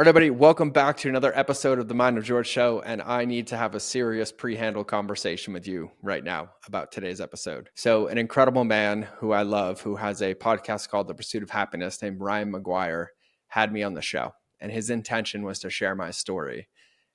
All right, everybody, welcome back to another episode of the Mind of George Show. And I need to have a serious pre-handle conversation with you right now about today's episode. So an incredible man who I love, who has a podcast called The Pursuit of Happiness, named Ryan McGuire, had me on the show. And his intention was to share my story.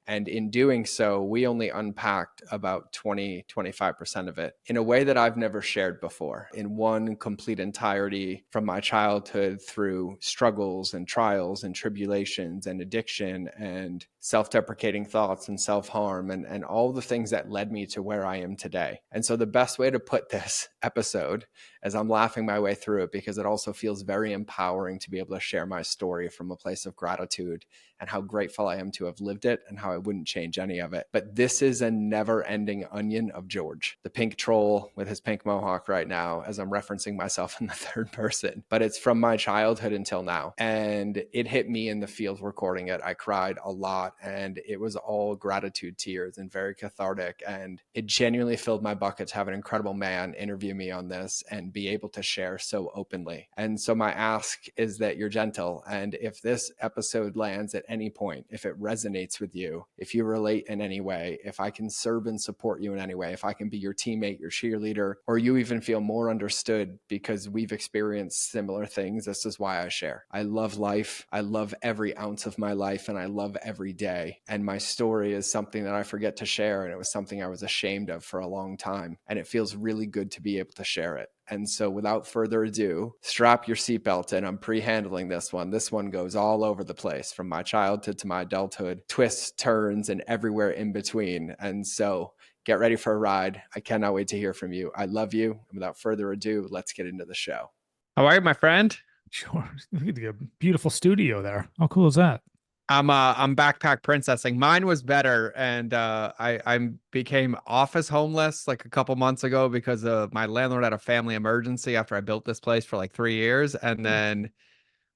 And in doing so, we only unpacked about 25% of it in a way that I've never shared before, in one complete entirety, from my childhood through struggles and trials and tribulations and addiction and self-deprecating thoughts and self-harm and all the things that led me to where I am today. And so the best way to put this episode, as I'm laughing my way through it, because it also feels very empowering to be able to share my story from a place of gratitude and how grateful I am to have lived it and how I wouldn't change any of it. But this is a never-ending onion of George, the pink troll with his pink mohawk right now, as I'm referencing myself in the third person. But it's from my childhood until now. And it hit me in the field recording it. I cried a lot, and it was all gratitude tears and very cathartic. And it genuinely filled my bucket to have an incredible man interview me on this and be able to share so openly. And so my ask is that you're gentle. And if this episode lands at any point, if it resonates with you, if you relate in any way, if I can serve and support you in any way, if I can be your teammate, your cheerleader, or you even feel more understood because we've experienced similar things, this is why I share. I love life. I love every ounce of my life, and I love every day. And my story is something that I forget to share, and it was something I was ashamed of for a long time. And it feels really good to be able to share it. And so without further ado, strap your seatbelt in. I'm pre-handling this one. This one goes all over the place, from my childhood to my adulthood, twists, turns, and everywhere in between. And so get ready for a ride. I cannot wait to hear from you. I love you. And without further ado, let's get into the show. How are you, my friend? Sure. Look at the beautiful studio there. How cool is that? I'm backpack princessing. Mine was better, and I became office homeless like a couple months ago because my landlord had a family emergency after I built this place for like 3 years, and then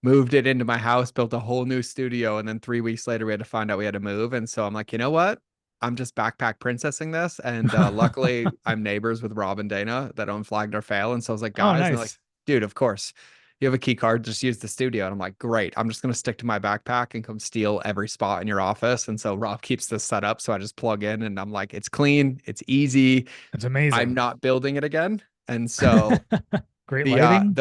moved it into my house, built a whole new studio, and then 3 weeks later we had to find out we had to move. And so I'm like, you know what? I'm just backpack princessing this, and luckily I'm neighbors with Rob and Dana that own Flagged or Fail, and so I was like, Oh, guys, and they're like, nice. dude, of course. You have a key card, just use the studio. And I'm like, great. I'm just going to stick to my backpack and come steal every spot in your office. And so Rob keeps this set up. So I just plug in and I'm like, it's clean. It's easy. It's amazing. I'm not building it again. And so Great lighting.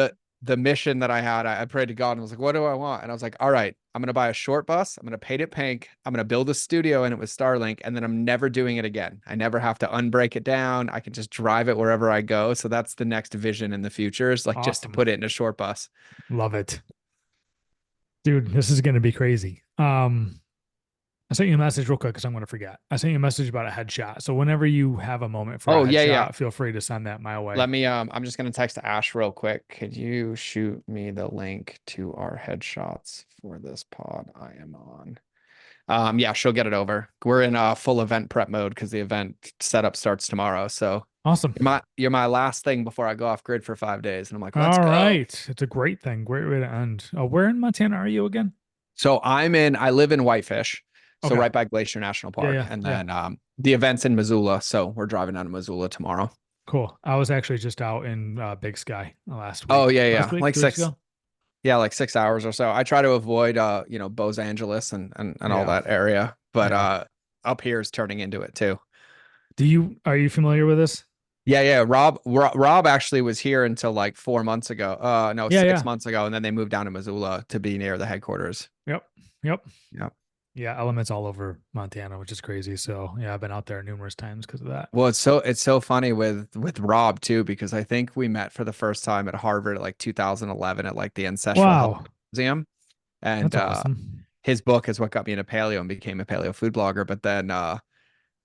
the mission that I had, I prayed to God and was like, what do I want? And I was like, all right, I'm going to buy a short bus. I'm going to paint it pink. I'm going to build a studio in it with Starlink. And then I'm never doing it again. I never have to unbreak it down. I can just drive it wherever I go. So that's the next vision in the future, is like just to Awesome. put it in a short bus. Love it. Dude, this is going to be crazy. I sent you a message real quick because I'm going to forget. I sent you a message about a headshot. So whenever you have a moment for a headshot, feel free to send that my way. Let me, I'm just going to text Ash real quick. Could you shoot me the link to our headshots for this pod I am on? Yeah, she'll get it over. We're in a full event prep mode because the event setup starts tomorrow. So awesome. You're my last thing before I go off grid for 5 days. And I'm like, let's go. All right. It's a great thing. Great way to end. Where in Montana are you again? So I live in Whitefish. So Okay. right by Glacier National Park. Yeah, and then the event's in Missoula. So we're driving down to Missoula tomorrow. Cool. I was actually just out in Big Sky last week. Oh, yeah. Last week, like 2 weeks ago? Yeah, like 6 hours or so. I try to avoid Los Angeles and all that area. But up here is turning into it too. Are you familiar with this? Yeah. Rob actually was here until like 4 months ago. 6 months ago, and then they moved down to Missoula to be near the headquarters. Yep. Yeah, elements all over Montana, which is crazy. So yeah, I've been out there numerous times because of that. Well, it's so funny with Rob too, because I think we met for the first time at Harvard at like 2011 at like the Ancestral Health Museum. And that's awesome. His book is what got me into paleo and became a paleo food blogger. But then God,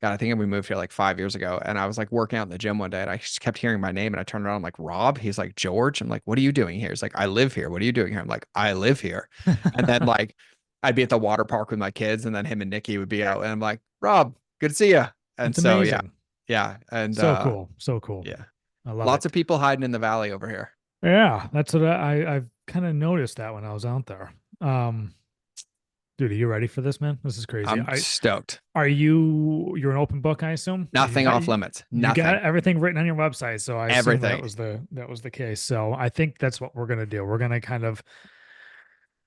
I think we moved here like 5 years ago, and I was like working out in the gym one day and I just kept hearing my name, and I turned around, I'm like, Rob? He's like, George. I'm like, what are you doing here? He's like, I live here. What are you doing here? I'm like, I live here. And then like I'd be at the water park with my kids, and then him and Nikki would be out, and I'm like, Rob, good to see you. And it's so amazing. yeah. And so cool. Yeah. I love Lots of people hiding in the valley over here. Yeah, that's what I've kind of noticed that when I was out there. Dude, are you ready for this, man? This is crazy. I'm stoked. You're an open book, I assume? Nothing off limits. Nothing. You got everything written on your website. So I assume Everything. that was the case. So I think that's what we're going to do. We're going to kind of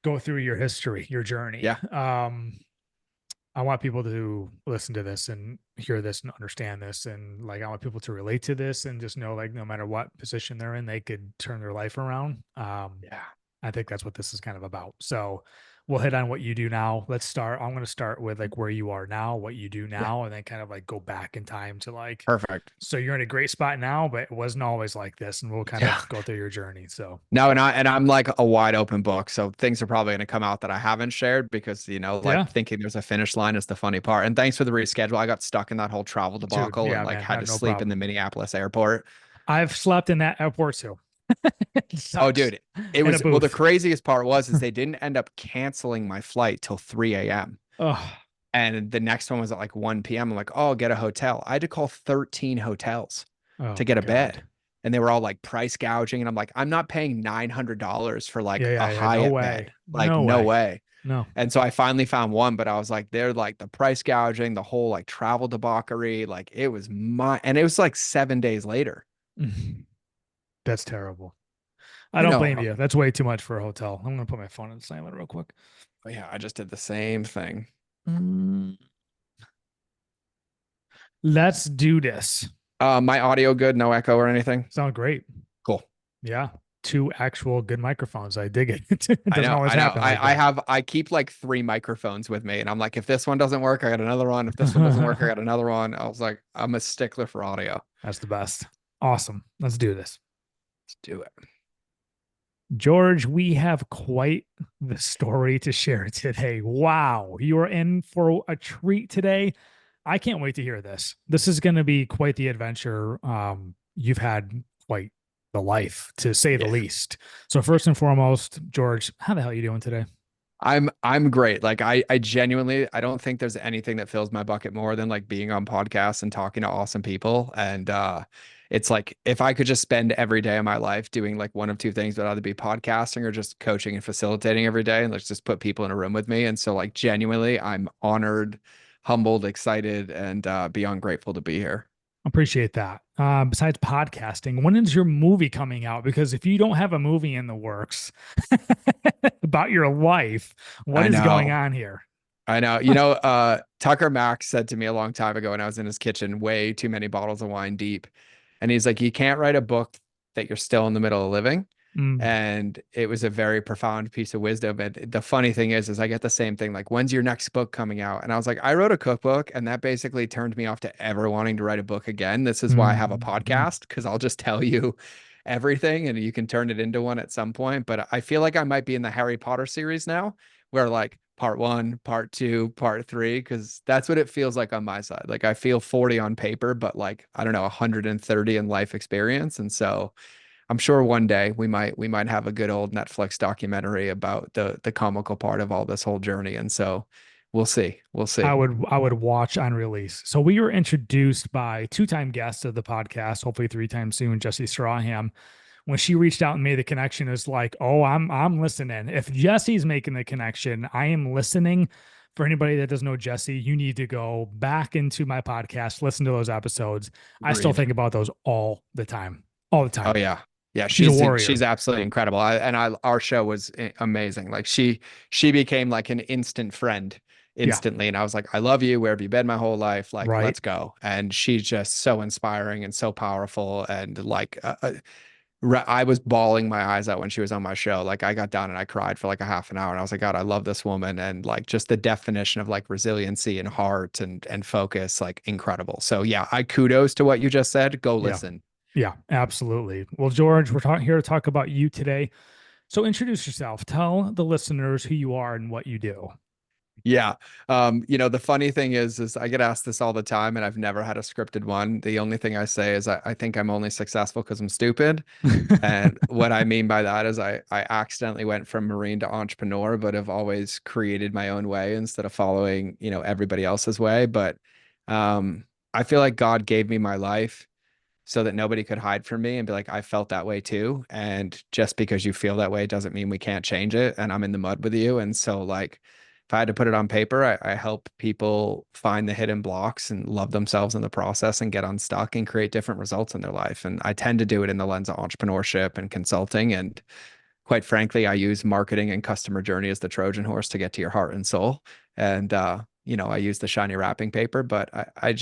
go through your history, your journey. Yeah. I want people to listen to this and hear this and understand this. And like, I want people to relate to this and just know, like, no matter what position they're in, they could turn their life around. Yeah. I think that's what this is kind of about. So we'll hit on what you do now. Let's start. I'm going to start with like where you are now, what you do now, and then kind of like go back in time to like, Perfect. so you're in a great spot now, but it wasn't always like this. And we'll kind of go through your journey. So no, and I'm like a wide open book. So things are probably going to come out that I haven't shared because, like thinking there's a finish line is the funny part. And thanks for the reschedule. I got stuck in that whole travel debacle and like had to sleep in the Minneapolis airport. I've slept in that airport too. Oh, dude, it was, well, the craziest part was, is they didn't end up canceling my flight till 3 a.m. Oh. And the next one was at like 1 p.m. I'm like, oh, I'll get a hotel. I had to call 13 hotels to get a bed. And they were all like price gouging. And I'm like, I'm not paying $900 for like a Hyatt bed. Like, no way. No. And so I finally found one, but I was like, they're like the price gouging, the whole like travel debauchery. Like it was and it was like 7 days later. That's terrible. I don't blame you. That's way too much for a hotel. I'm going to put my phone in silent real quick. Oh, yeah, I just did the same thing. Let's do this. My audio good? No echo or anything? Sound great. Cool. Yeah. 2 actual good microphones. I dig it. It doesn't always happen. I keep like 3 microphones with me, and I'm like, if this one doesn't work, I got another one. If this one doesn't work, I got another one. I was like, I'm a stickler for audio. That's the best. Awesome. Let's do this. Let's do it. George, we have quite the story to share today. Wow. You are in for a treat today. I can't wait to hear this. This is going to be quite the adventure. You've had quite the life, to say the least. So first and foremost, George, how the hell are you doing today? I'm great. Like I genuinely, I don't think there's anything that fills my bucket more than like being on podcasts and talking to awesome people. And it's like, if I could just spend every day of my life doing like one of 2 things, would either be podcasting or just coaching and facilitating every day. And let's just put people in a room with me. And so like, genuinely, I'm honored, humbled, excited, and beyond grateful to be here. Appreciate that. Besides podcasting, when is your movie coming out? Because if you don't have a movie in the works about your life, what is going on here? I know. Tucker Max said to me a long time ago when I was in his kitchen, way too many bottles of wine deep. And he's like, you can't write a book that you're still in the middle of living. And it was a very profound piece of wisdom. And the funny thing is I get the same thing. Like, when's your next book coming out? And I was like, I wrote a cookbook, and that basically turned me off to ever wanting to write a book again. This is why I have a podcast, because I'll just tell you everything and you can turn it into one at some point. But I feel like I might be in the Harry Potter series now, where like part 1, part 2, part 3, because that's what it feels like on my side. Like I feel 40 on paper, but like, I don't know, 130 in life experience. And so I'm sure one day we might have a good old Netflix documentary about the comical part of all this whole journey. And so we'll see. I would watch on release. So we were introduced by 2-time guest of the podcast, hopefully 3 times soon, Jessie Strawham. When she reached out and made the connection, is like, oh, I'm listening. If Jessie's making the connection, I am listening. For anybody that doesn't know Jessie, you need to go back into my podcast, listen to those episodes. Agreed. I still think about those all the time. Oh yeah. Yeah, she's absolutely incredible. Our show was amazing. Like she became like an instant friend instantly. And I was like, I love you. Where have you been my whole life? Like, let's go. And she's just so inspiring and so powerful. And like, I was bawling my eyes out when she was on my show. Like I got down and I cried for like a half an hour, and I was like, God, I love this woman. And like, just the definition of like resiliency and heart and focus, like incredible. So yeah, kudos to what you just said. Go listen. Yeah, absolutely. Well, George, we're here to talk about you today. So introduce yourself. Tell the listeners who you are and what you do. Yeah. The funny thing is I get asked this all the time, and I've never had a scripted one. The only thing I say is I think I'm only successful because I'm stupid. And what I mean by that is I accidentally went from Marine to entrepreneur, but have always created my own way instead of following, everybody else's way. But I feel like God gave me my life so that nobody could hide from me and be like, I felt that way too. And just because you feel that way doesn't mean we can't change it. And I'm in the mud with you. And so like, if I had to put it on paper, I help people find the hidden blocks and love themselves in the process and get unstuck and create different results in their life. And I tend to do it in the lens of entrepreneurship and consulting. And quite frankly, I use marketing and customer journey as the Trojan horse to get to your heart and soul. And, I use the shiny wrapping paper, but I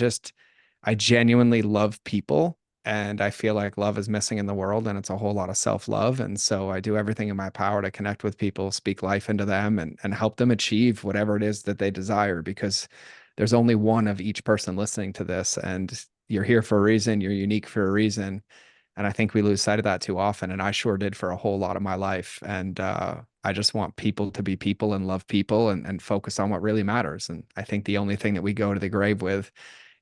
genuinely love people. And I feel like love is missing in the world, and it's a whole lot of self-love. And so I do everything in my power to connect with people, speak life into them, and help them achieve whatever it is that they desire, because there's only one of each person listening to this, and you're here for a reason. You're unique for a reason. And I think we lose sight of that too often. And I sure did for a whole lot of my life. And I just want people to be people and love people, and focus on what really matters. And I think the only thing that we go to the grave with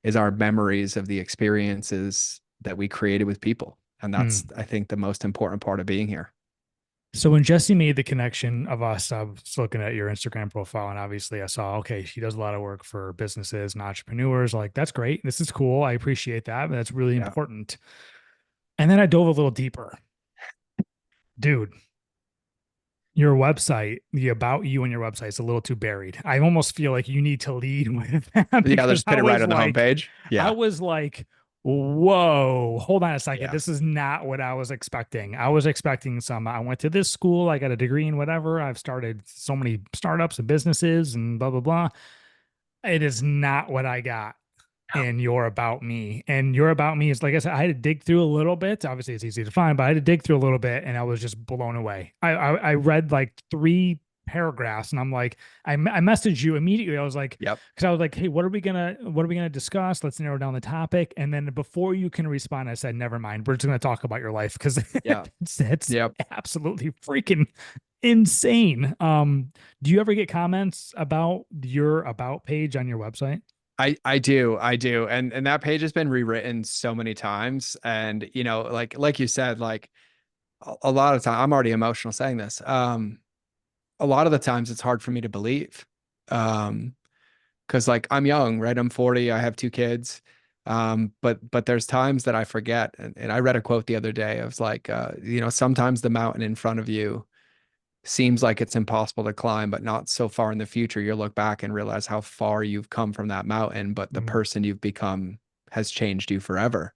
is our memories of the experiences that we created with people. And that's, I think, the most important part of being here. So when Jesse made the connection of us, I was looking at your Instagram profile, and obviously I saw, okay, she does a lot of work for businesses and entrepreneurs. Like, that's great. This is cool. I appreciate that. But that's really important. And then I dove a little deeper. Dude, your website, the about you on your website is a little too buried. I almost feel like you need to lead with that. Yeah, let's put it right on the homepage. Yeah. I was like, whoa, hold on a second. Yeah. This is not what I was expecting. I was expecting I went to this school, I got a degree in whatever. I've started so many startups and businesses and blah, blah, blah. It is not what I got in your about me. And your about me is, like I said, I had to dig through a little bit. Obviously it's easy to find, but I had to dig through a little bit, and I was just blown away. I read like 3 paragraphs, and I'm like, I messaged you immediately. I was like, yep. Cause I was like, hey, what are we gonna discuss? Let's narrow down the topic. And then before you can respond, I said, never mind. We're just going to talk about your life. Cause it's absolutely freaking insane. Do you ever get comments about your about page on your website? I do. And that page has been rewritten so many times. And, like you said, like a lot of time, I'm already emotional saying this. A lot of the times it's hard for me to believe. Cause like I'm young, right? I'm 40, I have 2 kids. But there's times that I forget. And I read a quote the other day. I was like, sometimes the mountain in front of you seems like it's impossible to climb, but not so far in the future. You'll look back and realize how far you've come from that mountain, but the person you've become has changed you forever.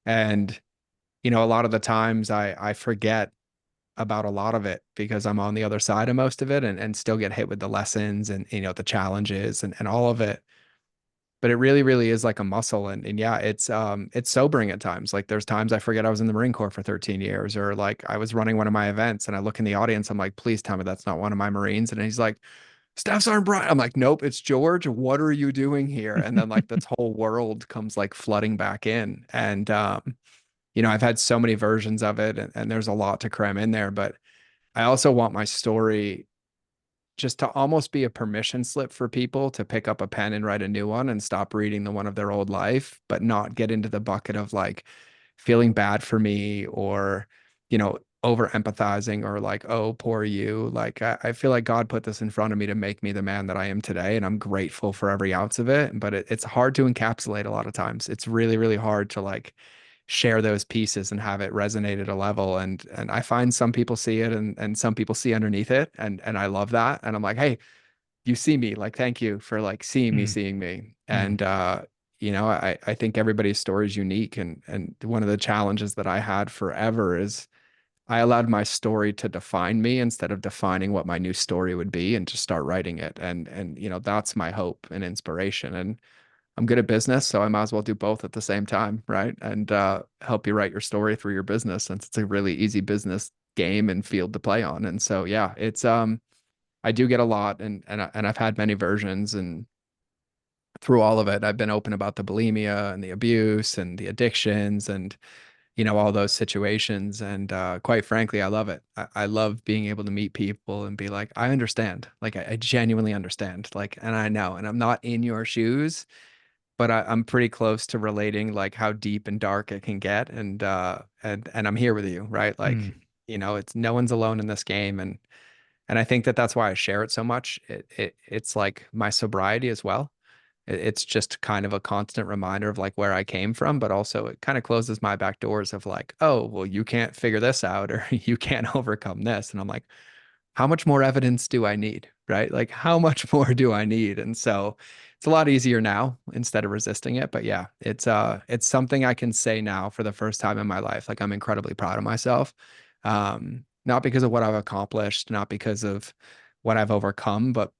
And, a lot of the times I forget about a lot of it because I'm on the other side of most of it, and still get hit with the lessons and, the challenges and all of it. But it really, really is like a muscle. And yeah, it's sobering at times. Like there's times I forget I was in the Marine Corps for 13 years, or like I was running one of my events and I look in the audience, I'm like, please tell me that's not one of my Marines. And he's like, Staff Sergeant Brian. I'm like, nope, it's George. What are you doing here? And then like this whole world comes like flooding back in. And, I've had so many versions of it, and there's a lot to cram in there, but I also want my story just to almost be a permission slip for people to pick up a pen and write a new one and stop reading the one of their old life, but not get into the bucket of like feeling bad for me, or, over empathizing, or like, oh, poor you. Like, I feel like God put this in front of me to make me the man that I am today. And I'm grateful for every ounce of it. But it's hard to encapsulate a lot of times. It's really, really hard to like share those pieces and have it resonate at a level. And I find some people see it, and some people see underneath it. And I love that. And I'm like, hey, you see me, like, thank you for like seeing me. And, I think everybody's story is unique. And one of the challenges that I had forever is I allowed my story to define me instead of defining what my new story would be, and just start writing it. And, that's my hope and inspiration. And I'm good at business, so I might as well do both at the same time, right? And help you write your story through your business, since it's a really easy business game and field to play on. And so, yeah, it's I do get a lot, and I've had many versions, and through all of it, I've been open about the bulimia and the abuse and the addictions, and all those situations. And quite frankly, I love it. I love being able to meet people and be like, I understand. Like, I genuinely understand. Like, and I know, and I'm not in your shoes, but I'm pretty close to relating like how deep and dark it can get. And I'm here with you, right? Like, it's no one's alone in this game. And I think that that's why I share it so much. It's like my sobriety as well. It's just kind of a constant reminder of like where I came from, but also it kind of closes my back doors of like, oh, well, you can't figure this out, or you can't overcome this. And I'm like, how much more evidence do I need? Right? Like, how much more do I need? And so it's a lot easier now instead of resisting it. But yeah, it's something I can say now for the first time in my life. Like, I'm incredibly proud of myself. not because of what I've accomplished, not because of what I've overcome, but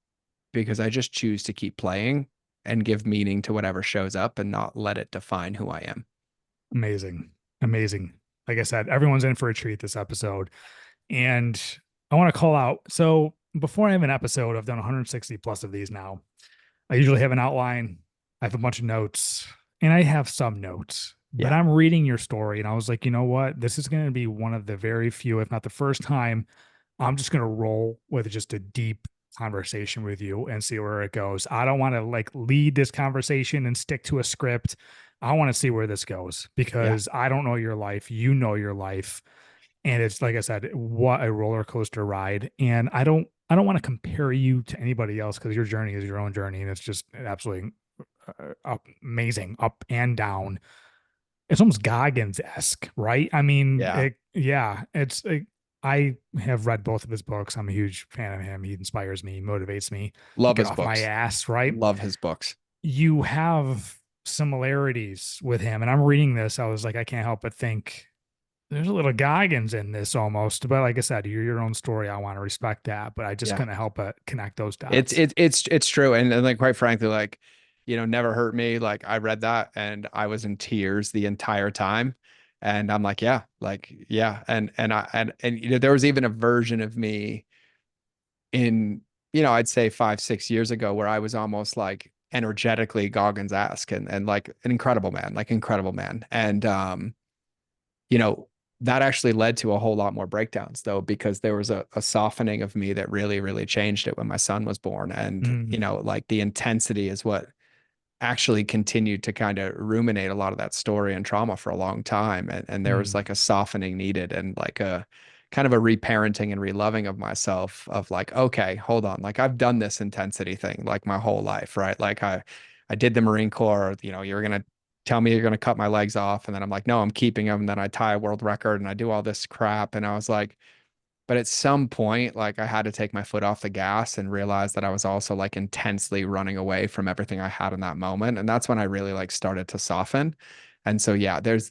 because I just choose to keep playing and give meaning to whatever shows up and not let it define who I am. Amazing. Amazing. Like I said, everyone's in for a treat this episode. And I want to call out. So before I have an episode, I've done 160 plus of these now. I usually have an outline. I have a bunch of notes, and I have some notes, but I'm reading your story and I was like, you know what? This is going to be one of the very few, if not the first time, I'm just going to roll with just a deep conversation with you and see where it goes. I don't want to like lead this conversation and stick to a script. I want to see where this goes because I don't know your life. You know your life. And it's like I said, what a roller coaster ride. And I don't want to compare you to anybody else because your journey is your own journey. And it's just absolutely amazing up and down. It's almost Goggins-esque, right? I mean, it's I have read both of his books. I'm a huge fan of him. He inspires me, motivates me. Love Get his off books. my ass, right? Love his books. You have similarities with him. And I'm reading this. I was like, I can't help but think there's a little Goggins in this almost. But like I said, you're your own story. I want to respect that. But I just couldn't help but connect those dots. It's true. And like, quite frankly, like, Never Hurt Me. Like I read that and I was in tears the entire time. And I'm like, yeah. And there was even a version of me in, I'd say 5-6 years ago where I was almost like energetically Goggins-esque and like an incredible man. And, that actually led to a whole lot more breakdowns though, because there was a softening of me that really, really changed it when my son was born. And, like the intensity is what actually continued to kind of ruminate a lot of that story and trauma for a long time. And there was like a softening needed and like a kind of a reparenting and reloving of myself of like, okay, hold on. Like I've done this intensity thing like my whole life, right? Like I did the Marine Corps, you're going to tell me you're going to cut my legs off. And then I'm like, no, I'm keeping them. And then I tie a world record and I do all this crap. And I was like, but at some point, like I had to take my foot off the gas and realize that I was also like intensely running away from everything I had in that moment. And that's when I really like started to soften. And so, yeah, there's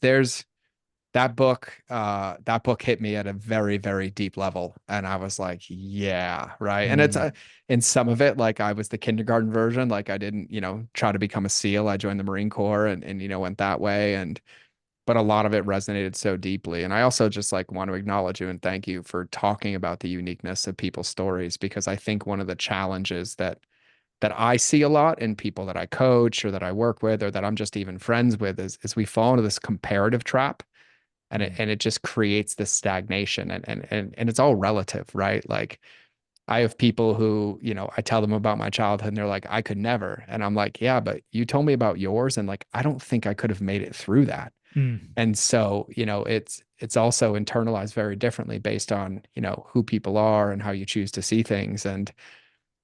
that book hit me at a very, very deep level. And I was like, yeah, right. And it's in some of it, like I was the kindergarten version. Like I didn't, try to become a SEAL. I joined the Marine Corps and went that way. But a lot of it resonated so deeply. And I also just like want to acknowledge you and thank you for talking about the uniqueness of people's stories, because I think one of the challenges that I see a lot in people that I coach or that I work with or that I'm just even friends with is we fall into this comparative trap. And it just creates this stagnation and it's all relative, right? Like I have people who, I tell them about my childhood and they're like, I could never. And I'm like, yeah, but you told me about yours. And like, I don't think I could have made it through that. And so, it's also internalized very differently based on, who people are and how you choose to see things. And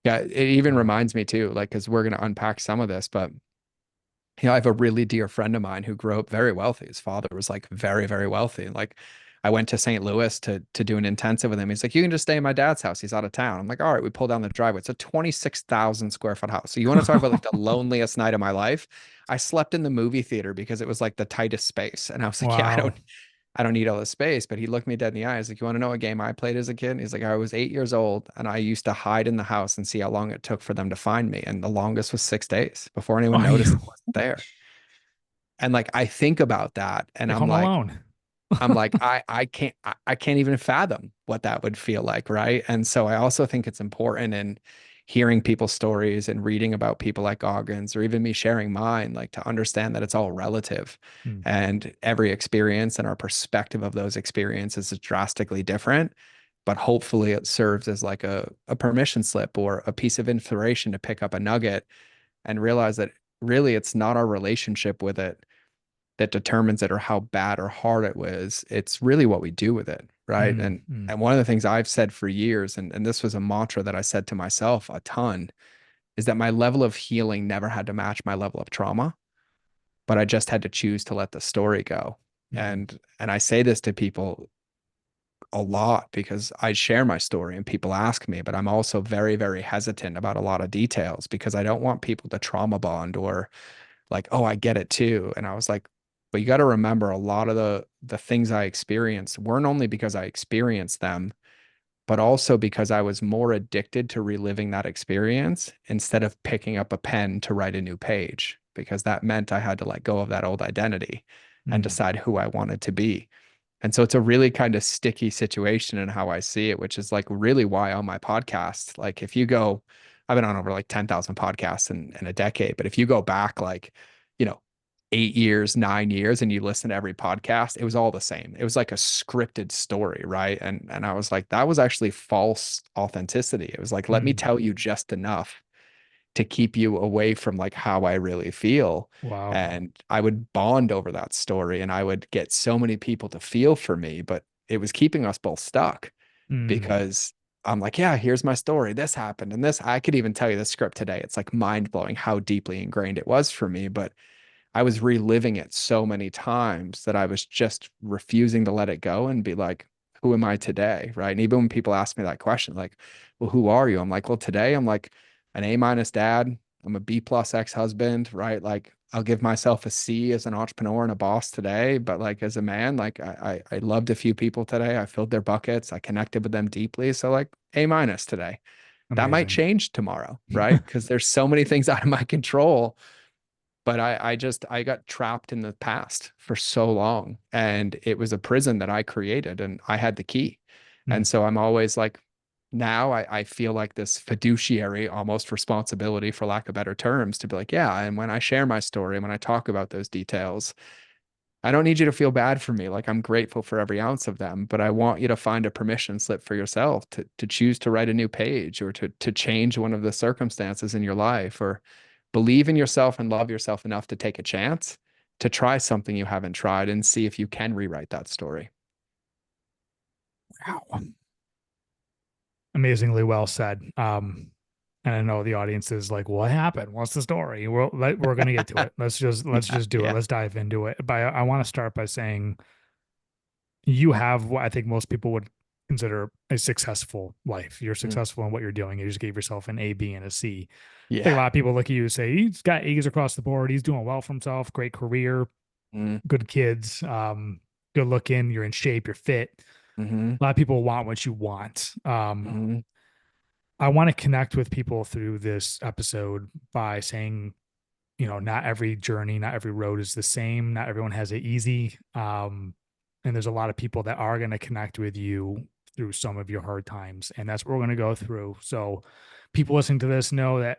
yeah, it even reminds me too, like, cause we're going to unpack some of this, but I have a really dear friend of mine who grew up very wealthy. His father was like very, very wealthy. And like I went to St. Louis to do an intensive with him. He's like, you can just stay in my dad's house. He's out of town. I'm like, all right, we pull down the driveway. It's a 26,000 square foot house. So you want to talk about like the loneliest night of my life? I slept in the movie theater because it was like the tightest space. And I was like, yeah, I don't need all this space. But he looked me dead in the eye. He's like, you want to know what game I played as a kid? He's like, I was 8 years old and I used to hide in the house and see how long it took for them to find me. And the longest was 6 days before anyone noticed it wasn't there. And like, I think about that and I'm like, I can't even fathom what that would feel like. Right. And so I also think it's important in hearing people's stories and reading about people like Goggins or even me sharing mine, like to understand that it's all relative and every experience and our perspective of those experiences is drastically different. But hopefully it serves as like a permission slip or a piece of inspiration to pick up a nugget and realize that really it's not our relationship with it that determines it or how bad or hard it was. It's really what we do with it. Right. And one of the things I've said for years, and this was a mantra that I said to myself a ton, is that my level of healing never had to match my level of trauma, but I just had to choose to let the story go. And I say this to people a lot because I share my story and people ask me, but I'm also very, very hesitant about a lot of details because I don't want people to trauma bond or like, oh, I get it too. And I was like, but you got to remember a lot of the things I experienced weren't only because I experienced them, but also because I was more addicted to reliving that experience instead of picking up a pen to write a new page, because that meant I had to let go of that old identity and decide who I wanted to be. And so it's a really kind of sticky situation in how I see it, which is like really why on my podcast, like if you go, I've been on over like 10,000 podcasts in a decade, but if you go back like, you know, 8 years, 9 years, and you listen to every podcast, it was all the same. It was like a scripted story, right? And I was like, that was actually false authenticity. It was like, let me tell you just enough to keep you away from like how I really feel. Wow. And I would bond over that story and I would get so many people to feel for me, but it was keeping us both stuck because I'm like, yeah, here's my story. This happened. And this, I could even tell you the script today. It's like mind blowing how deeply ingrained it was for me. But I was reliving it so many times that I was just refusing to let it go and be like, who am I today? Right. And even when people ask me that question, like, well, who are you? I'm like, well, today I'm like an A- dad. I'm a B+ ex-husband, right? Like I'll give myself a C as an entrepreneur and a boss today. But like as a man, like I loved a few people today. I filled their buckets. I connected with them deeply. So like A- today. That might Amazing. change tomorrow, right? Because there's so many things out of my control. But I got trapped in the past for so long, and it was a prison that I created and I had the key. And so I'm always like, now I feel like this fiduciary almost responsibility, for lack of better terms, to be like, yeah. And when I share my story and when I talk about those details, I don't need you to feel bad for me. Like I'm grateful for every ounce of them, but I want you to find a permission slip for yourself to choose to write a new page or to change one of the circumstances in your life, or believe in yourself and love yourself enough to take a chance to try something you haven't tried and see if you can rewrite that story. Wow. Amazingly well said. And I know the audience is like, what happened? What's the story? We're going to get to it. Let's just do it. Let's dive into it. But I want to start by saying you have what I think most people would consider a successful life. You're successful in what you're doing. You just gave yourself an A, B, and a C. I think a lot of people look at you and say, he's got A's across the board. He's doing well for himself. Great career, good kids, good looking. You're in shape. You're fit. A lot of people want what you want. I want to connect with people through this episode by saying, you know, not every journey, not every road is the same. Not everyone has it easy. And there's a lot of people that are going to connect with you through some of your hard times. And that's what we're going to go through. So people listening to this know that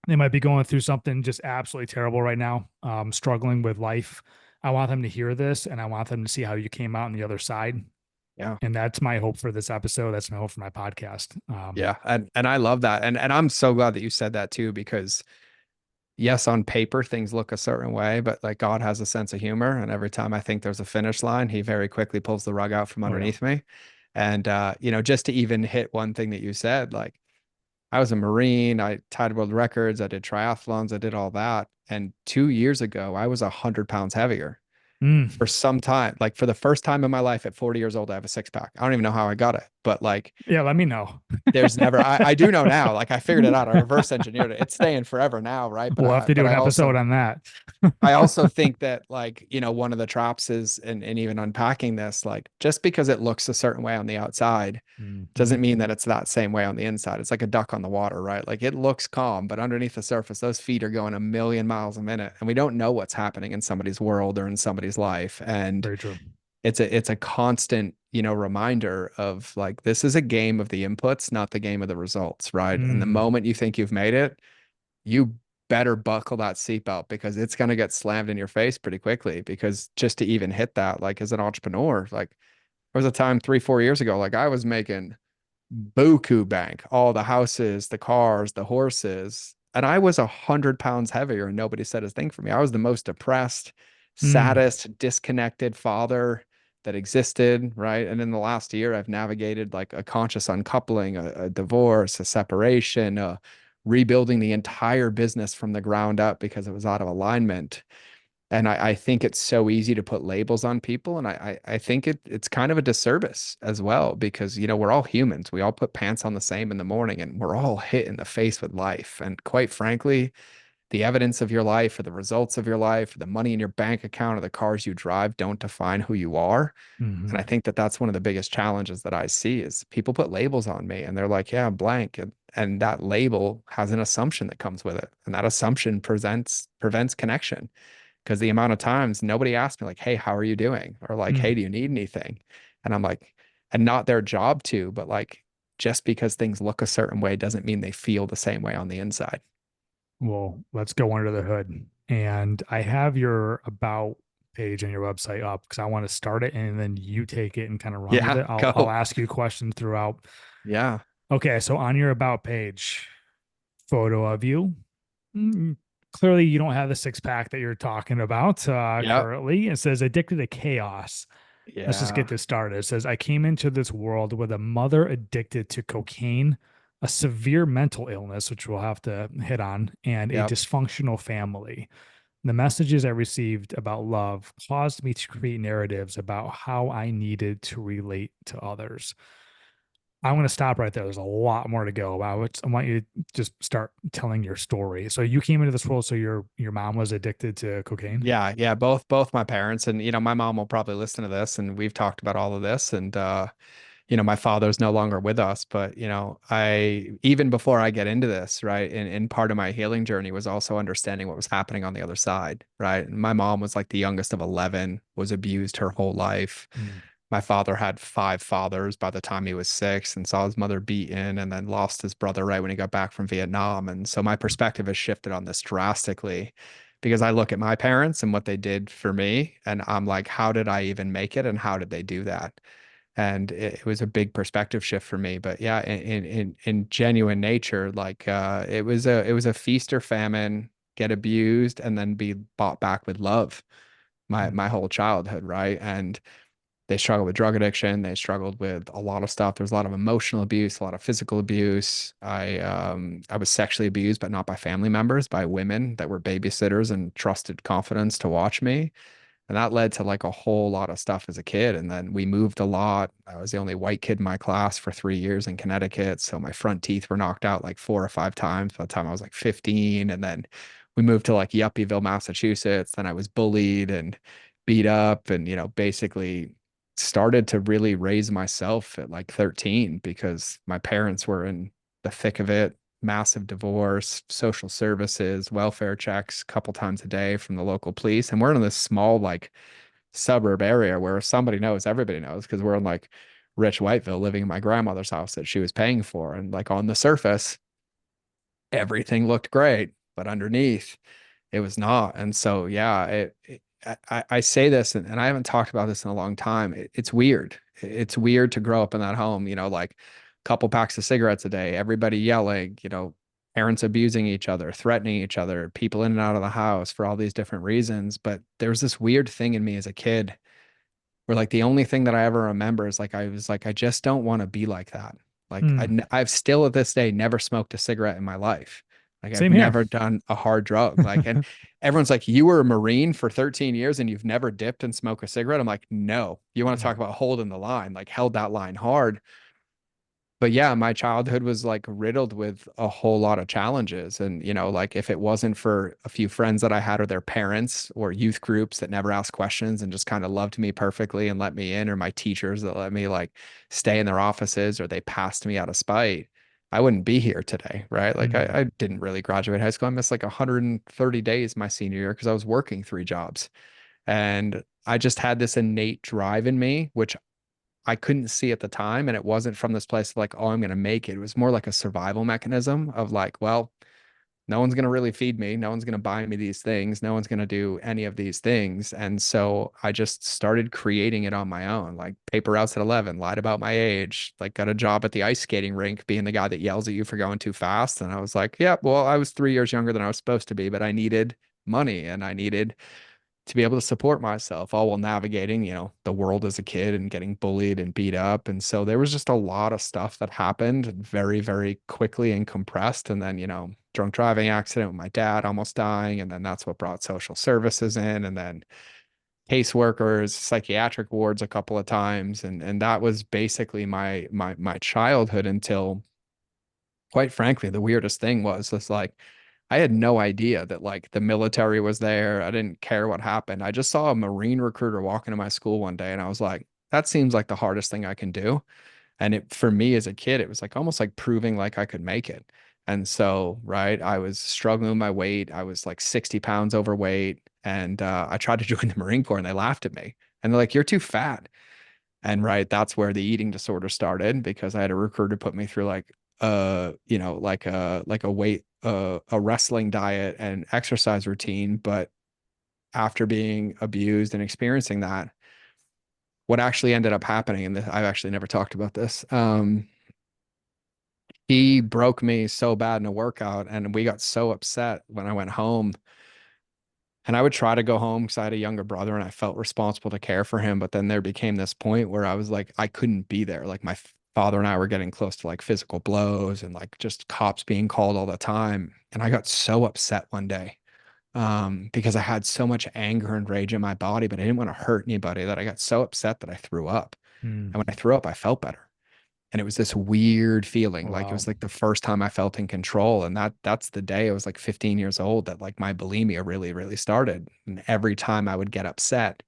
they might be going through something just absolutely terrible right now, struggling with life. I want them to hear this and I want them to see how you came out on the other side. Yeah. And that's my hope for this episode. That's my hope for my podcast. Yeah. And I love that. And I'm so glad that you said that too, because yes, on paper, things look a certain way, but like God has a sense of humor. And every time I think there's a finish line, he very quickly pulls the rug out from underneath me. And, you know, just to even hit one thing that you said, like I was a Marine, I tied world records, I did triathlons, I did all that. And 2 years ago, I was 100 pounds heavier. For some time, like for the first time in my life at 40 years old, I have a 6-pack. I don't even know how I got it, but like, yeah, let me know. There's never, I do know now, like I figured it out. I reverse engineered it. It's staying forever now. Right. But we'll have to do an episode on that. I also think that like, you know, one of the traps is, and even unpacking this, like just because it looks a certain way on the outside doesn't mean that it's that same way on the inside. It's like a duck on the water, right? Like it looks calm, but underneath the surface, those feet are going a million miles a minute and we don't know what's happening in somebody's world or in somebody's life. And very true. It's a constant, you know, reminder of like, this is a game of the inputs, not the game of the results. Right. And the moment you think you've made it, you better buckle that seatbelt because it's going to get slammed in your face pretty quickly. Because just to even hit that, like as an entrepreneur, like there was a time 3-4 years ago, like I was making buku bank, all the houses, the cars, the horses, and I was 100 pounds heavier and nobody said a thing for me. I was the most depressed, saddest, disconnected father that existed. Right. And in the last year, I've navigated like a conscious uncoupling, a divorce, a separation, rebuilding the entire business from the ground up because it was out of alignment. And I think it's so easy to put labels on people. And I think it's kind of a disservice as well, because, you know, we're all humans. We all put pants on the same in the morning and we're all hit in the face with life. And quite frankly, the evidence of your life or the results of your life or the money in your bank account or the cars you drive don't define who you are. And I think that that's one of the biggest challenges that I see is people put labels on me and they're like, yeah, I'm blank. And that label has an assumption that comes with it. And that assumption prevents connection, because the amount of times nobody asked me like, hey, how are you doing? Or like, hey, do you need anything? And I'm like, and not their job to, but like, just because things look a certain way doesn't mean they feel the same way on the inside. Well, let's go under the hood. And I have your about page on your website up because I want to start it and then you take it and kind of run with Yeah, it. I'll go. ask you questions throughout. Yeah. Okay, so on your about page, photo of you. Clearly, you don't have the six pack that you're talking about Yep. currently. It says addicted to chaos. Let's just get Yeah. this started. It says, I came into this world with a mother addicted to cocaine, a severe mental illness, which we'll have to hit on, and a Yep. dysfunctional family. The messages I received about love caused me to create narratives about how I needed to relate to others. I'm going to stop right there. There's a lot more to go. I want you to just start telling your story. So you came into this world. So your mom was addicted to cocaine. Yeah. Yeah. Both my parents, and, my mom will probably listen to this, and we've talked about all of this. And, my father's no longer with us, but, even before I get into this, right. And part of my healing journey was also understanding what was happening on the other side. Right. And my mom was like the youngest of 11, was abused her whole life. Mm. My father had 5 fathers by the time he was 6, and saw his mother beaten, and then lost his brother right when he got back from Vietnam. And so my perspective has shifted on this drastically, because I look at my parents and what they did for me, and I'm like, how did I even make it? And how did they do that? And it was a big perspective shift for me. But yeah, in genuine nature, like it was a feast or famine, get abused, and then be bought back with love my whole childhood, right? And they struggled with drug addiction. They struggled with a lot of stuff. There was a lot of emotional abuse, a lot of physical abuse. I was sexually abused, but not by family members, by women that were babysitters and trusted confidence to watch me. And that led to like a whole lot of stuff as a kid. And then we moved a lot. I was the only white kid in my class for 3 years in Connecticut. So my front teeth were knocked out like 4 or 5 times by the time I was like 15. And then we moved to like Yuppieville, Massachusetts. Then I was bullied and beat up, and, basically started to really raise myself at like 13, because my parents were in the thick of it. Massive divorce, social services, welfare checks a couple times a day from the local police. And we're in this small, like, suburb area where if somebody knows, everybody knows, because we're in like rich Whiteville, living in my grandmother's house that she was paying for. And like on the surface, everything looked great, but underneath it was not. And so, yeah, I say this, and I haven't talked about this in a long time. It's weird. It's weird to grow up in that home, like a couple packs of cigarettes a day, everybody yelling, parents abusing each other, threatening each other, people in and out of the house for all these different reasons. But there was this weird thing in me as a kid where like the only thing that I ever remember is like I was like, I just don't want to be like that. Like I've still at this day never smoked a cigarette in my life. Like I've Same here. never done a hard drug. Like, and everyone's like, you were a Marine for 13 years and you've never dipped and smoked a cigarette. I'm like, no. You want to talk about holding the line? Like held that line hard. But yeah, my childhood was like riddled with a whole lot of challenges. And, like if it wasn't for a few friends that I had, or their parents, or youth groups that never asked questions and just kind of loved me perfectly and let me in, or my teachers that let me like stay in their offices, or they passed me out of spite, I wouldn't be here today. Right. Like I didn't really graduate high school. I missed like 130 days my senior year because I was working 3 jobs. And I just had this innate drive in me, which I couldn't see at the time. And it wasn't from this place of like, oh, I'm going to make it. It was more like a survival mechanism of like, well, no one's going to really feed me. No one's going to buy me these things. No one's going to do any of these things. And so I just started creating it on my own, like paper routes at 11, lied about my age, like got a job at the ice skating rink, being the guy that yells at you for going too fast. And I was like, yeah, well, I was 3 years younger than I was supposed to be, but I needed money and I needed to be able to support myself, all while navigating, the world as a kid and getting bullied and beat up. And so there was just a lot of stuff that happened very, very quickly and compressed. And then, drunk driving accident with my dad almost dying. And then that's what brought social services in, and then caseworkers, psychiatric wards a couple of times. And that was basically my childhood until, quite frankly, the weirdest thing was like, I had no idea that like the military was there. I didn't care what happened. I just saw a Marine recruiter walk into my school one day and I was like, that seems like the hardest thing I can do. And it, for me as a kid, it was like almost like proving like I could make it. And so, right, I was struggling with my weight. I was like 60 pounds overweight. And I tried to join the Marine Corps and they laughed at me. And they're like, you're too fat. And right, that's where the eating disorder started because I had a recruiter put me through like you know, like a weight a wrestling diet and exercise routine. But after being abused and experiencing that, what actually ended up happening, and this, I've actually never talked about this. He broke me so bad in a workout, and we got so upset when I went home. And I would try to go home because I had a younger brother and I felt responsible to care for him. But then there became this point where I was like, I couldn't be there. Like my father and I were getting close to like physical blows and like just cops being called all the time. And I got so upset one day because I had so much anger and rage in my body, but I didn't want to hurt anybody that I got so upset that I threw up. And when I threw up, I felt better. And it was this weird feeling, like it Wow. was like the first time I felt in control. And that's the day I was like 15 years old that like my bulimia really, really started. And every time I would get upset,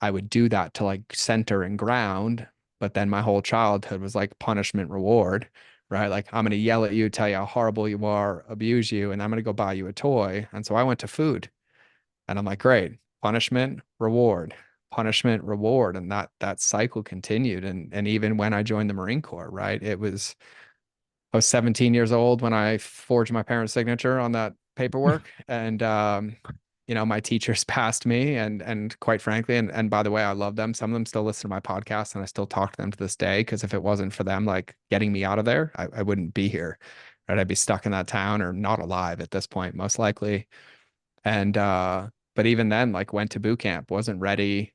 I would do that to like center and ground. But then my whole childhood was like punishment reward, right? Like I'm going to yell at you, tell you how horrible you are, abuse you, and I'm going to go buy you a toy. And so I went to food and I'm like, great, punishment, reward, punishment, reward. And that cycle continued. And even when I joined the Marine Corps, right? I was 17 years old when I forged my parents' signature on that paperwork. And you know, my teachers passed me and quite frankly, and by the way, I love them. Some of them still listen to my podcast and I still talk to them to this day. Cause if it wasn't for them like getting me out of there, I wouldn't be here. Right. I'd be stuck in that town or not alive at this point, most likely. And but even then, like went to boot camp, wasn't ready,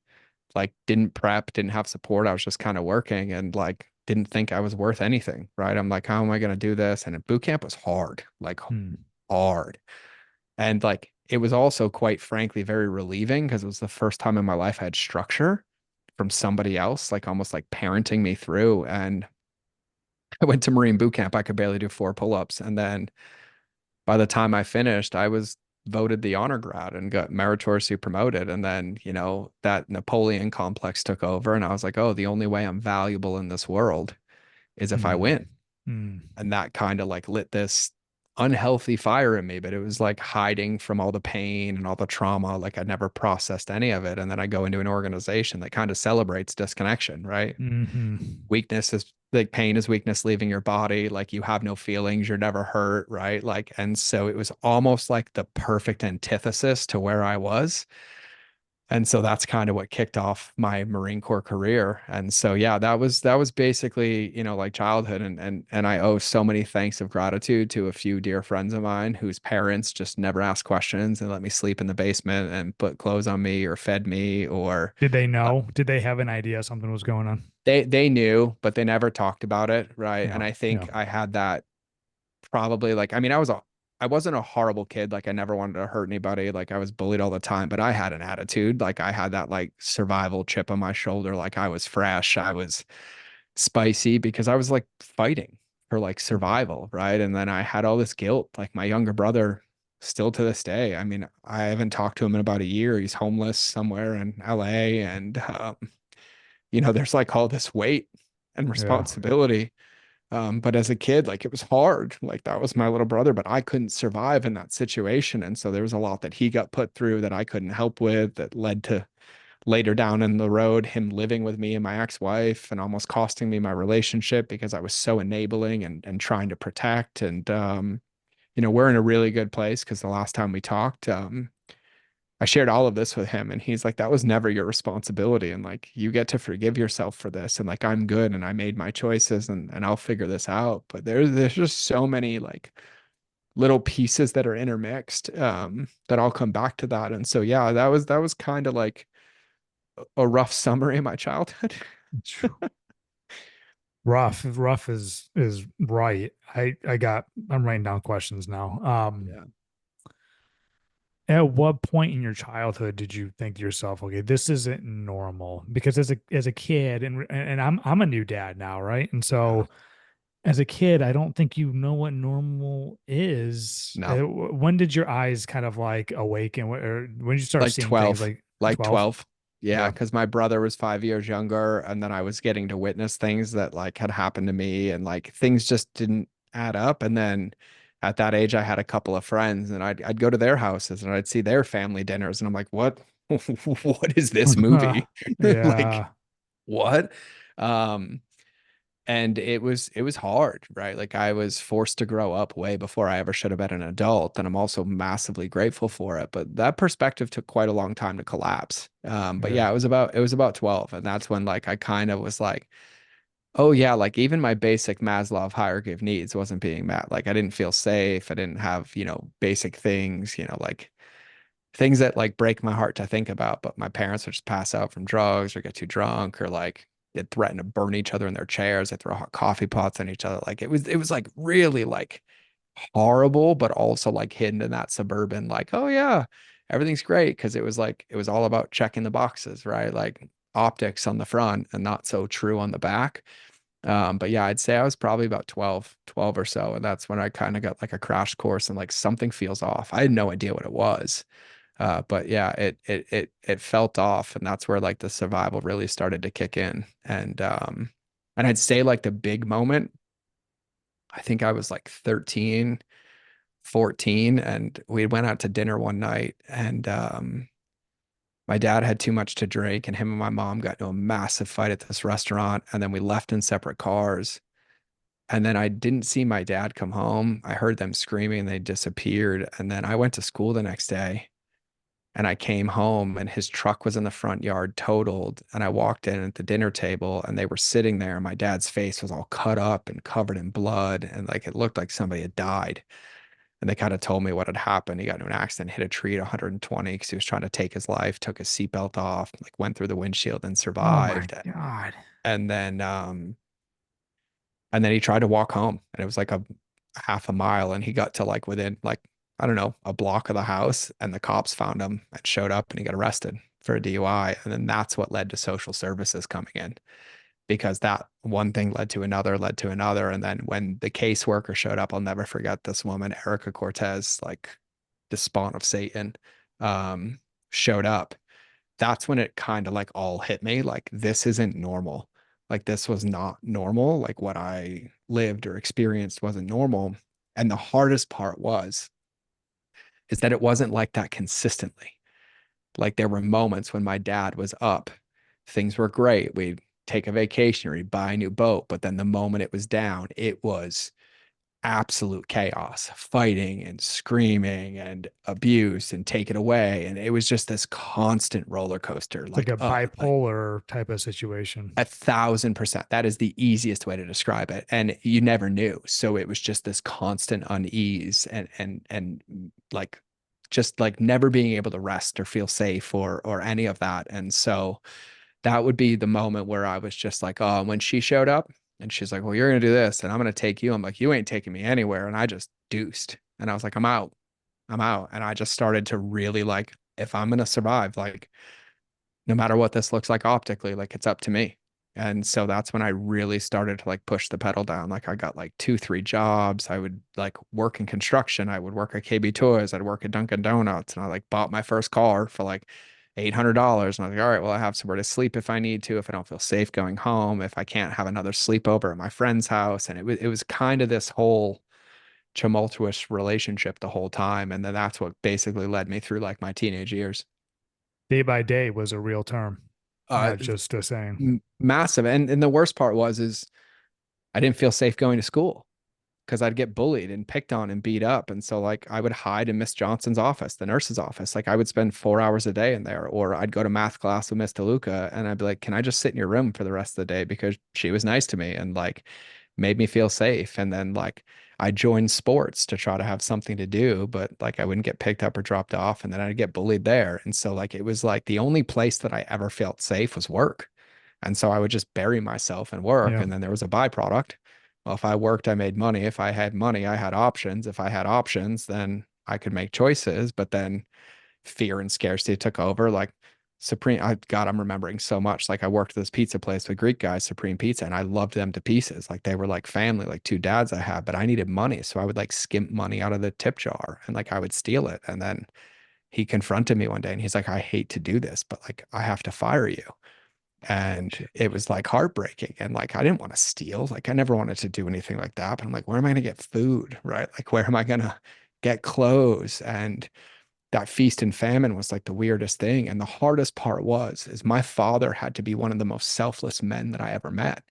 like didn't prep, didn't have support. I was just kind of working and like didn't think I was worth anything. Right. I'm like, how am I gonna do this? And boot camp was hard, like hard. And like it was also quite frankly very relieving because it was the first time in my life I had structure from somebody else, like almost like parenting me through. And I went to Marine boot camp. I could barely do 4 pull-ups. And then by the time I finished, I was voted the honor grad and got meritoriously promoted. And then, you know, that Napoleon complex took over. And I was like, oh, the only way I'm valuable in this world is if I win. And that kind of like lit this unhealthy fire in me, but it was like hiding from all the pain and all the trauma. Like I never processed any of it. And then I go into an organization that kind of celebrates disconnection, right? Weakness is like pain is weakness leaving your body. Like you have no feelings, you're never hurt, right? Like, and so it was almost like the perfect antithesis to where I was. And so that's kind of what kicked off my Marine Corps career. And so yeah, that was basically, you know, like childhood and I owe so many thanks of gratitude to a few dear friends of mine whose parents just never asked questions and let me sleep in the basement and put clothes on me or fed me or did they know? Did they have an idea something was going on? they knew, but they never talked about it, right? Yeah. And I think I had that probably like I mean I wasn't a horrible kid. Like I never wanted to hurt anybody. Like I was bullied all the time, but I had an attitude. Like I had that like survival chip on my shoulder. Like I was fresh. I was spicy because I was like fighting for like survival. Right. And then I had all this guilt. Like my younger brother still to this day. I mean, I haven't talked to him in about a year. He's homeless somewhere in LA. And, you know, there's like all this weight and Yeah. responsibility. But as a kid, like it was hard. Like that was my little brother, but I couldn't survive in that situation. And so there was a lot that he got put through that I couldn't help with that led to later down in the road, him living with me and my ex-wife and almost costing me my relationship because I was so enabling and trying to protect. And you know, we're in a really good place because the last time we talked, I shared all of this with him and he's like, that was never your responsibility. And like, you get to forgive yourself for this. And like, I'm good and I made my choices and I'll figure this out. But there's just so many like little pieces that are intermixed that I'll come back to that. And so, yeah, that was kind of like a rough summary of my childhood. Rough is right. I'm writing down questions now. Yeah. At what point in your childhood did you think to yourself, okay, this isn't normal? Because as a kid, and I'm a new dad now, right? And Yeah. so as a kid, I don't think you know what normal is. No, When did your eyes kind of like awaken? Or when did you start like seeing things 12, like like 12? 12. Yeah, Yeah. because my brother was 5 years younger, and then I was getting to witness things that like had happened to me, and like things just didn't add up. And then at that age, I had a couple of friends, and I'd go to their houses and I'd see their family dinners, and I'm like, what? What is this movie? Like, Yeah. what? Um, and it was hard, right? Like I was forced to grow up way before I ever should have been an adult, and I'm also massively grateful for it. But that perspective took quite a long time to collapse. But Yeah. yeah, it was about 12, and that's when like I kind of was like, oh yeah, like even my basic Maslow hierarchy of needs wasn't being met. Like I didn't feel safe. I didn't have, basic things, like things that like break my heart to think about. But my parents would just pass out from drugs or get too drunk, or like they'd threaten to burn each other in their chairs. They throw hot coffee pots on each other. Like it was like really like horrible, but also like hidden in that suburban, like, oh yeah, everything's great. Cause it was like, it was all about checking the boxes, right? Like optics on the front and not so true on the back. But yeah, I'd say I was probably about 12 or so. And that's when I kind of got like a crash course and like something feels off. I had no idea what it was. But yeah, it felt off, and that's where like the survival really started to kick in. And I'd say like the big moment, I think I was like 13, 14, and we went out to dinner one night, and my dad had too much to drink, and him and my mom got into a massive fight at this restaurant, and then we left in separate cars. And then I didn't see my dad come home. I heard them screaming and they disappeared. And then I went to school the next day. And I came home and his truck was in the front yard totaled. And I walked in at the dinner table and they were sitting there. And my dad's face was all cut up and covered in blood. And like it looked like somebody had died. And they kind of told me what had happened. He got into an accident, hit a tree at 120 because he was trying to take his life, took his seatbelt off, like went through the windshield and Oh my survived. God. And then he tried to walk home and it was like a half a mile. And he got to like within like I don't know, a block of the house, and the cops found him and showed up and he got arrested for a DUI. And then that's what led to social services coming in, because that one thing led to another, led to another. And then when the caseworker showed up, I'll never forget this woman, Erica Cortez, like the spawn of Satan, showed up. That's when it kind of like all hit me. Like, this isn't normal. Like, this was not normal. Like, what I lived or experienced wasn't normal. And the hardest part is that it wasn't like that consistently. Like there were moments when my dad was up, things were great. We'd take a vacation or he'd buy a new boat. But then the moment it was down, it was absolute chaos, fighting and screaming and abuse and take it away. And it was just this constant roller coaster, It's like like a up, like bipolar type of situation. 1,000%. That is the easiest way to describe it. And you never knew. So it was just this constant unease and like just like never being able to rest or feel safe or any of that. And so that would be the moment where I was just like, oh, when she showed up and she's like, well, you're gonna do this and I'm gonna take you. I'm like, you ain't taking me anywhere. And I just deuced. And I was like, I'm out. I'm out. And I just started to really like, if I'm gonna survive, like no matter what this looks like optically, like it's up to me. And so that's when I really started to like push the pedal down. Like I got like 2, 3 jobs. I would like work in construction. I would work at KB Toys. I'd work at Dunkin' Donuts. And I like bought my first car for like $800. And I was like, all right, well, I have somewhere to sleep if I need to, if I don't feel safe going home, if I can't have another sleepover at my friend's house. And it was kind of this whole tumultuous relationship the whole time. And then that's what basically led me through like my teenage years. Day by day was a real term, Uh, not just a saying. Massive. And the worst part is I didn't feel safe going to school because I'd get bullied and picked on and beat up. And so like I would hide in Miss Johnson's office, the nurse's office. Like I would spend 4 hours a day in there, or I'd go to math class with Miss DeLuca and I'd be like, can I just sit in your room for the rest of the day? Because she was nice to me and like made me feel safe. And then like I joined sports to try to have something to do, but like I wouldn't get picked up or dropped off. And then I'd get bullied there. And so like it was like the only place that I ever felt safe was work. And so I would just bury myself in work. Yeah. And then there was a byproduct. Well, if I worked, I made money. If I had money, I had options. If I had options, then I could make choices. But then fear and scarcity took over. Like Supreme, God, I'm remembering so much. Like I worked at this pizza place with Greek guys, Supreme Pizza, and I loved them to pieces. Like they were like family, like two dads I had, but I needed money. So I would like skimp money out of the tip jar and like I would steal it. And then he confronted me one day and he's like, I hate to do this, but like I have to fire you. And it was like heartbreaking. And like I didn't want to steal. Like I never wanted to do anything like that. But I'm like, where am I going to get food? Right? Like where am I going to get clothes? And that feast and famine was like the weirdest thing. And the hardest part is my father had to be one of the most selfless men that I ever met.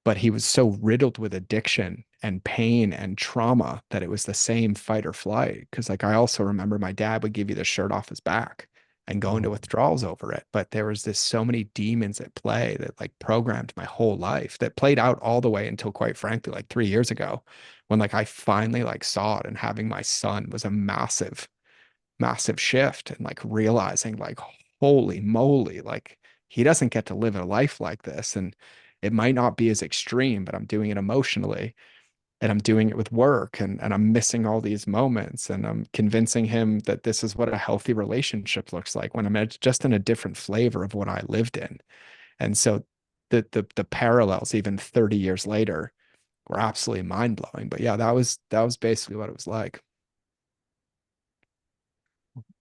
But he was so riddled with addiction and pain and trauma that it was the same fight or flight. Cause like I also remember my dad would give you the shirt off his back and go into withdrawals over it. But there was this so many demons at play that like programmed my whole life that played out all the way until quite frankly, like 3 years ago, when like I finally like saw it, and having my son was a massive shift, and like realizing like, holy moly, like he doesn't get to live a life like this. And it might not be as extreme, but I'm doing it emotionally and I'm doing it with work, and I'm missing all these moments, and I'm convincing him that this is what a healthy relationship looks like when I'm just in a different flavor of what I lived in. And so the parallels even 30 years later were absolutely mind blowing. But yeah, that was basically what it was like.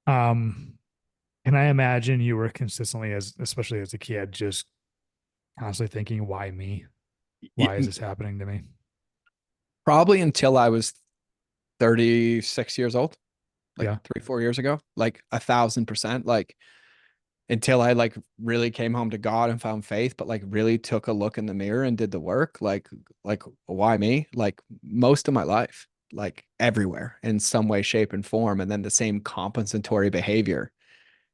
Can I imagine you were consistently, especially as a kid, just constantly thinking, why me? Why is this happening to me? Probably until I was 36 years old, like Yeah. 3, 4 years ago, like 1,000%, like until I like really came home to God and found faith, but like really took a look in the mirror and did the work. Like why me? Like most of my life, like everywhere in some way, shape, and form. And then the same compensatory behavior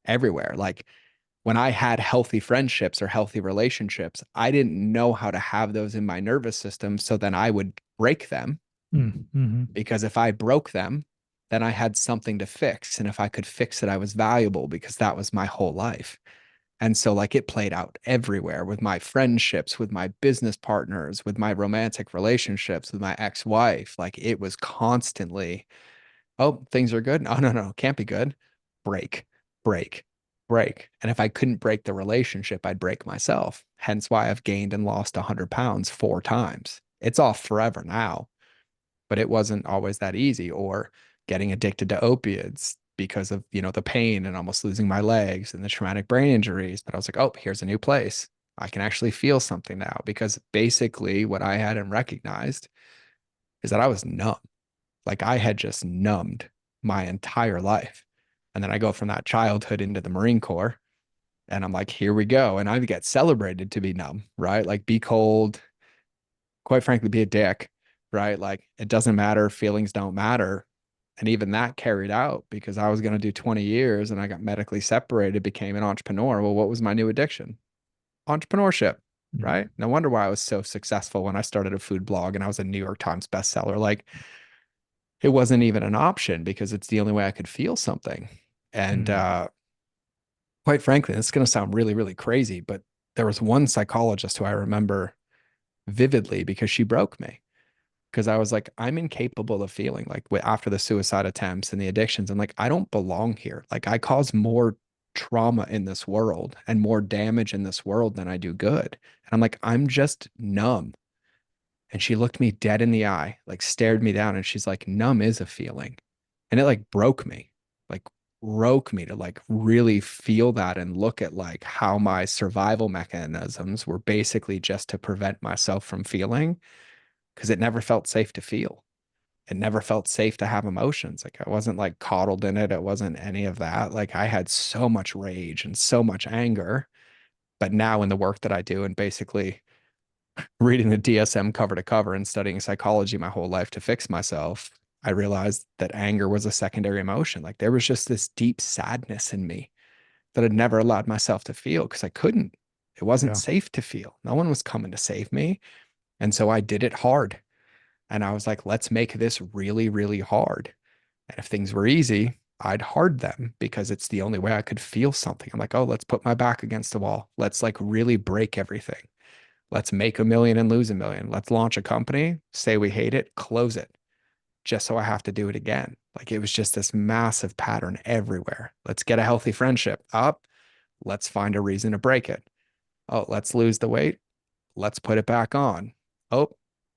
everywhere. Like when I had healthy friendships or healthy relationships, I didn't know how to have those in my nervous system. So then I would break them, Mm-hmm. because if I broke them, then I had something to fix. And if I could fix it, I was valuable, because that was my whole life. And so like it played out everywhere with my friendships, with my business partners, with my romantic relationships, with my ex-wife. Like it was constantly, oh, things are good. No, no, no, can't be good. Break, break, break. And if I couldn't break the relationship, I'd break myself. Hence why I've gained and lost 100 pounds 4 times. It's off forever now, but it wasn't always that easy. Or getting addicted to opiates because of, the pain and almost losing my legs and the traumatic brain injuries. But I was like, oh, here's a new place. I can actually feel something now, because basically what I hadn't recognized is that I was numb. Like I had just numbed my entire life. And then I go from that childhood into the Marine Corps, and I'm like, here we go. And I get celebrated to be numb, right? Like be cold, quite frankly, be a dick, right? Like it doesn't matter. Feelings don't matter. And even that carried out, because I was going to do 20 years and I got medically separated, became an entrepreneur. Well, what was my new addiction? Entrepreneurship, right? No wonder why I was so successful when I started a food blog and I was a New York Times bestseller. Like it wasn't even an option, because it's the only way I could feel something. And quite frankly, it's going to sound really, really crazy, but there was one psychologist who I remember vividly, because she broke me. Because I was like, I'm incapable of feeling, like after the suicide attempts and the addictions. I'm like, I don't belong here. Like I cause more trauma in this world and more damage in this world than I do good. And I'm like, I'm just numb. And she looked me dead in the eye, like stared me down. And she's like, numb is a feeling. And it like like broke me to like really feel that and look at like how my survival mechanisms were basically just to prevent myself from feeling, because it never felt safe to feel. It never felt safe to have emotions. Like I wasn't like coddled in it. It wasn't any of that. Like I had so much rage and so much anger. But now in the work that I do, and basically reading the DSM cover to cover and studying psychology my whole life to fix myself, I realized that anger was a secondary emotion. Like there was just this deep sadness in me that I'd never allowed myself to feel, because I couldn't. It wasn't safe to feel. No one was coming to save me. And so I did it hard. And I was like, let's make this really, really hard. And if things were easy, I'd hard them, because it's the only way I could feel something. I'm like, oh, let's put my back against the wall. Let's like really break everything. Let's make 1 million and lose 1 million. Let's launch a company, say we hate it, close it, just so I have to do it again. Like it was just this massive pattern everywhere. Let's get a healthy friendship up. Let's find a reason to break it. Oh, let's lose the weight. Let's put it back on. Oh,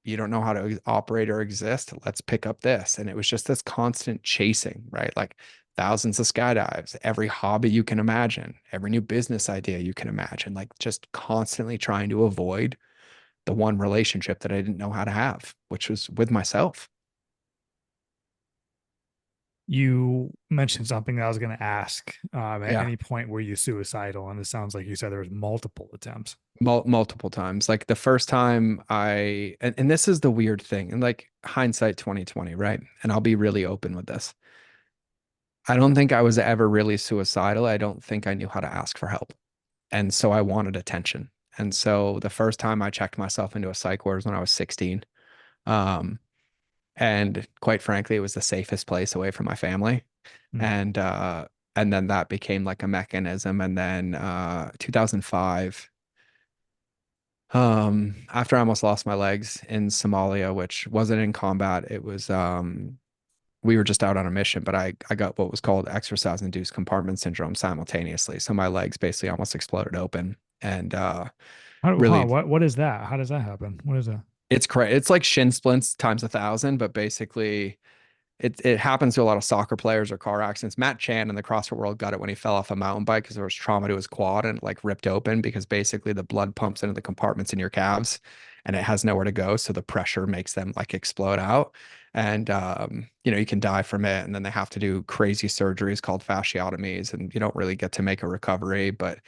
you don't know how to operate or exist. Let's pick up this. And it was just this constant chasing, right? Like thousands of skydives, every hobby you can imagine, every new business idea you can imagine, like just constantly trying to avoid the one relationship that I didn't know how to have, which was with myself. You mentioned something that I was going to ask. At Yeah. any point were you suicidal? And it sounds like you said there was multiple attempts. Multiple times. Like the first time and this is the weird thing, and like hindsight 2020, right? And I'll be really open with this. I don't think I was ever really suicidal. I don't think I knew how to ask for help. And so I wanted attention. And so the first time I checked myself into a psych ward was when I was 16. Um, and quite frankly, it was the safest place away from my family. And then that became like a mechanism. And then 2005, after I almost lost my legs in Somalia, which wasn't in combat, it was we were just out on a mission, but I got what was called exercise induced compartment syndrome simultaneously. So my legs basically almost exploded open. And really, what is that? How does that happen? What is that? it's crazy. It's like shin splints times 1,000, but basically it happens to a lot of soccer players or car accidents. Matt Chan in the CrossFit world got it when he fell off a mountain bike because there was trauma to his quad and it like ripped open because basically the blood pumps into the compartments in your calves and it has nowhere to go. So the pressure makes them like explode out. And you can die from it. And then they have to do crazy surgeries called fasciotomies, and you don't really get to make a recovery. But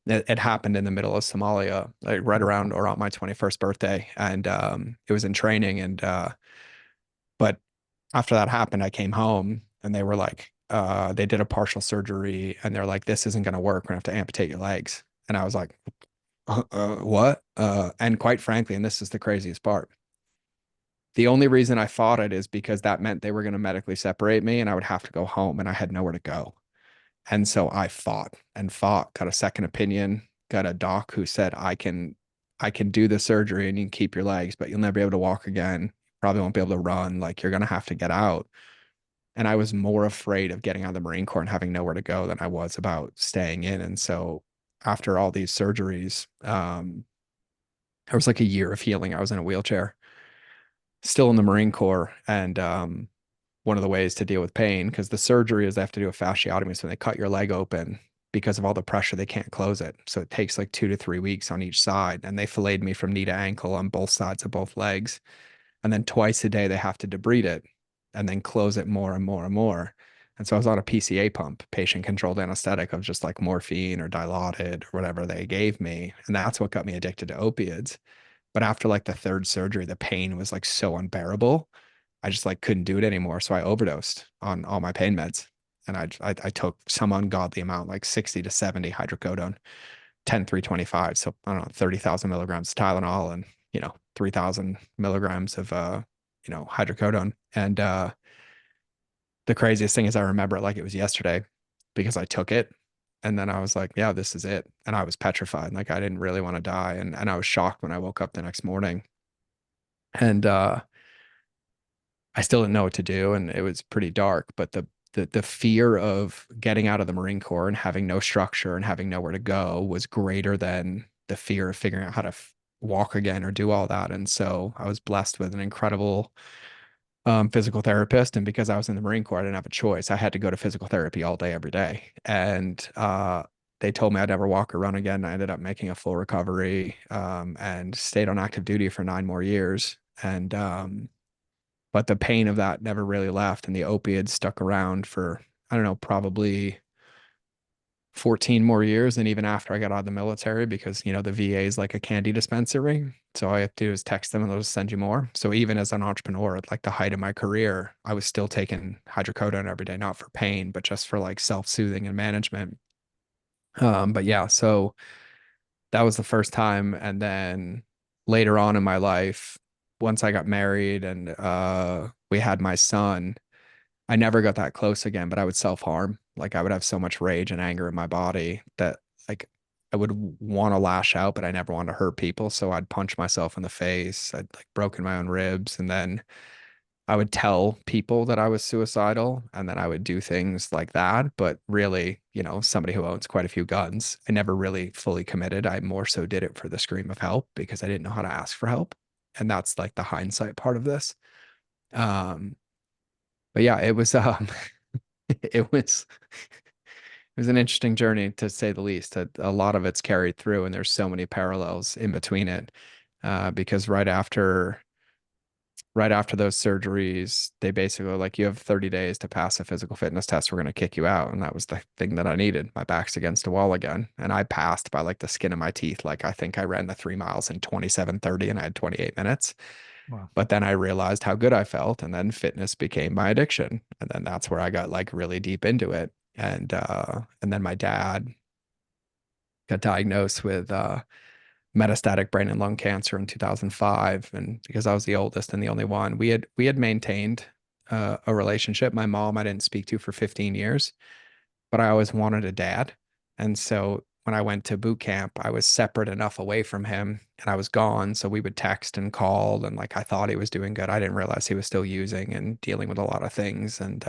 it happened in the middle of Somalia, like right around my 21st birthday. And it was in training. And but after that happened, I came home and they were like, they did a partial surgery and they're like, this isn't going to work. We're going to have to amputate your legs. And I was like, what? And quite frankly, and this is the craziest part, the only reason I fought it is because that meant they were going to medically separate me and I would have to go home and I had nowhere to go. And so I fought and fought, got a second opinion, got a doc who said, I can do the surgery and you can keep your legs, but you'll never be able to walk again. Probably won't be able to run. Like you're going to have to get out. And I was more afraid of getting out of the Marine Corps and having nowhere to go than I was about staying in. And so after all these surgeries, there was like a year of healing. I was in a wheelchair, still in the Marine Corps. And one of the ways to deal with pain, because the surgery is they have to do a fasciotomy. So they cut your leg open because of all the pressure, they can't close it. So it takes like 2 to 3 weeks on each side. And they filleted me from knee to ankle on both sides of both legs. And then twice a day, they have to debride it and then close it more and more and more. And so I was on a PCA pump, patient controlled anesthetic of just like morphine or Dilaudid or whatever they gave me. And that's what got me addicted to opiates. But after like the third surgery, the pain was like so unbearable. I just like couldn't do it anymore. So I overdosed on all my pain meds. And I took some ungodly amount, like 60 to 70 hydrocodone, 10-325. So I don't know, 30,000 milligrams of Tylenol and, 3,000 milligrams of, hydrocodone. And the craziest thing is I remember it like it was yesterday because I took it. And then I was like, yeah, this is it. And I was petrified. Like I didn't really want to die. And I was shocked when I woke up the next morning. And I still didn't know what to do. And it was pretty dark. But the fear of getting out of the Marine Corps and having no structure and having nowhere to go was greater than the fear of figuring out how to walk again or do all that. And so I was blessed with an incredible physical therapist. And because I was in the Marine Corps, I didn't have a choice. I had to go to physical therapy all day, every day. And they told me I'd never walk or run again. I ended up making a full recovery and stayed on active duty for 9 more years. And but the pain of that never really left. And the opiates stuck around for, I don't know, probably 14 more years. And even after I got out of the military, because, the VA is like a candy dispensary. So all I have to do is text them and they'll just send you more. So even as an entrepreneur, at like the height of my career, I was still taking hydrocodone every day, not for pain, but just for like self-soothing and management. But yeah, so that was the first time. And then later on in my life, once I got married and we had my son, I never got that close again, but I would self-harm. Like I would have so much rage and anger in my body that like I would want to lash out, but I never wanted to hurt people. So I'd punch myself in the face. I'd like broken my own ribs. And then I would tell people that I was suicidal, and then I would do things like that. But really, you know, somebody who owns quite a few guns, I never really fully committed. I more so did it for the scream of help because I didn't know how to ask for help. And that's like the hindsight part of this. Um, but yeah, it was it was it was an interesting journey to say the least. A lot of it's carried through, and there's so many parallels in between it. Because right after those surgeries, they basically were like, you have 30 days to pass a physical fitness test. We're going to kick you out. And that was the thing that I needed. My back's against a wall again. And I passed by like the skin of my teeth. Like I think I ran the 3 miles in 27:30 and I had 28 minutes. Wow. But then I realized how good I felt. And then fitness became my addiction. And then that's where I got like really deep into it. And then my dad got diagnosed with metastatic brain and lung cancer in 2005. And because I was the oldest and the only one, we had maintained a relationship. My mom I didn't speak to for 15 years, but I always wanted a dad. And so when I went to boot camp, I was separate enough away from him and I was gone. So we would text and call, and like I thought he was doing good. I didn't realize he was still using and dealing with a lot of things. And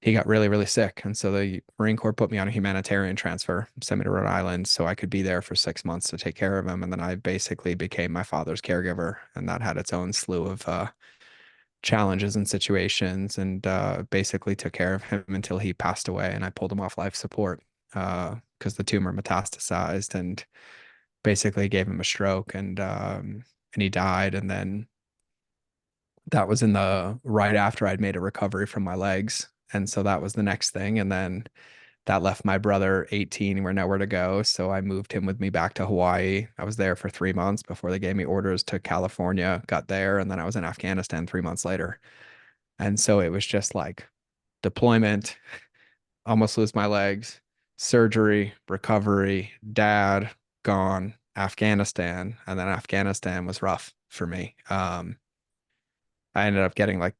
he got really, really sick. And so the Marine Corps put me on a humanitarian transfer, sent me to Rhode Island so I could be there for 6 months to take care of him. And then I basically became my father's caregiver. And that had its own slew of challenges and situations, and basically took care of him until he passed away. And I pulled him off life support because the tumor metastasized and basically gave him a stroke, and he died. And then that was in the right after I'd made a recovery from my legs. And so that was the next thing. And then that left my brother 18, where nowhere to go. So I moved him with me back to Hawaii. I was there for 3 months before they gave me orders to California, got there, and then I was in Afghanistan 3 months later. And so it was just like deployment, almost lose my legs, surgery, recovery, dad, gone, Afghanistan. And then Afghanistan was rough for me. I ended up getting like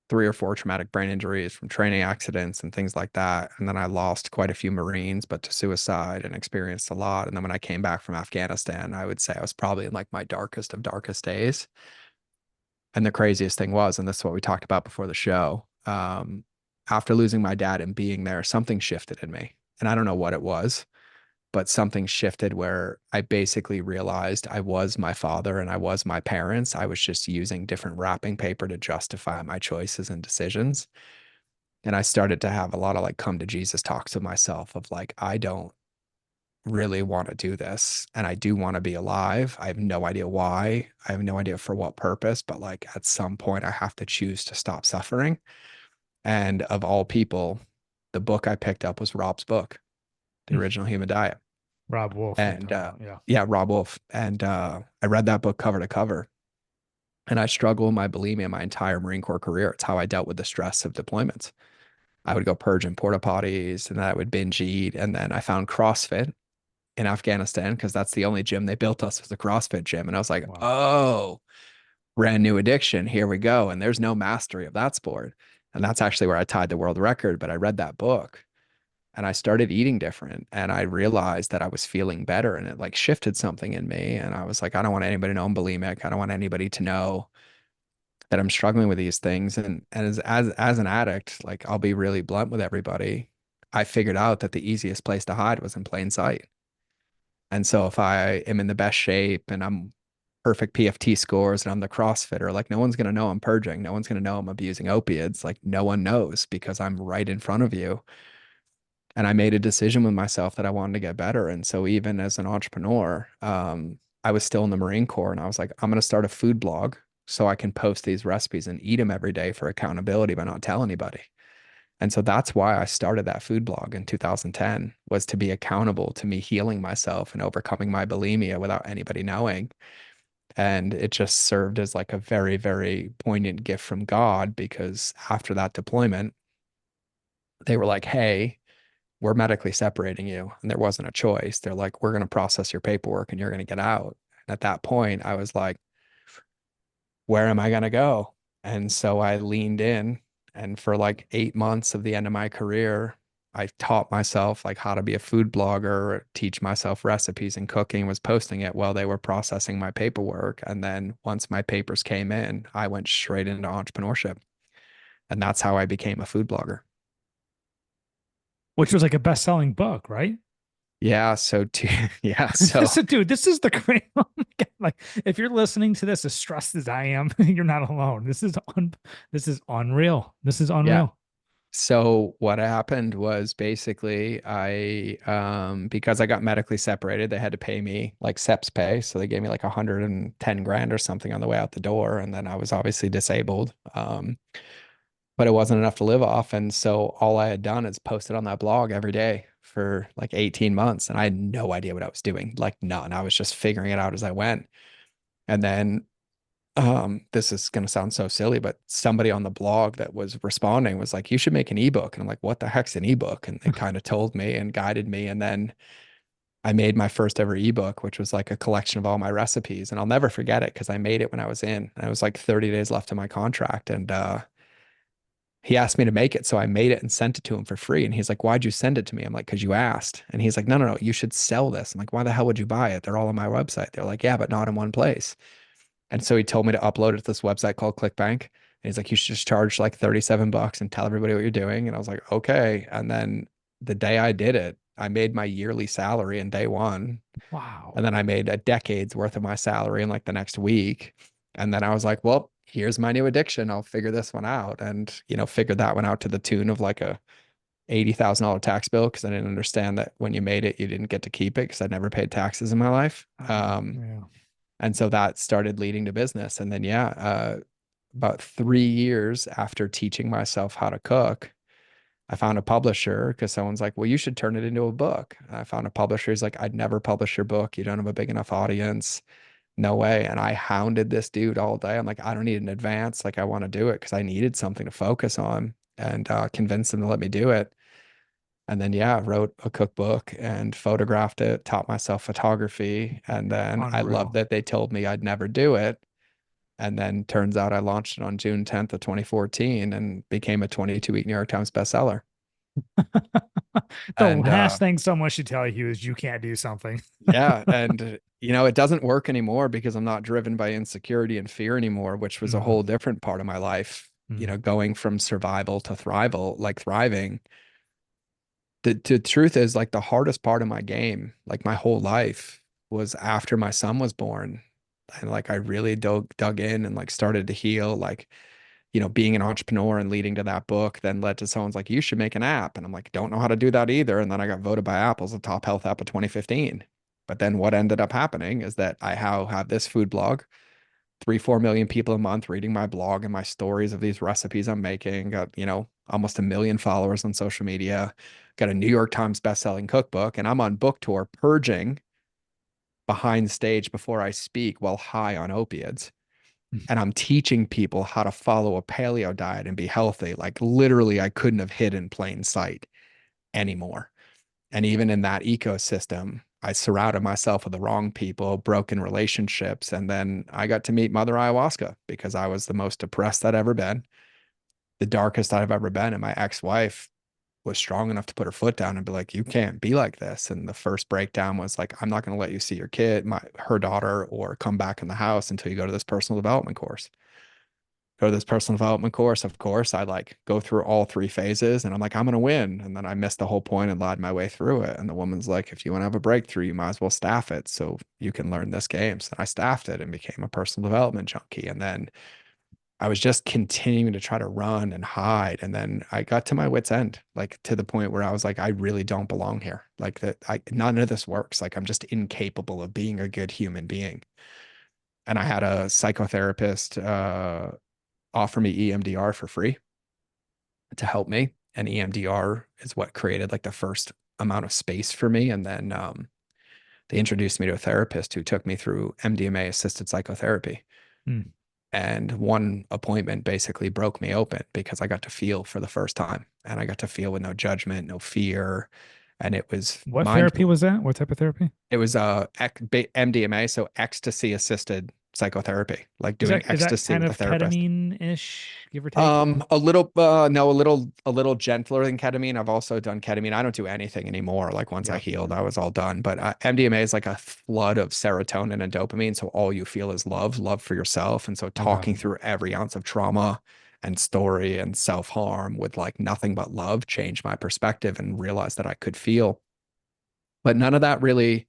3 or 4 traumatic brain injuries from training accidents and things like that. And then I lost quite a few Marines, but to suicide, and experienced a lot. And then when I came back from Afghanistan, I would say I was probably in like my darkest of darkest days. And the craziest thing was, and this is what we talked about before the show, after losing my dad and being there, something shifted in me. And I don't know what it was, but something shifted where I basically realized I was my father and I was my parents. I was just using different wrapping paper to justify my choices and decisions. And I started to have a lot of like come to Jesus talks with myself of like, I don't really want to do this. And I do want to be alive. I have no idea why. I have no idea for what purpose, but like at some point I have to choose to stop suffering. And of all people, the book I picked up was Rob's book, The Original Human Diet. Rob Wolf. And yeah. yeah, Rob Wolf. And I read that book cover to cover. And I struggled with my bulimia my entire Marine Corps career. It's how I dealt with the stress of deployments. I would go purge in porta potties, and then I would binge eat. And then I found CrossFit in Afghanistan because that's the only gym they built us, was a CrossFit gym. And I was like, Wow. oh, brand new addiction. Here we go. And there's no mastery of that sport. And that's actually where I tied the world record. But I read that book and I started eating different, and I realized that I was feeling better, and it like shifted something in me. And I was like, I don't want anybody to know I'm bulimic. I don't want anybody to know that I'm struggling with these things. And as an addict, like I'll be really blunt with everybody. I figured out that the easiest place to hide was in plain sight. And so if I am in the best shape and I'm perfect PFT scores and I'm the CrossFitter, like no one's going to know I'm purging. No one's going to know I'm abusing opiates. Like no one knows because I'm right in front of you. And I made a decision with myself that I wanted to get better. And so even as an entrepreneur, I was still in the Marine Corps, and I was like, I'm going to start a food blog so I can post these recipes and eat them every day for accountability, but not tell anybody. And so that's why I started that food blog in 2010, was to be accountable to me healing myself and overcoming my bulimia without anybody knowing. And it just served as like a very, very poignant gift from God, because after that deployment, they were like, hey, we're medically separating you. And there wasn't a choice. They're like, we're going to process your paperwork and you're going to get out. And at that point, I was like, where am I going to go? And so I leaned in. And for like 8 months of the end of my career, I taught myself like how to be a food blogger, teach myself recipes and cooking, was posting it while they were processing my paperwork. And then once my papers came in, I went straight into entrepreneurship. And that's how I became a food blogger. Which was like a best-selling book, right? Yeah. So, yeah. So, Dude, this is the great. Oh my God. Like, if you're listening to this as stressed as I am, you're not alone. This is unreal. This is yeah. unreal. So what happened was basically because I got medically separated, they had to pay me like SEPS pay. So they gave me like 110 grand or something on the way out the door. And then I was obviously disabled. But it wasn't enough to live off. And so all I had done is posted on that blog every day for like 18 months. And I had no idea what I was doing, like none. I was just figuring it out as I went. And then this is going to sound so silly, but somebody on the blog that was responding was like, you should make an ebook. And I'm like, what the heck's an ebook? And they kind of told me and guided me. And then I made my first ever ebook, which was like a collection of all my recipes. And I'll never forget it because I made it when I was in, and it was like 30 days left of my contract. And he asked me to make it. So I made it and sent it to him for free. And he's like, why'd you send it to me? I'm like, because you asked. And he's like, no, you should sell this. I'm like, why the hell would you buy it? They're all on my website. They're like, yeah, but not in one place. And so he told me to upload it to this website called ClickBank. And he's like, you should just charge like 37 bucks and tell everybody what you're doing. And I was like, okay. And then the day I did it, I made my yearly salary in day one. Wow. And then I made a decade's worth of my salary in like the next week. And then I was like, well, here's my new addiction. I'll figure this one out. And, figured that one out to the tune of like a $80,000 tax bill, because I didn't understand that when you made it, you didn't get to keep it, because I'd never paid taxes in my life. Yeah. And so that started leading to business. And then, about 3 years after teaching myself how to cook, I found a publisher, because someone's like, well, you should turn it into a book. And I found a publisher. He's like, I'd never publish your book. You don't have a big enough audience. No way. And I hounded this dude all day. I'm like, I don't need an advance. Like, I want to do it because I needed something to focus on, and convinced him to let me do it. And then, wrote a cookbook and photographed it, taught myself photography. And then I loved that they told me I'd never do it. And then turns out I launched it on June 10th of 2014 and became a 22-week New York Times bestseller. The last thing someone should tell you is you can't do something. Yeah. And, it doesn't work anymore because I'm not driven by insecurity and fear anymore, which was a whole different part of my life, going from survival to thriving. The truth is, like, the hardest part of my game, like my whole life, was after my son was born. And like, I really dug in and like started to heal, like, being an entrepreneur and leading to that book then led to someone's like, you should make an app. And I'm like, don't know how to do that either. And then I got voted by Apple as the top health app of 2015. But then what ended up happening is that I have this food blog, 3-4 million people a month reading my blog and my stories of these recipes I'm making. Got, almost 1 million followers on social media, got a New York Times bestselling cookbook, and I'm on book tour purging behind stage before I speak while high on opiates. And I'm teaching people how to follow a paleo diet and be healthy. Like, literally, I couldn't have hid in plain sight anymore. And even in that ecosystem, I surrounded myself with the wrong people, broken relationships. And then I got to meet Mother Ayahuasca, because I was the most depressed I'd ever been, the darkest I've ever been. And my ex-wife was strong enough to put her foot down and be like, you can't be like this. And the first breakdown was like, I'm not going to let you see your kid, her daughter, or come back in the house until you go to this personal development course. Go to this personal development course. Of course, I like go through all 3 phases, and I'm like, I'm going to win. And then I missed the whole point and lied my way through it. And the woman's like, if you want to have a breakthrough, you might as well staff it so you can learn this game. So I staffed it and became a personal development junkie. And then I was just continuing to try to run and hide. And then I got to my wit's end, like to the point where I was like, I really don't belong here. Like, none of this works. Like, I'm just incapable of being a good human being. And I had a psychotherapist offer me EMDR for free to help me. And EMDR is what created like the first amount of space for me. And then they introduced me to a therapist who took me through MDMA assisted psychotherapy. And one appointment basically broke me open, because I got to feel for the first time, and I got to feel with no judgment, no fear. And it was what therapy was that? What type of therapy? It was MDMA, so ecstasy assisted psychotherapy, like doing Is that ecstasy kind with a of therapist. ketamine-ish, give or take? A little, no, a little gentler than ketamine. I've also done ketamine. I don't do anything anymore. Like once I Yeah. healed, I was all done. But MDMA is like a flood of serotonin and dopamine. So all you feel is love, love for yourself. And so Okay. talking through every ounce of trauma and story and self-harm with like nothing but love changed my perspective and realized that I could feel. But none of that really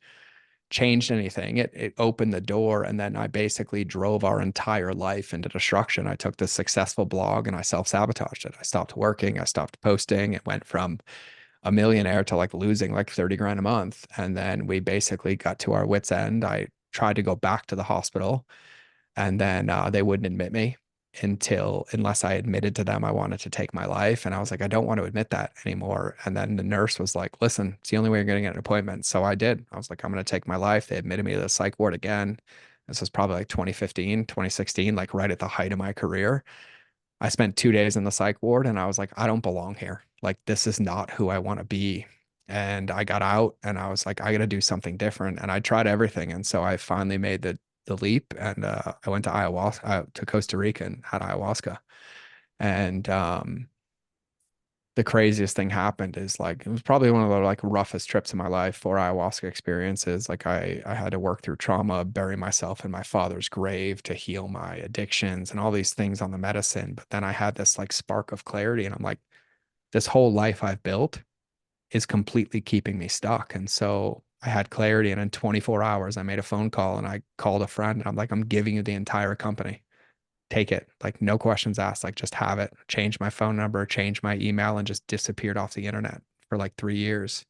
changed anything. It opened the door, and then I basically drove our entire life into destruction. I took this successful blog and I self-sabotaged it. I stopped working, I stopped posting. It went from a millionaire to like losing like 30 grand a month. And then we basically got to our wits' end. I tried to go back to the hospital, and then they wouldn't admit me unless I admitted to them I wanted to take my life. And I was like, I don't want to admit that anymore. And then the nurse was like, listen, it's the only way you're going to get an appointment. So I did. I was like, I'm going to take my life. They admitted me to the psych ward again. This was probably like 2015, 2016, like right at the height of my career. I spent 2 days in the psych ward and I was like, I don't belong here. Like, this is not who I want to be. And I got out and I was like, I got to do something different. And I tried everything. And so I finally made the leap, and I went to ayahuasca, to Costa Rica, and had ayahuasca. And the craziest thing happened is like, it was probably one of the like roughest trips of my life for ayahuasca experiences. Like I had to work through trauma, bury myself in my father's grave to heal my addictions and all these things on the medicine. But then I had this like spark of clarity, and I'm like, this whole life I've built is completely keeping me stuck. And so I had clarity, and in 24 hours, I made a phone call and I called a friend, and I'm like, I'm giving you the entire company. Take it. Like, no questions asked, like just have it. Change my phone number, change my email, and just disappeared off the internet for like 3 years.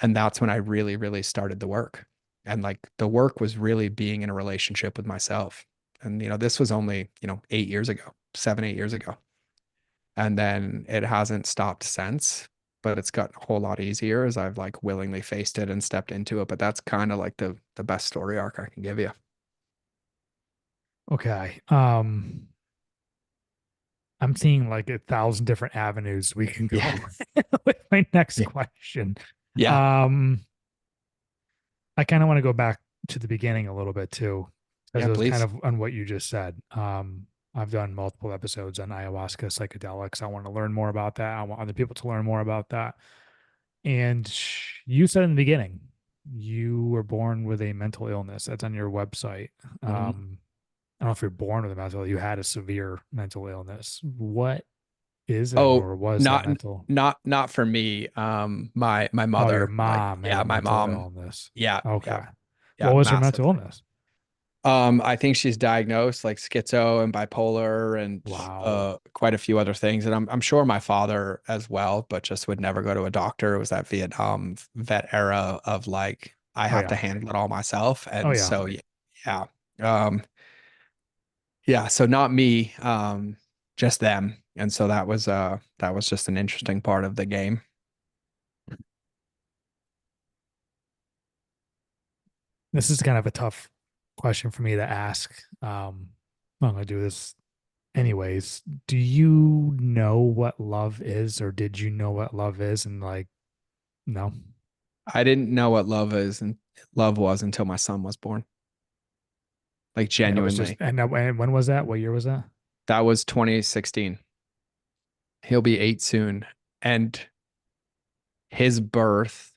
And that's when I really, really started the work. And like the work was really being in a relationship with myself. And, this was only, 8 years ago, 7, 8 years ago. And then it hasn't stopped since, but it's got a whole lot easier as I've like willingly faced it and stepped into it. But that's kind of like the best story arc I can give you. Okay. I'm seeing like 1,000 different avenues we can go Yeah. with my next Yeah. question. Yeah. I kind of want to go back to the beginning a little bit too, because Yeah, it was kind please. of on what you just said. I've done multiple episodes on ayahuasca, psychedelics. I want to learn more about that. I want other people to learn more about that. And you said in the beginning, you were born with a mental illness. That's on your website. Mhm. I don't know if you're born with a mental, you had a severe mental illness. What is it, Oh, or was it not mental? not for me. My Oh, your mother, like, mom had yeah, a my mental mom. illness. Yeah, yeah, Okay. What yeah, was her mental massively. illness? I think she's diagnosed like schizo and bipolar and Wow. quite a few other things. And I'm sure my father as well, but just would never go to a doctor. It was that Vietnam vet era of like, I Oh have yeah. to handle it all myself. Oh And yeah. so yeah. Um, yeah, so not me, just them. And so that was just an interesting part of the game. This is kind of a tough question for me to ask. I'm gonna do this anyways. Do you know what love is, or did you know what love is? And like, no. I didn't know what love was until my son was born. Like, And it was just, genuinely. and when was that? What year was that? That was 2016. He'll be 8 soon. And his birth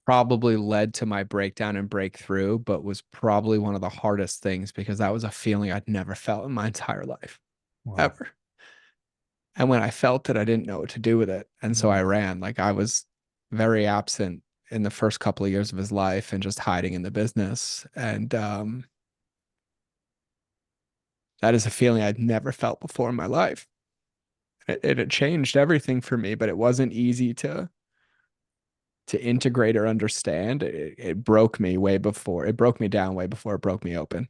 probably led to my breakdown and breakthrough, but was probably one of the hardest things because that was a feeling I'd never felt in my entire life, Wow. ever. And when I felt it, I didn't know what to do with it. And so I Mm. ran. Like, I was very absent in the first couple of years of his life and just hiding in the business. And that is a feeling I'd never felt before in my life. It changed everything for me, but it wasn't easy to integrate or understand. It broke me way before. It broke me down way before it broke me open.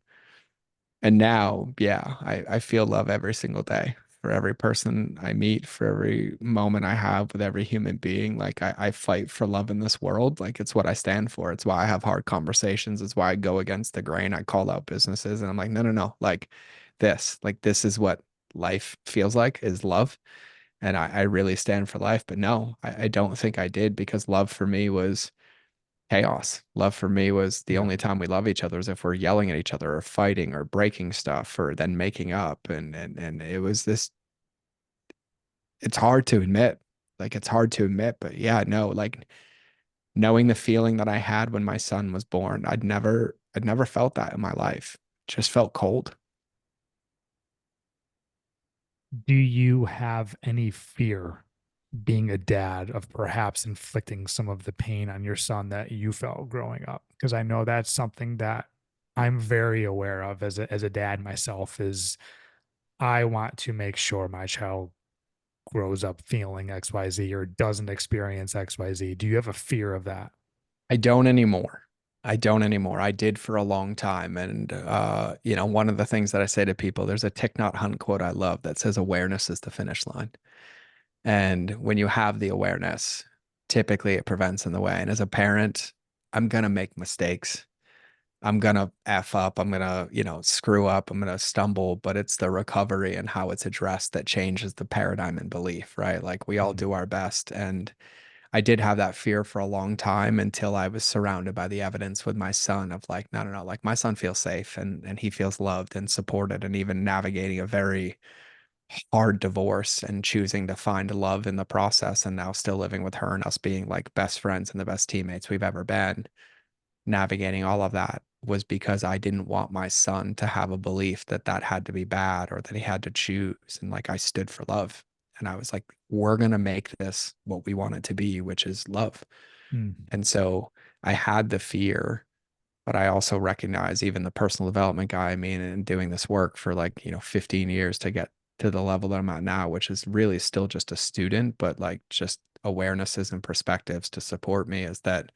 And now, yeah, I feel love every single day for every person I meet, for every moment I have with every human being. Like, I fight for love in this world. Like, it's what I stand for. It's why I have hard conversations. It's why I go against the grain. I call out businesses and I'm like, no, no, no. Like this is what life feels like, is love. And I really stand for life. But no, I don't think I did, because love for me was, chaos. Love for me was the only time we love each other is if we're yelling at each other or fighting or breaking stuff or then making up. And it was this, it's hard to admit. Like it's hard to admit, but yeah, no, like knowing the feeling that I had when my son was born, I'd never felt that in my life. Just felt cold. Do you have any fear being a dad of perhaps inflicting some of the pain on your son that you felt growing up? Because I know that's something that I'm very aware of as a dad myself is I want to make sure my child grows up feeling XYZ or doesn't experience XYZ. Do you have a fear of that? I don't anymore. I don't anymore. I did for a long time. And, one of the things that I say to people, there's a Thich Nhat Hanh quote I love that says awareness is the finish line. And when you have the awareness, typically it prevents in the way. And as a parent, I'm going to make mistakes. I'm going to F up. I'm going to, screw up. I'm going to stumble, but it's the recovery and how it's addressed that changes the paradigm and belief, right? Like we all do our best. And I did have that fear for a long time until I was surrounded by the evidence with my son of like, no, no, no, like my son feels safe and he feels loved and supported and even navigating a very hard divorce and choosing to find love in the process and now still living with her and us being like best friends and the best teammates we've ever been. Navigating all of that was because I didn't want my son to have a belief that that had to be bad or that he had to choose. And like I stood for love. And I was like, we're going to make this what we want it to be, which is love. Mm. And so I had the fear, but I also recognize even the personal development guy, I mean, and doing this work for like, 15 years to get to the level that I'm at now, which is really still just a student, but like just awarenesses and perspectives to support me is that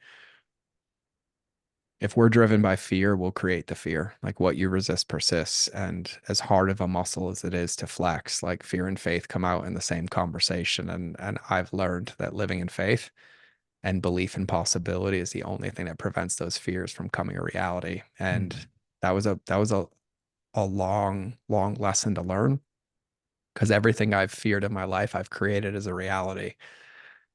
if we're driven by fear, we'll create the fear. Like what you resist persists. And as hard of a muscle as it is to flex, like fear and faith come out in the same conversation. And I've learned that living in faith and belief in possibility is the only thing that prevents those fears from coming a reality. And that was a long, long lesson to learn because everything I've feared in my life, I've created as a reality.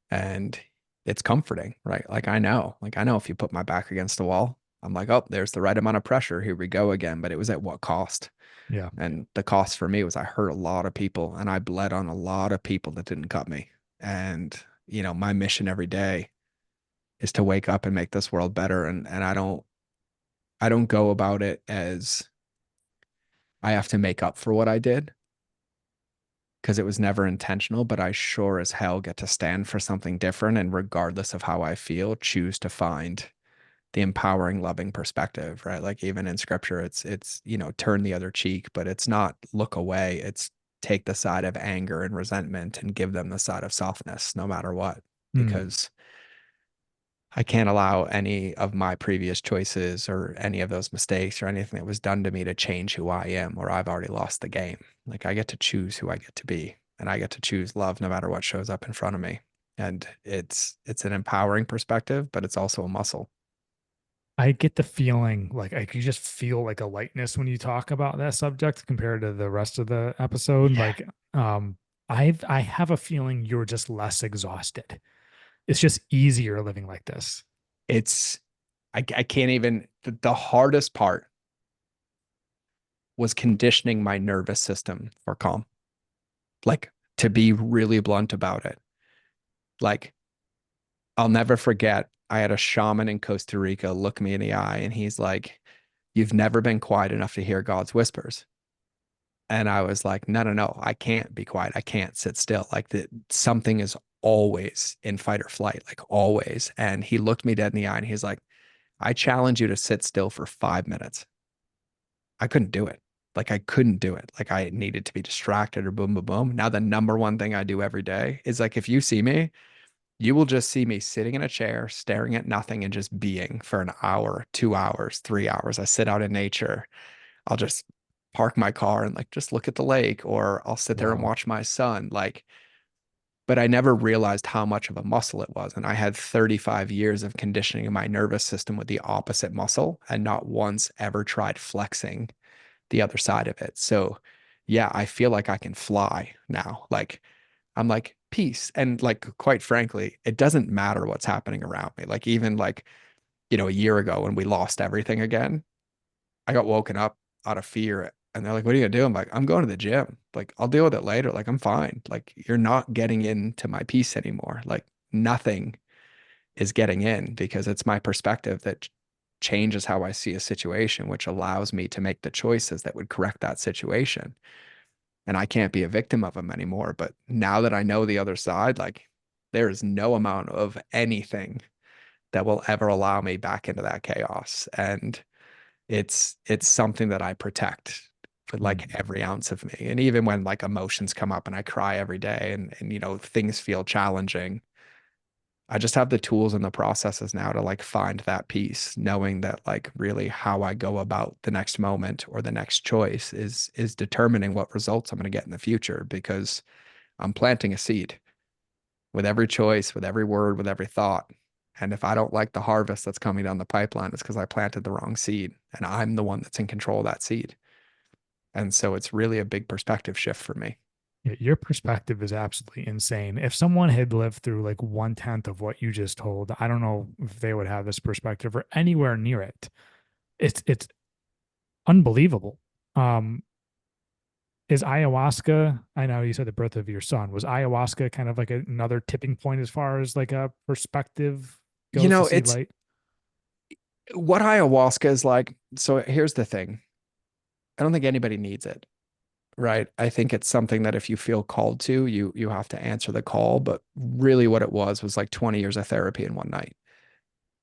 And it's comforting, right? Like I know if you put my back against the wall, I'm like, oh, there's the right amount of pressure. Here we go again. But it was at what cost? Yeah. And the cost for me was I hurt a lot of people and I bled on a lot of people that didn't cut me. And, my mission every day is to wake up and make this world better. And I don't go about it as I have to make up for what I did because it was never intentional, but I sure as hell get to stand for something different. And regardless of how I feel, choose to find the empowering, loving perspective, right? Like even in scripture, it's, turn the other cheek, but it's not look away. It's take the side of anger and resentment and give them the side of softness, no matter what, because I can't allow any of my previous choices or any of those mistakes or anything that was done to me to change who I am, or I've already lost the game. Like I get to choose who I get to be, and I get to choose love no matter what shows up in front of me. And it's an empowering perspective, but it's also a muscle. I get the feeling like I could just feel like a lightness when you talk about that subject compared to the rest of the episode. Yeah. Like, I have a feeling you're just less exhausted. It's just easier living like this. I can't even, the hardest part was conditioning my nervous system for calm. Like to be really blunt about it. Like I'll never forget, I had a shaman in Costa Rica look me in the eye and he's like, you've never been quiet enough to hear God's whispers. And I was like, no, no, no, I can't be quiet. I can't sit still. Like something is always in fight or flight, like always. And he looked me dead in the eye and he's like, I challenge you to sit still for 5 minutes. I couldn't do it. Like I couldn't do it. Like I needed to be distracted or boom, boom, boom. Now the number one thing I do every day is like, if you see me, you will just see me sitting in a chair, staring at nothing and just being for an hour, 2 hours, 3 hours. I sit out in nature. I'll just park my car and like just look at the lake, or I'll sit there and Wow. watch my son. Like, but I never realized how much of a muscle it was. And I had 35 years of conditioning in my nervous system with the opposite muscle and not once ever tried flexing the other side of it. So yeah, I feel like I can fly now. Like I'm like, peace. And like, quite frankly, it doesn't matter what's happening around me. Like, even like a year ago when we lost everything again, I got woken up out of fear. And they're like, what are you gonna do? I'm like, I'm going to the gym. Like, I'll deal with it later. Like, I'm fine. Like, you're not getting into my peace anymore. Like, nothing is getting in, because it's my perspective that changes how I see a situation, which allows me to make the choices that would correct that situation. And I can't be a victim of them anymore. But now that I know the other side, like, there is no amount of anything that will ever allow me back into that chaos. And it's something that I protect with like every ounce of me. And even when like emotions come up and I cry every day and things feel challenging, I just have the tools and the processes now to like find that peace, knowing that like really how I go about the next moment or the next choice is determining what results I'm going to get in the future, because I'm planting a seed with every choice, with every word, with every thought. And if I don't like the harvest that's coming down the pipeline, it's because I planted the wrong seed, and I'm the one that's in control of that seed. And so it's really a big perspective shift for me. Your perspective is absolutely insane. If someone had lived through like 1/10 of what you just told, I don't know if they would have this perspective or anywhere near it. It's unbelievable. Is ayahuasca, I know you said the birth of your son, was ayahuasca kind of like another tipping point as far as like a perspective goes to see It's light? what ayahuasca is like. So here's the thing. I don't think anybody needs it, right? I think it's something that if you feel called to, you have to answer the call. But really what it was like 20 years of therapy in one night.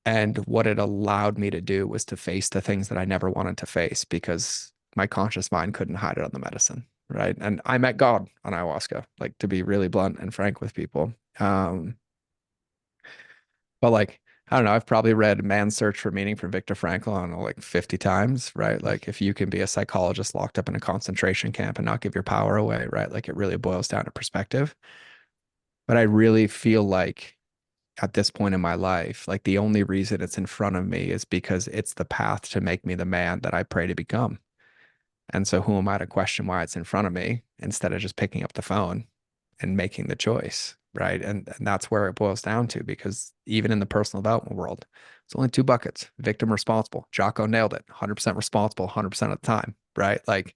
And what it allowed me to do was to face the things that I never wanted to face, because my conscious mind couldn't hide it on the medicine, right? And I met God on ayahuasca, like, to be really blunt and frank with people. But like, I don't know, I've probably read Man's Search for Meaning from Viktor Frankl, I don't know, like 50 times, right? Like, if you can be a psychologist locked up in a concentration camp and not give your power away, right? Like, it really boils down to perspective. But I really feel like at this point in my life, like, the only reason it's in front of me is because it's the path to make me the man that I pray to become. And so who am I to question why it's in front of me instead of just picking up the phone and making the choice, right? And that's where it boils down to, because even in the personal development world, it's only two buckets: victim, responsible. Jocko nailed it. 100% responsible 100% of the time, right? Like,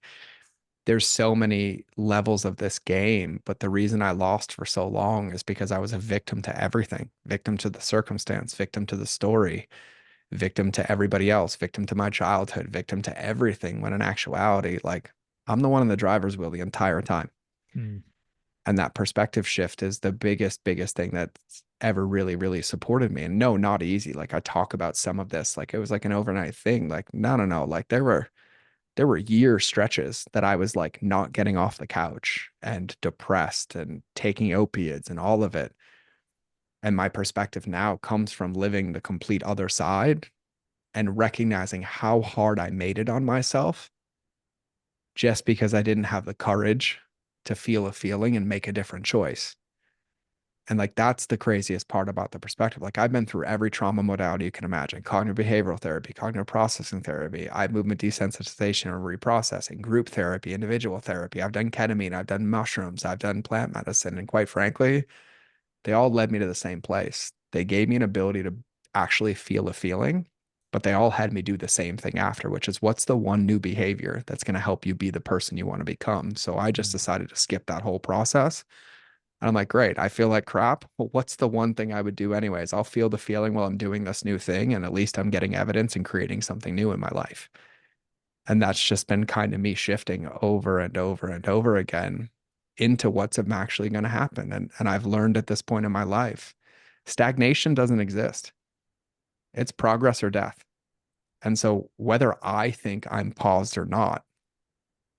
there's so many levels of this game, but the reason I lost for so long is because I was a victim to everything: victim to the circumstance, victim to the story, victim to everybody else, victim to my childhood, victim to everything. When in actuality, like, I'm the one in the driver's wheel the entire time. Mm. And that perspective shift is the biggest thing that's ever really, really supported me. And no, not easy. Like, I talk about some of this, like it was like an overnight thing. Like, no. Like, there were year stretches that I was like not getting off the couch and depressed and taking opiates and all of it. And my perspective now comes from living the complete other side and recognizing how hard I made it on myself just because I didn't have the courage to feel a feeling and make a different choice. And like, that's the craziest part about the perspective. Like, I've been through every trauma modality you can imagine: cognitive behavioral therapy, cognitive processing therapy, eye movement desensitization or reprocessing, group therapy, individual therapy. I've done ketamine, I've done mushrooms, I've done plant medicine. And quite frankly, they all led me to the same place. They gave me an ability to actually feel a feeling, but they all had me do the same thing after, which is, what's the one new behavior that's going to help you be the person you want to become? So I just decided to skip that whole process. And I'm like, great, I feel like crap. Well, what's the one thing I would do anyways? I'll feel the feeling while I'm doing this new thing, and at least I'm getting evidence and creating something new in my life. And that's just been kind of me shifting over and over and over again into what's actually going to happen. And I've learned at this point in my life, stagnation doesn't exist. It's progress or death. And so whether I think I'm paused or not,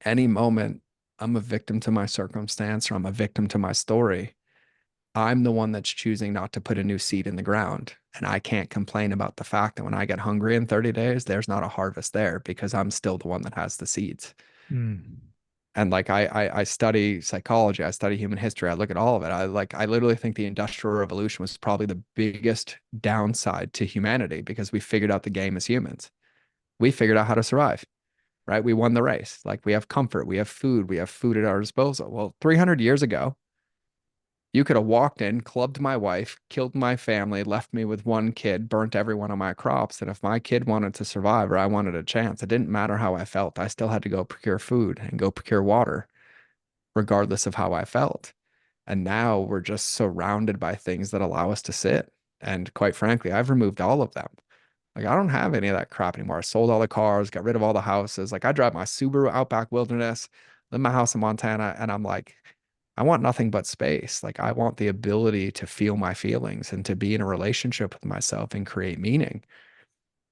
any moment I'm a victim to my circumstance or I'm a victim to my story, I'm the one that's choosing not to put a new seed in the ground. And I can't complain about the fact that when I get hungry in 30 days, there's not a harvest there, because I'm still the one that has the seeds. Mm. And like, I study psychology, I study human history, I look at all of it. I literally think the Industrial Revolution was probably the biggest downside to humanity, because we figured out the game as humans. We figured out how to survive, right? We won the race. Like, we have comfort, we have food at our disposal. Well, 300 years ago, You could have walked in, clubbed my wife, killed my family, left me with one kid, burnt every one of my crops. And if my kid wanted to survive or I wanted a chance, it didn't matter how I felt. I still had to go procure food and go procure water, regardless of how I felt. And now we're just surrounded by things that allow us to sit. And quite frankly, I've removed all of them. Like, I don't have any of that crap anymore. I sold all the cars, got rid of all the houses. Like, I drive my Subaru Outback Wilderness, live in my house in Montana, and I'm like, I want nothing but space. Like, I want the ability to feel my feelings and to be in a relationship with myself and create meaning.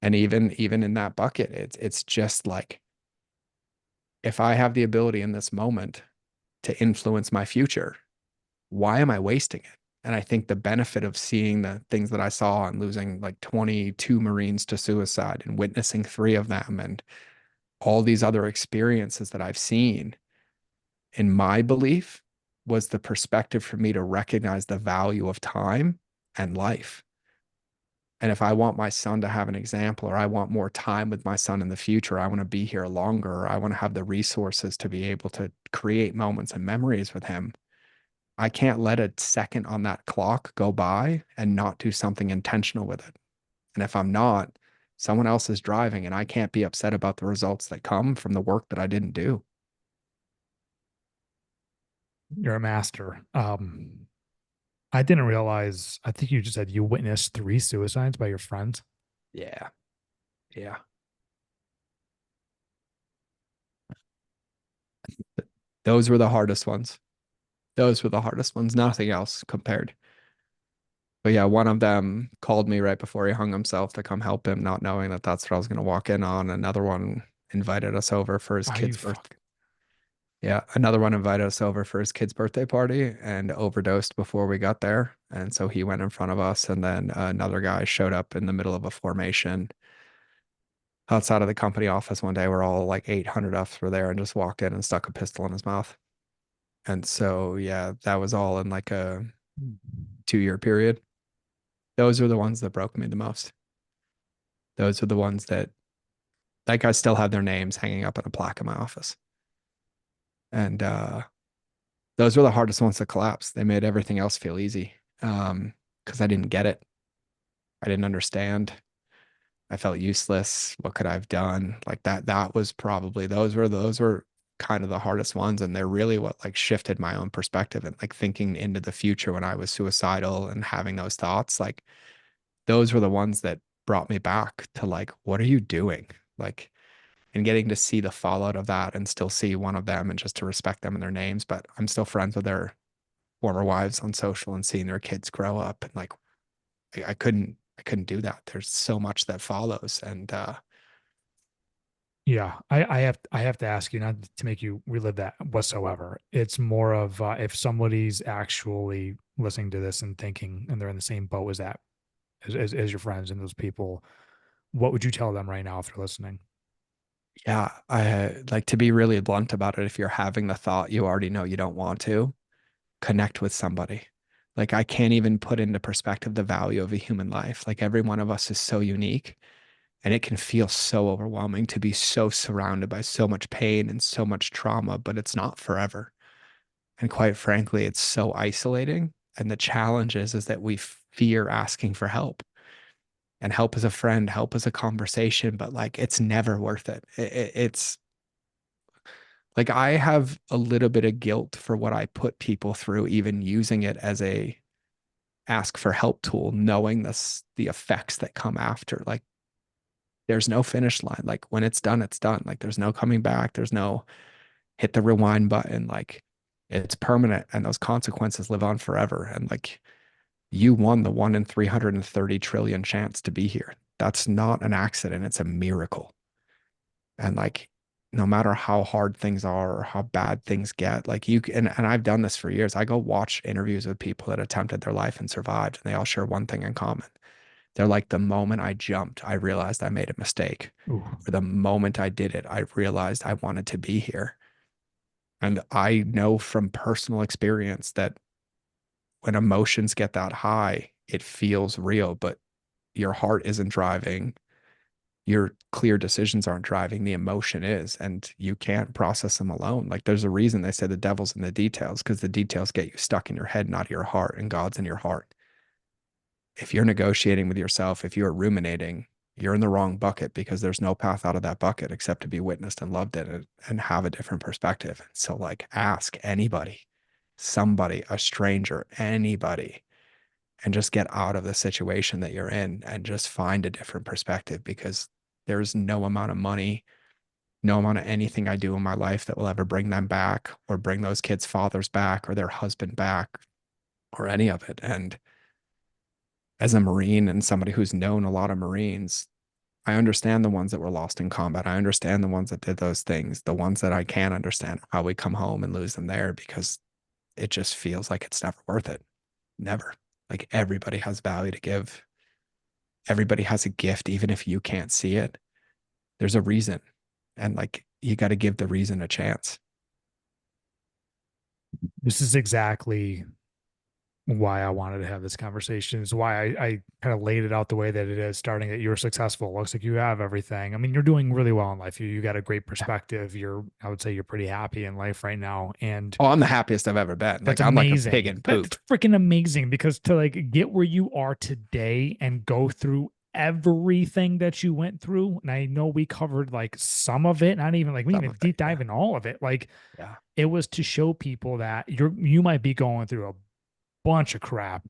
And even in that bucket, it's just like, if I have the ability in this moment to influence my future, why am I wasting it? And I think the benefit of seeing the things that I saw and losing like 22 Marines to suicide and witnessing 3 of them and all these other experiences that I've seen, in my belief, was the perspective for me to recognize the value of time and life. And if I want my son to have an example, or I want more time with my son in the future, I want to be here longer, or I want to have the resources to be able to create moments and memories with him, I can't let a second on that clock go by and not do something intentional with it. And if I'm not, someone else is driving and I can't be upset about the results that come from the work that I didn't do. You're a master. I didn't realize, I think you just said you witnessed 3 suicides by your friends. Yeah. Yeah. Those were the hardest ones. Those were the hardest ones. Nothing else compared. But yeah, one of them called me right before he hung himself to come help him, not knowing that that's what I was going to walk in on. Another one invited us over for his kid's birthday. Yeah, another one invited us over for his kid's birthday party and overdosed before we got there. And so he went in front of us, and then another guy showed up in the middle of a formation outside of the company office one day where all like 800 Fs were there, and just walked in and stuck a pistol in his mouth. And so, yeah, that was all in like a 2-year period. Those are the ones that broke me the most. Those are the ones that, like, I still have their names hanging up on a plaque in my office. And those were the hardest ones to collapse. They made everything else feel easy because I didn't get it. I didn't understand. I felt useless. What could I have done? Like that was probably, those were kind of the hardest ones. And they're really what like shifted my own perspective and like thinking into the future when I was suicidal and having those thoughts. Like, those were the ones that brought me back to like, what are you doing? Like, and getting to see the fallout of that and still see one of them and just to respect them and their names. But I'm still friends with their former wives on social and seeing their kids grow up, and like, I couldn't do that. There's so much that follows. And Yeah, I have to ask you, not to make you relive that whatsoever. It's more of if somebody's actually listening to this and thinking, and they're in the same boat as that, as your friends and those people, what would you tell them right now if they're listening? yeah, I like, to be really blunt about it. If you're having the thought, you already know you don't want to connect with somebody. Like, I can't even put into perspective the value of a human life. Like, every one of us is so unique. And it can feel so overwhelming to be so surrounded by so much pain and so much trauma, but it's not forever. And quite frankly, it's so isolating. And the challenge is that we fear asking for help. And help as a friend, help as a conversation, but like, it's never worth it. It's like, I have a little bit of guilt for what I put people through, even using it as a ask for help tool, knowing the effects that come after. Like, there's no finish line. Like, when it's done, it's done. Like, there's no coming back. There's no hit the rewind button. Like, it's permanent, and those consequences live on forever. And like, you won the 1 in 330 trillion chance to be here. That's not an accident. It's a miracle. And like, no matter how hard things are or how bad things get, like, you can, and I've done this for years. I go watch interviews with people that attempted their life and survived, and they all share one thing in common. They're like, the moment I jumped, I realized I made a mistake. Ooh. Or the moment I did it, I realized I wanted to be here. And I know from personal experience that when emotions get that high, it feels real, but your heart isn't driving. your clear decisions aren't driving, the emotion is, and you can't process them alone. Like there's a reason they say the devil's in the details, because the details get you stuck in your head, not your heart, and God's in your heart. If you're negotiating with yourself, if you're ruminating, you're in the wrong bucket, because there's no path out of that bucket except to be witnessed and loved in it and have a different perspective. So like ask anybody, somebody, a stranger, anybody, and just get out of the situation that you're in and just find a different perspective, because there's no amount of money, no amount of anything I do in my life that will ever bring them back or bring those kids' fathers back or their husband back or any of it. And as a Marine and somebody who's known a lot of Marines, I understand the ones that were lost in combat. I understand the ones that did those things. The ones that I can't understand how we come home and lose them there, because it just feels like it's never worth it. Never. Like everybody has value to give. Everybody has a gift, even if you can't see it. There's a reason. And like, you got to give the reason a chance. This is exactly why I wanted to have this conversation, is why I kind of laid it out the way that it is, starting that you're successful. Looks like you have everything. I mean, you're doing really well in life. You got a great perspective. I would say you're pretty happy in life right now. And I'm the happiest I've ever been. That's like, I'm amazing. like a pig in poop. That's freaking amazing, because to like get where you are today and go through everything that you went through. And I know we covered like some of it, not even like we didn't even deep dive in all of it. Like, it was to show people that you might be going through a bunch of crap.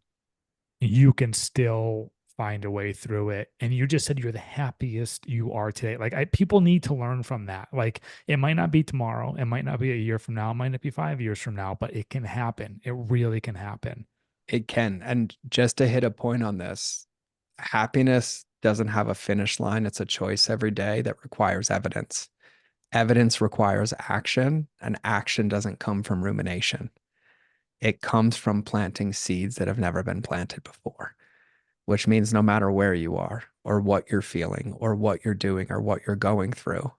You can still find a way through it. And you just said you're the happiest you are today. Like people need to learn from that. Like it might not be tomorrow. It might not be a year from now. It might not be 5 years from now, but it can happen. It really can happen. It can. And just to hit a point on this, happiness doesn't have a finish line. It's a choice every day that requires evidence. Evidence requires action, and action doesn't come from rumination. It comes from planting seeds that have never been planted before, which means no matter where you are or what you're feeling or what you're doing or what you're going through,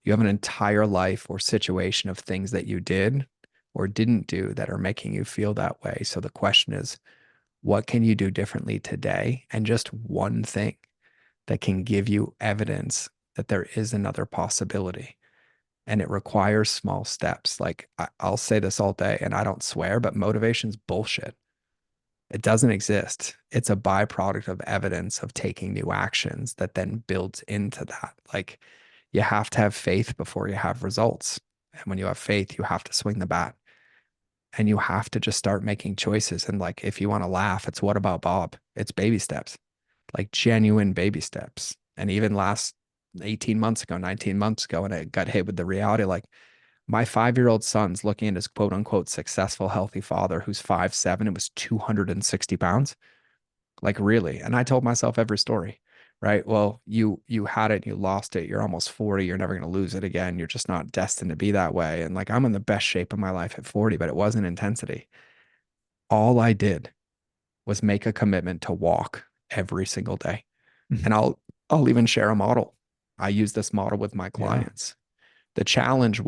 you have an entire life or situation of things that you did or didn't do that are making you feel that way. So the question is, what can you do differently today? And just one thing that can give you evidence that there is another possibility. And it requires small steps. Like I'll say this all day, and I don't swear, but motivation's bullshit. It doesn't exist. It's a byproduct of evidence of taking new actions that then builds into that. Like you have to have faith before you have results. And when you have faith, you have to swing the bat. And you have to just start making choices. And like, if you want to laugh, it's what about Bob? It's baby steps, like genuine baby steps. And even last 18 months ago, 19 months ago, and I got hit with the reality, like my 5-year-old son's looking at his quote unquote successful, healthy father who's 5'7" and was 260 pounds. Like really. And I told myself every story, right? Well, you had it, you lost it. You're almost 40. You're never going to lose it again. You're just not destined to be that way. And like, I'm in the best shape of my life at 40, but it wasn't intensity. All I did was make a commitment to walk every single day. And I'll even share a model. I use this model with my clients. The challenge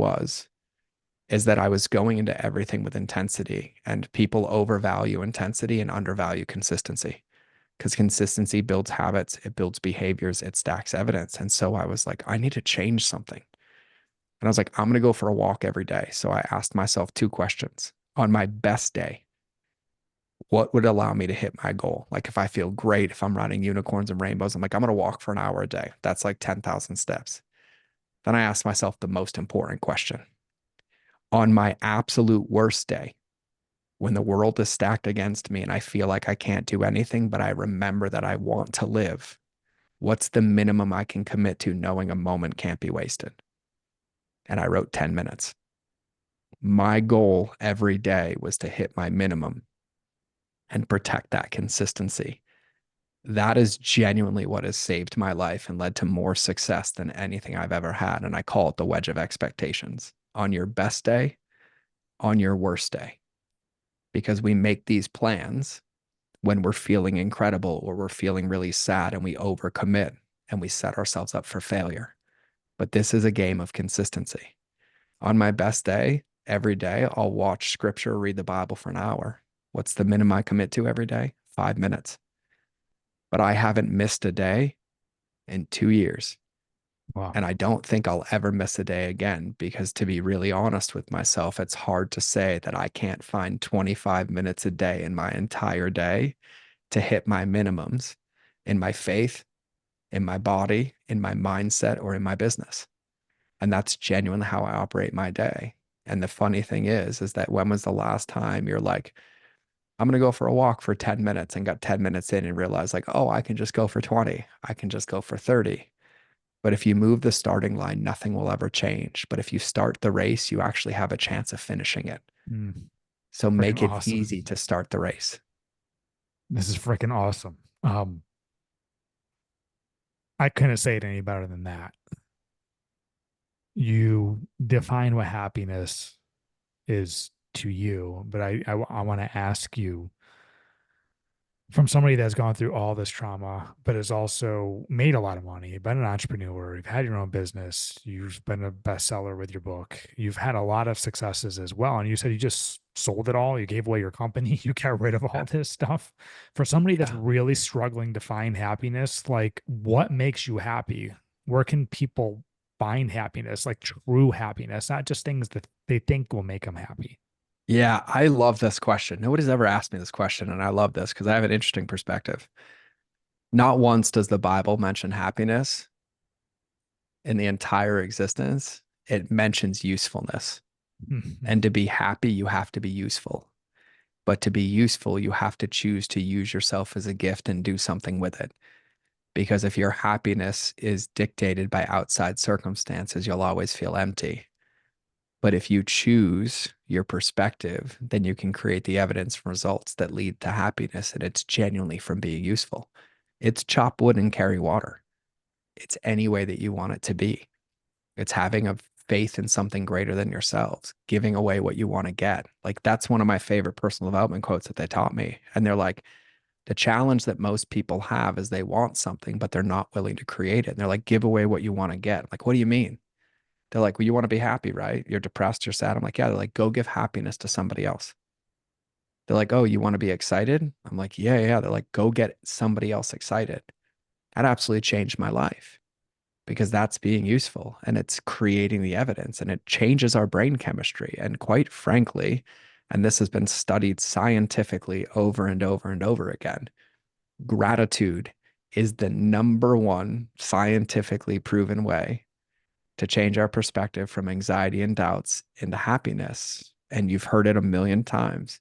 is that I was going into everything with intensity, and people overvalue intensity and undervalue consistency, because consistency builds habits, it builds behaviors, it stacks evidence. And so I was like, I need to change something. And I was like, I'm going to go for a walk every day. So I asked myself 2 questions. On my best day, what would allow me to hit my goal? Like if I feel great, if I'm riding unicorns and rainbows, I'm like, I'm going to walk for an hour a day. That's like 10,000 steps. Then I asked myself the most important question. On my absolute worst day, when the world is stacked against me and I feel like I can't do anything, but I remember that I want to live, what's the minimum I can commit to knowing a moment can't be wasted? And I wrote 10 minutes. My goal every day was to hit my minimum and protect that consistency. That is genuinely what has saved my life and led to more success than anything I've ever had. And I call it the wedge of expectations. On your best day, on your worst day. Because we make these plans when we're feeling incredible or we're feeling really sad, and we overcommit and we set ourselves up for failure. But this is a game of consistency. On my best day, every day, I'll watch scripture, read the Bible for an hour. What's the minimum I commit to every day? 5 minutes. But I haven't missed a day in 2 years. Wow. And I don't think I'll ever miss a day again, because to be really honest with myself, it's hard to say that I can't find 25 minutes a day in my entire day to hit my minimums in my faith, in my body, in my mindset, or in my business. And that's genuinely how I operate my day. And the funny thing is that when was the last time you're like, I'm going to go for a walk for 10 minutes and got 10 minutes in and realized like, oh, I can just go for 20. I can just go for 30. But if you move the starting line, nothing will ever change. But if you start the race, you actually have a chance of finishing it. So Freaking make it awesome. easy to start the race. This is freaking awesome. I couldn't say it any better than that. You define what happiness is to you, but I want to ask you, from somebody that's gone through all this trauma, but has also made a lot of money, you've been an entrepreneur, you've had your own business, you've been a bestseller with your book, you've had a lot of successes as well. And you said you just sold it all, you gave away your company, you got rid of all this stuff. For somebody that's really struggling to find happiness, like what makes you happy? Where can people find happiness, like true happiness, not just things that they think will make them happy? Yeah, I love this question. Nobody's ever asked me this question, and I love this because I have an interesting perspective. Not once does the Bible mention happiness in the entire existence. It mentions usefulness. And to be happy, you have to be useful. But to be useful, you have to choose to use yourself as a gift and do something with it. Because if your happiness is dictated by outside circumstances, you'll always feel empty. But if you choose your perspective, then you can create the evidence and results that lead to happiness. And it's genuinely from being useful. It's chop wood and carry water. It's any way that you want it to be. It's having a faith in something greater than yourselves, giving away what you want to get. Like that's one of my favorite personal development quotes that they taught me. And they're like, the challenge that most people have is they want something, but they're not willing to create it. And they're like, give away what you want to get. I'm like, what do you mean? They're like, well, you want to be happy, right? You're depressed, you're sad. I'm like, yeah. They're like, go give happiness to somebody else. They're like, oh, you want to be excited? I'm like, yeah, yeah. They're like, go get somebody else excited. That absolutely changed my life because that's being useful and it's creating the evidence and it changes our brain chemistry. And quite frankly, and this has been studied scientifically over and over and over again, gratitude is the number one scientifically proven way to change our perspective from anxiety and doubts into happiness. And you've heard it a million times.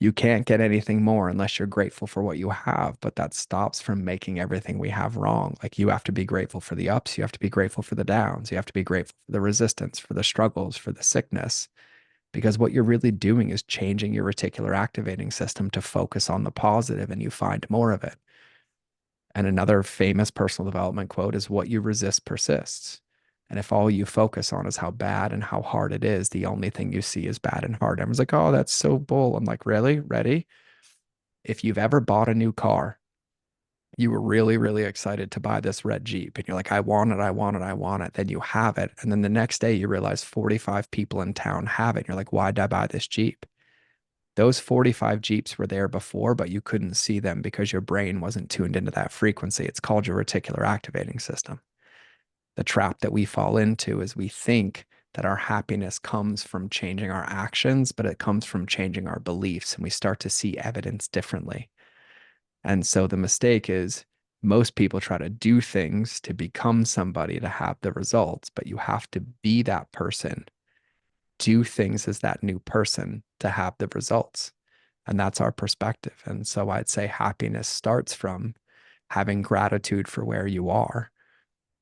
You can't get anything more unless you're grateful for what you have, but that stops from making everything we have wrong. Like you have to be grateful for the ups, you have to be grateful for the downs, you have to be grateful for the resistance, for the struggles, for the sickness, because what you're really doing is changing your reticular activating system to focus on the positive and you find more of it. And another famous personal development quote is what you resist persists. And if all you focus on is how bad and how hard it is, the only thing you see is bad and hard. Everyone's like, oh, that's so bull. I'm like, really? Ready? If you've ever bought a new car, you were really, really excited to buy this red Jeep and you're like, I want it, I want it, I want it. Then you have it. And then the next day you realize 45 people in town have it. And you're like, why'd I buy this Jeep? Those 45 Jeeps were there before, but you couldn't see them because your brain wasn't tuned into that frequency. It's called your reticular activating system. The trap that we fall into is we think that our happiness comes from changing our actions, but it comes from changing our beliefs, and we start to see evidence differently. And so the mistake is most people try to do things to become somebody to have the results, but you have to be that person, do things as that new person to have the results. And that's our perspective. And so I'd say happiness starts from having gratitude for where you are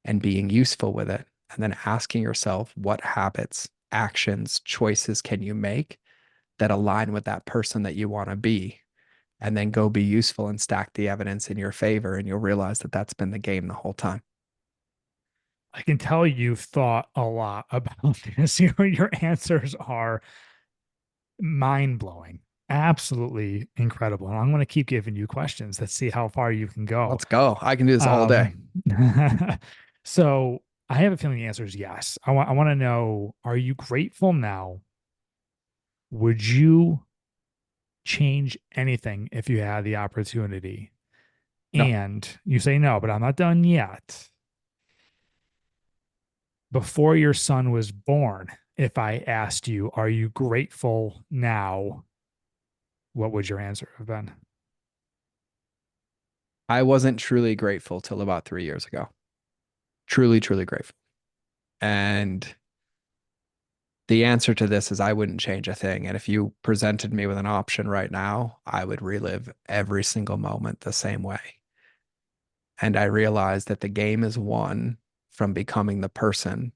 and being useful with it. And then asking yourself, what habits, actions, choices can you make that align with that person that you want to be? And then go be useful and stack the evidence in your favor. And you'll realize that that's been the game the whole time. I can tell you've thought a lot about this. Your answers are mind blowing, absolutely incredible. And I'm going to keep giving you questions. Let's see how far you can go. Let's go. I can do this all day. So I have a feeling the answer is yes. I want to know, are you grateful now? Would you change anything if you had the opportunity? No. And you say no, but I'm not done yet. before your son was born, if I asked you, are you grateful now? What would your answer have been? I wasn't truly grateful till about 3 years ago. Truly, truly grateful. And the answer to this is I wouldn't change a thing. And if you presented me with an option right now, I would relive every single moment the same way. And I realized that the game is won from becoming the person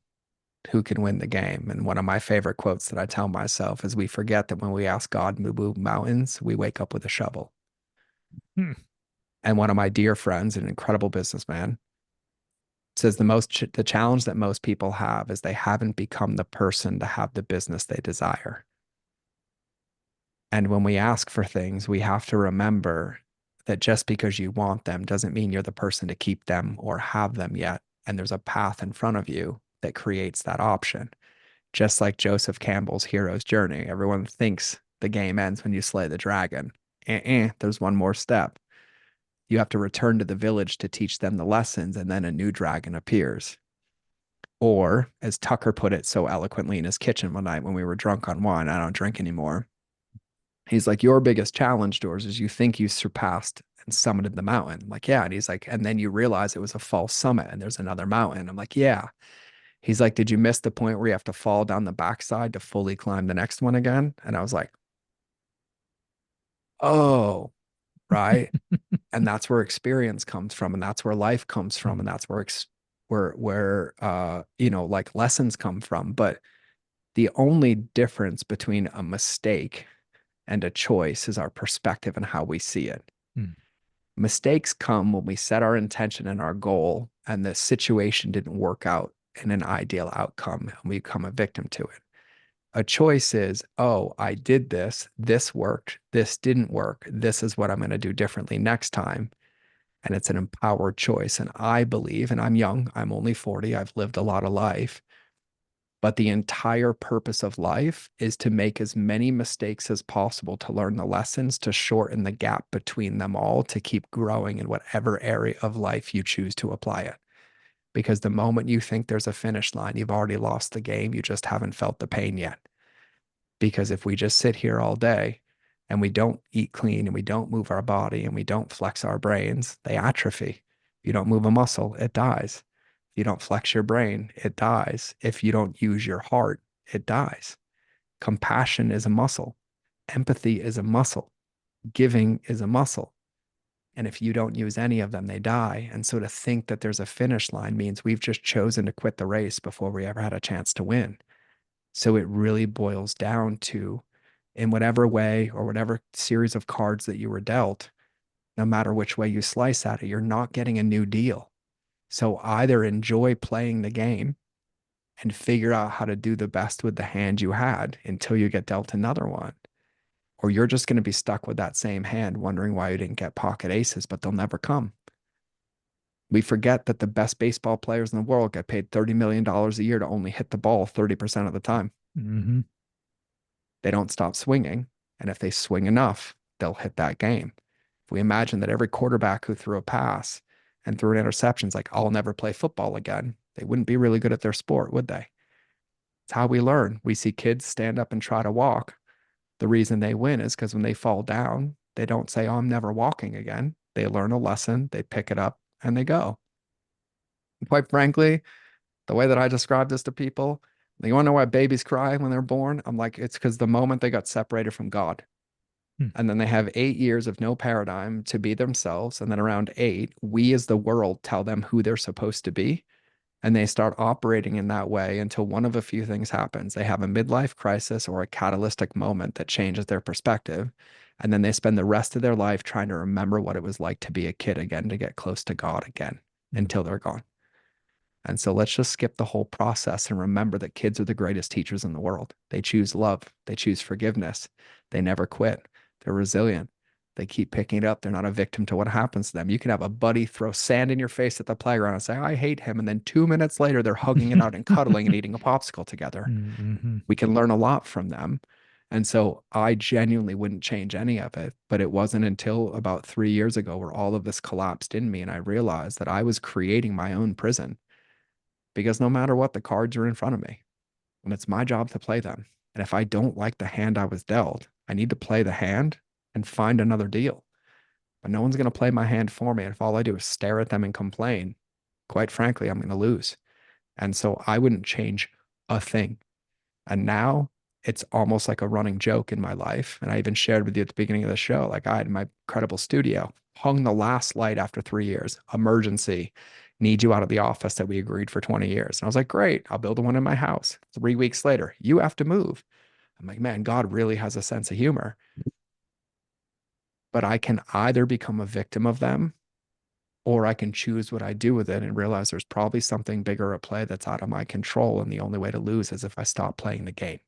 who can win the game. And one of my favorite quotes that I tell myself is we forget that when we ask God to move mountains, we wake up with a shovel. And one of my dear friends, an incredible businessman, says the challenge that most people have is they haven't become the person to have the business they desire. And when we ask for things, we have to remember that just because you want them doesn't mean you're the person to keep them or have them yet. And there's a path in front of you that creates that option. Just like Joseph Campbell's hero's journey. Everyone thinks the game ends when you slay the dragon. There's one more step. You have to return to the village to teach them the lessons, and then a new dragon appears. Or, as Tucker put it so eloquently in his kitchen one night when we were drunk on wine, I don't drink anymore. He's like, your biggest challenge, Doors, is you think you surpassed and summited the mountain. I'm like, yeah. And he's like, and then you realize it was a false summit and there's another mountain. I'm like, yeah. He's like, did you miss the point where you have to fall down the backside to fully climb the next one again? And I was like, oh, right. And that's where experience comes from. And that's where life comes from. And that's where like lessons come from. But the only difference between a mistake and a choice is our perspective and how we see it. Mistakes come when we set our intention and our goal, and the situation didn't work out in an ideal outcome, and we become a victim to it. A choice is, oh, I did this, this worked, this didn't work, this is what I'm going to do differently next time. And it's an empowered choice. And I believe, and I'm young, I'm only 40, I've lived a lot of life, but the entire purpose of life is to make as many mistakes as possible, to learn the lessons, to shorten the gap between them all, to keep growing in whatever area of life you choose to apply it. Because the moment you think there's a finish line, you've already lost the game. You just haven't felt the pain yet. Because if we just sit here all day and we don't eat clean and we don't move our body and we don't flex our brains, they atrophy. You don't move a muscle, it dies. If you don't flex your brain, it dies. If you don't use your heart, it dies. Compassion is a muscle. Empathy is a muscle. Giving is a muscle. And if you don't use any of them, they die. And so to think that there's a finish line means we've just chosen to quit the race before we ever had a chance to win. So it really boils down to, in whatever way or whatever series of cards that you were dealt, no matter which way you slice at it, you're not getting a new deal. So either enjoy playing the game and figure out how to do the best with the hand you had until you get dealt another one, or you're just going to be stuck with that same hand wondering why you didn't get pocket aces, but they'll never come. We forget that the best baseball players in the world get paid $30 million a year to only hit the ball 30% of the time. They don't stop swinging. And if they swing enough, they'll hit that game. If we imagine that every quarterback who threw a pass and threw an interception is like, I'll never play football again, they wouldn't be really good at their sport, would they? It's how we learn. We see kids stand up and try to walk. The reason they win is because when they fall down, they don't say, oh, I'm never walking again. They learn a lesson, they pick it up, and they go. And quite frankly, the way that I describe this to people, you want to know why babies cry when they're born? I'm like, it's because the moment they got separated from God. And then they have 8 years of no paradigm to be themselves. And then around 8, we as the world tell them who they're supposed to be. And they start operating in that way until one of a few things happens. They have a midlife crisis or a catalytic moment that changes their perspective. And then they spend the rest of their life trying to remember what it was like to be a kid again, to get close to God again until they're gone. And so let's just skip the whole process and remember that kids are the greatest teachers in the world. They choose love. They choose forgiveness. They never quit. They're resilient. They keep picking it up. They're not a victim to what happens to them. You can have a buddy throw sand in your face at the playground and say, I hate him. And then 2 minutes later, they're hugging it out and cuddling and eating a popsicle together. We can learn a lot from them. And so I genuinely wouldn't change any of it. But it wasn't until about 3 years ago where all of this collapsed in me. And I realized that I was creating my own prison. because no matter what, the cards are in front of me and it's my job to play them. And if I don't like the hand I was dealt, I need to play the hand and find another deal. But no one's going to play my hand for me. And if all I do is stare at them and complain, quite frankly, I'm going to lose. And so I wouldn't change a thing. And now it's almost like a running joke in my life. And I even shared with you at the beginning of the show, like I had my incredible studio, hung the last light after 3 years, emergency, need you out of the office that we agreed for 20 years. And I was like, great, I'll build one in my house. 3 weeks later, you have to move. I'm like, man, God really has a sense of humor. But I can either become a victim of them, or I can choose what I do with it and realize there's probably something bigger at play that's out of my control. And the only way to lose is if I stop playing the game.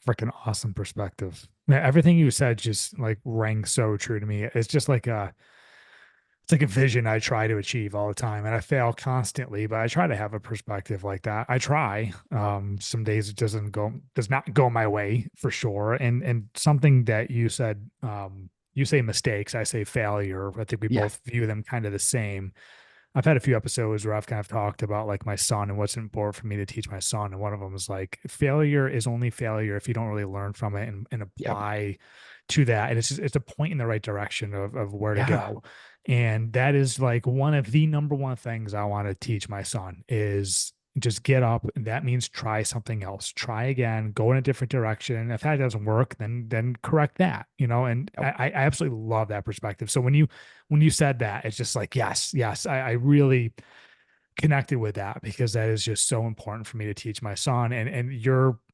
Freaking awesome perspective. Man, everything you said just like rang so true to me. It's just like it's like a vision I try to achieve all the time, and I fail constantly, but I try to have a perspective like that. I try. Some days it does not go my way for sure. And something that you said, you say mistakes, I say failure. I think we both view them kind of the same. I've had a few episodes where I've kind of talked about like my son and what's important for me to teach my son. And one of them is like, failure is only failure if you don't really learn from it and apply to that. And it's a point in the right direction of where to go. And that is like one of the number one things I want to teach my son is just get up. And that means try something else, try again, go in a different direction. If that doesn't work, then correct that, and I absolutely love that perspective. So when you said that, it's just like, yes, I really connected with that because that is just so important for me to teach my son. And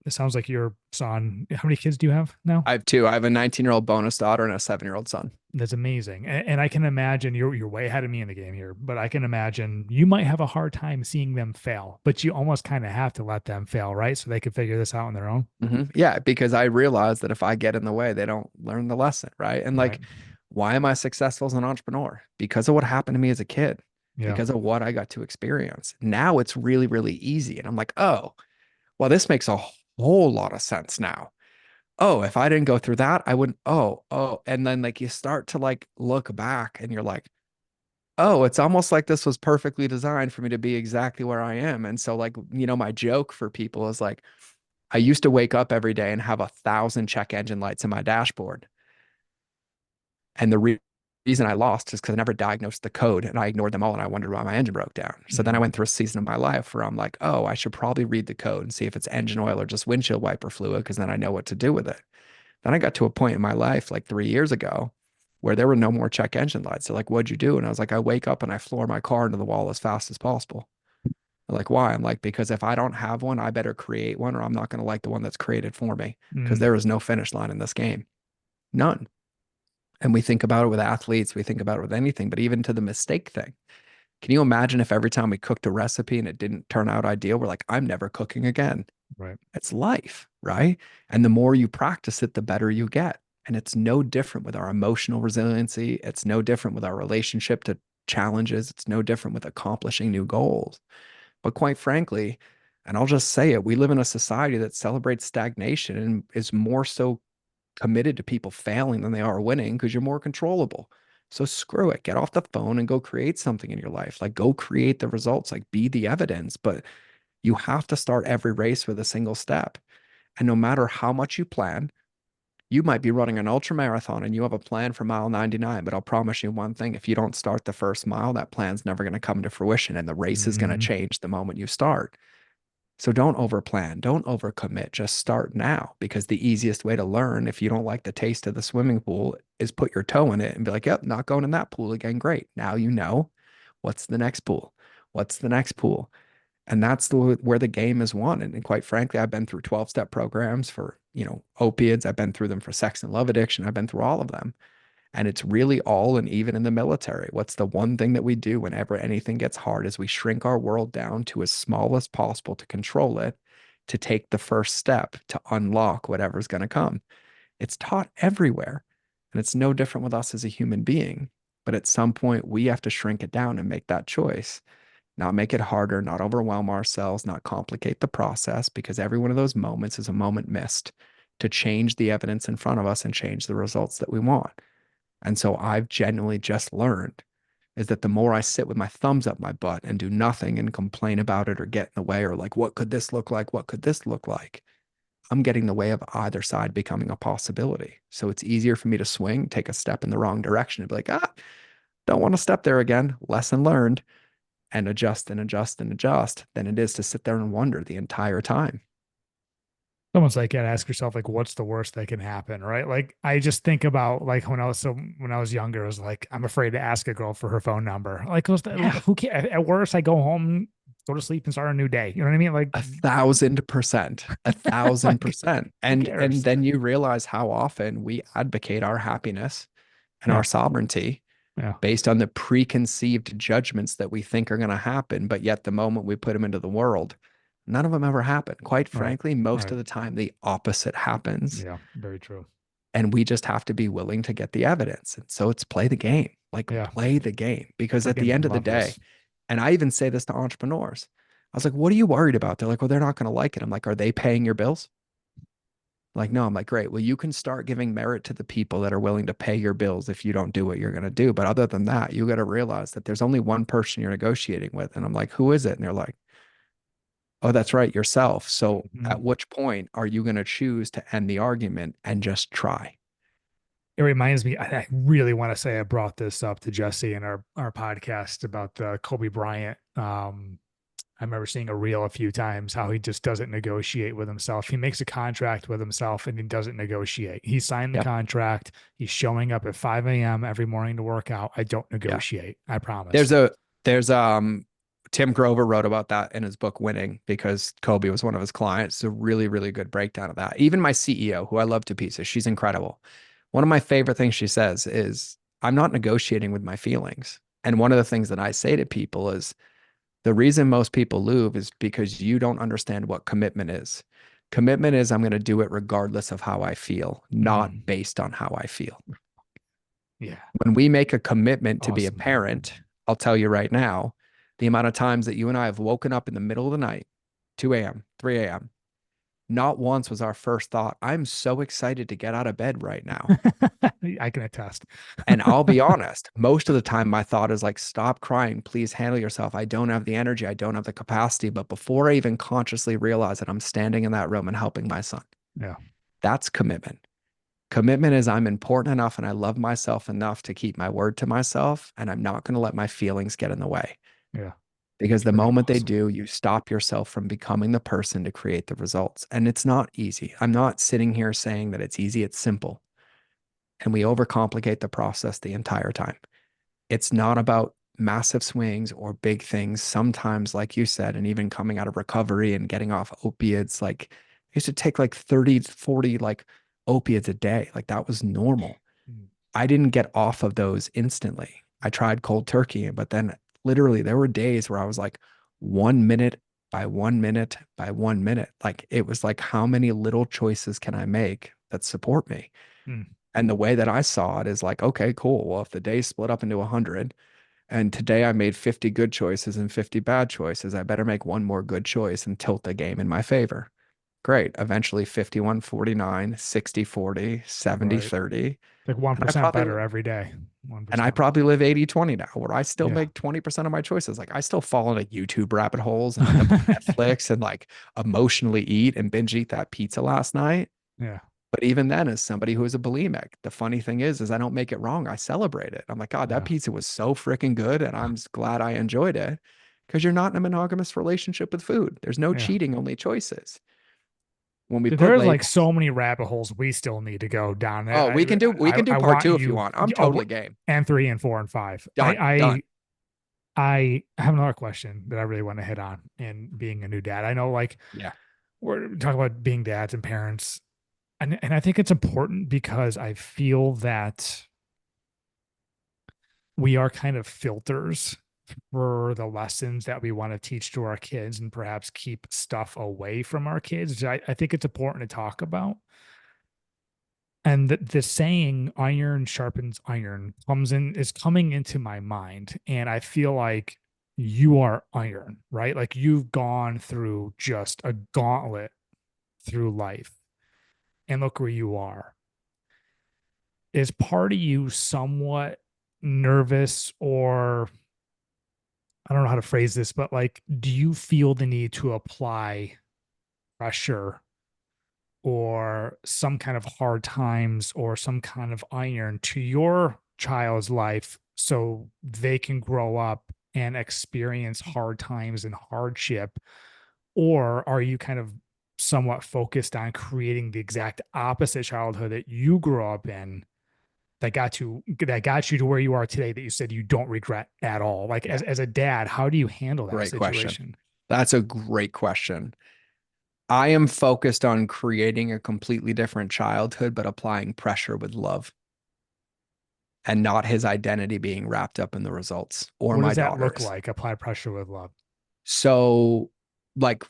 it sounds like your son, how many kids do you have now? I have two. I have a 19-year-old bonus daughter and a 7-year-old son. That's amazing. And I can imagine you're way ahead of me in the game here, but I can imagine you might have a hard time seeing them fail, but you almost kind of have to let them fail, right? So they can figure this out on their own. Mm-hmm. Yeah, because I realize that if I get in the way, they don't learn the lesson, right? And like, why am I successful as an entrepreneur? Because of what happened to me as a kid, because of what I got to experience. Now it's really, really easy. And I'm like, oh, well, this makes a whole lot of sense now. Oh, if I didn't go through that, I wouldn't. Oh. And then like you start to like look back and you're like, oh, it's almost like this was perfectly designed for me to be exactly where I am. And so like, my joke for people is like, I used to wake up every day and have 1,000 check engine lights in my dashboard. And the reason I lost is because I never diagnosed the code and I ignored them all and I wondered why my engine broke down. So then I went through a season of my life where I'm like, oh, I should probably read the code and see if it's engine oil or just windshield wiper fluid, because then I know what to do with it. Then I got to a point in my life like 3 years ago where there were no more check engine lights. They're like, what'd you do? And I was like, I wake up and I floor my car into the wall as fast as possible. They're like, why? I'm like, because if I don't have one, I better create one or I'm not going to like the one that's created for me, because there is no finish line in this game. None. And we think about it with athletes, we think about it with anything, but even to the mistake thing. Can you imagine if every time we cooked a recipe and it didn't turn out ideal, we're like, I'm never cooking again. Right. It's life, right? And the more you practice it, the better you get. And it's no different with our emotional resiliency. It's no different with our relationship to challenges. It's no different with accomplishing new goals. But quite frankly, and I'll just say it, we live in a society that celebrates stagnation and is more so committed to people failing than they are winning because you're more controllable. So screw it. Get off the phone and go create something in your life. Like go create the results, like be the evidence. But you have to start every race with a single step. And no matter how much you plan, you might be running an ultra marathon and you have a plan for mile 99, but I'll promise you one thing, if you don't start the first mile, that plan's never going to come to fruition and the race is going to change the moment you start. So don't overplan, don't overcommit, just start now, because the easiest way to learn, if you don't like the taste of the swimming pool, is put your toe in it and be like, yep, not going in that pool again. Great. Now you know what's the next pool. What's the next pool? And that's where the game is won. And quite frankly, I've been through 12-step programs for, opiates. I've been through them for sex and love addiction. I've been through all of them. And it's really all, and even in the military, what's the one thing that we do whenever anything gets hard is we shrink our world down to as small as possible to control it, to take the first step to unlock whatever's going to come. It's taught everywhere. And it's no different with us as a human being. But at some point, we have to shrink it down and make that choice. Not make it harder, not overwhelm ourselves, not complicate the process, because every one of those moments is a moment missed to change the evidence in front of us and change the results that we want. And so I've genuinely just learned is that the more I sit with my thumbs up my butt and do nothing and complain about it or get in the way or like, what could this look like? What could this look like? I'm getting in the way of either side becoming a possibility. So it's easier for me to swing, take a step in the wrong direction and be like, don't want to step there again. Lesson learned, and adjust and adjust and adjust than it is to sit there and wonder the entire time. Almost like you gotta ask yourself, like, what's the worst that can happen, right? Like, I just think about like when I was younger, I was like, I'm afraid to ask a girl for her phone number. Like, who cares? At worst, I go home, go to sleep, and start a new day. You know what I mean? Like 1,000%, like, 1,000%. And cares? then you realize how often we advocate our happiness and Yeah. our sovereignty Yeah. based on the preconceived judgments that we think are going to happen. But yet the moment we put them into the world, none of them ever happen. Quite frankly, most of the time, the opposite happens. Yeah, very true. And we just have to be willing to get the evidence. And so it's play the game, like play the game. Because at the end of the day, and I even say this to entrepreneurs, I was like, what are you worried about? They're like, well, they're not going to like it. I'm like, are they paying your bills? Like, no. I'm like, great. Well, you can start giving merit to the people that are willing to pay your bills if you don't do what you're going to do. But other than that, you got to realize that there's only one person you're negotiating with. And I'm like, who is it? And they're like, oh, that's right, yourself. So at which point are you going to choose to end the argument and just try? It reminds me, I really want to say I brought this up to Jesse in our podcast about the Kobe Bryant. I remember seeing a reel a few times how he just doesn't negotiate with himself. He makes a contract with himself and he doesn't negotiate. He signed the contract. He's showing up at 5 a.m. every morning to work out. I don't negotiate. I promise. There's Tim Grover wrote about that in his book Winning, because Kobe was one of his clients. It's a really, really good breakdown of that. Even my CEO, who I love to pieces, she's incredible. One of my favorite things she says is, I'm not negotiating with my feelings. And one of the things that I say to people is, the reason most people lose is because you don't understand what commitment is. Commitment is, I'm going to do it regardless of how I feel, not based on how I feel. Yeah. When we make a commitment to be a parent, I'll tell you right now, the amount of times that you and I have woken up in the middle of the night, 2 a.m., 3 a.m., not once was our first thought, I'm so excited to get out of bed right now. I can attest. And I'll be honest, most of the time my thought is like, stop crying, please handle yourself. I don't have the energy. I don't have the capacity. But before I even consciously realize it, I'm standing in that room and helping my son. Yeah. That's commitment. Commitment is, I'm important enough and I love myself enough to keep my word to myself. And I'm not going to let my feelings get in the way. Yeah. Because the moment they do, you stop yourself from becoming the person to create the results. And it's not easy. I'm not sitting here saying that it's easy. It's simple. And we overcomplicate the process the entire time. It's not about massive swings or big things. Sometimes, like you said, and even coming out of recovery and getting off opiates, like I used to take like 30, 40 like opiates a day. Like that was normal. I didn't get off of those instantly. I tried cold turkey, but then literally there were days where I was like 1 minute by 1 minute by 1 minute. Like it was like, how many little choices can I make that support me? And the way that I saw it is like, okay, cool. Well, if the day split up into 100 and today I made 50 good choices and 50 bad choices, I better make one more good choice and tilt the game in my favor. Great. Eventually 51-49, 60-40, 70-30. Like 1% better every day. 1%. And I probably live 80-20 now, where I still make 20% of my choices. Like I still fall into YouTube rabbit holes and end up on Netflix and like emotionally eat and binge eat that pizza last night. Yeah. But even then, as somebody who is a bulimic, the funny thing is I don't make it wrong. I celebrate it. I'm like, God, that pizza was so freaking good. And I'm glad I enjoyed it, because you're not in a monogamous relationship with food. There's no cheating, only choices. When we there's like so many rabbit holes we still need to go down. Oh, we can do part 2 if you want. I'm totally game. And 3 and 4 and 5. Done. I have another question that I really want to hit on in being a new dad. I know, like, we're talking about being dads and parents. And I think it's important because I feel that we are kind of filters for the lessons that we want to teach to our kids and perhaps keep stuff away from our kids. I think it's important to talk about. And the saying iron sharpens iron is coming into my mind. And I feel like you are iron, right? Like you've gone through just a gauntlet through life. And look where you are. Is part of you somewhat nervous, or I don't know how to phrase this, but like, do you feel the need to apply pressure or some kind of hard times or some kind of iron to your child's life so they can grow up and experience hard times and hardship? Or are you kind of somewhat focused on creating the exact opposite childhood that you grew up in that got you to where you are today, that you said you don't regret at all? Like, as a dad, how do you handle that Great situation? Question. That's a great question. I am focused on creating a completely different childhood, but applying pressure with love and not his identity being wrapped up in the results or What my does that look daughter's. like? Apply pressure with love. So, like,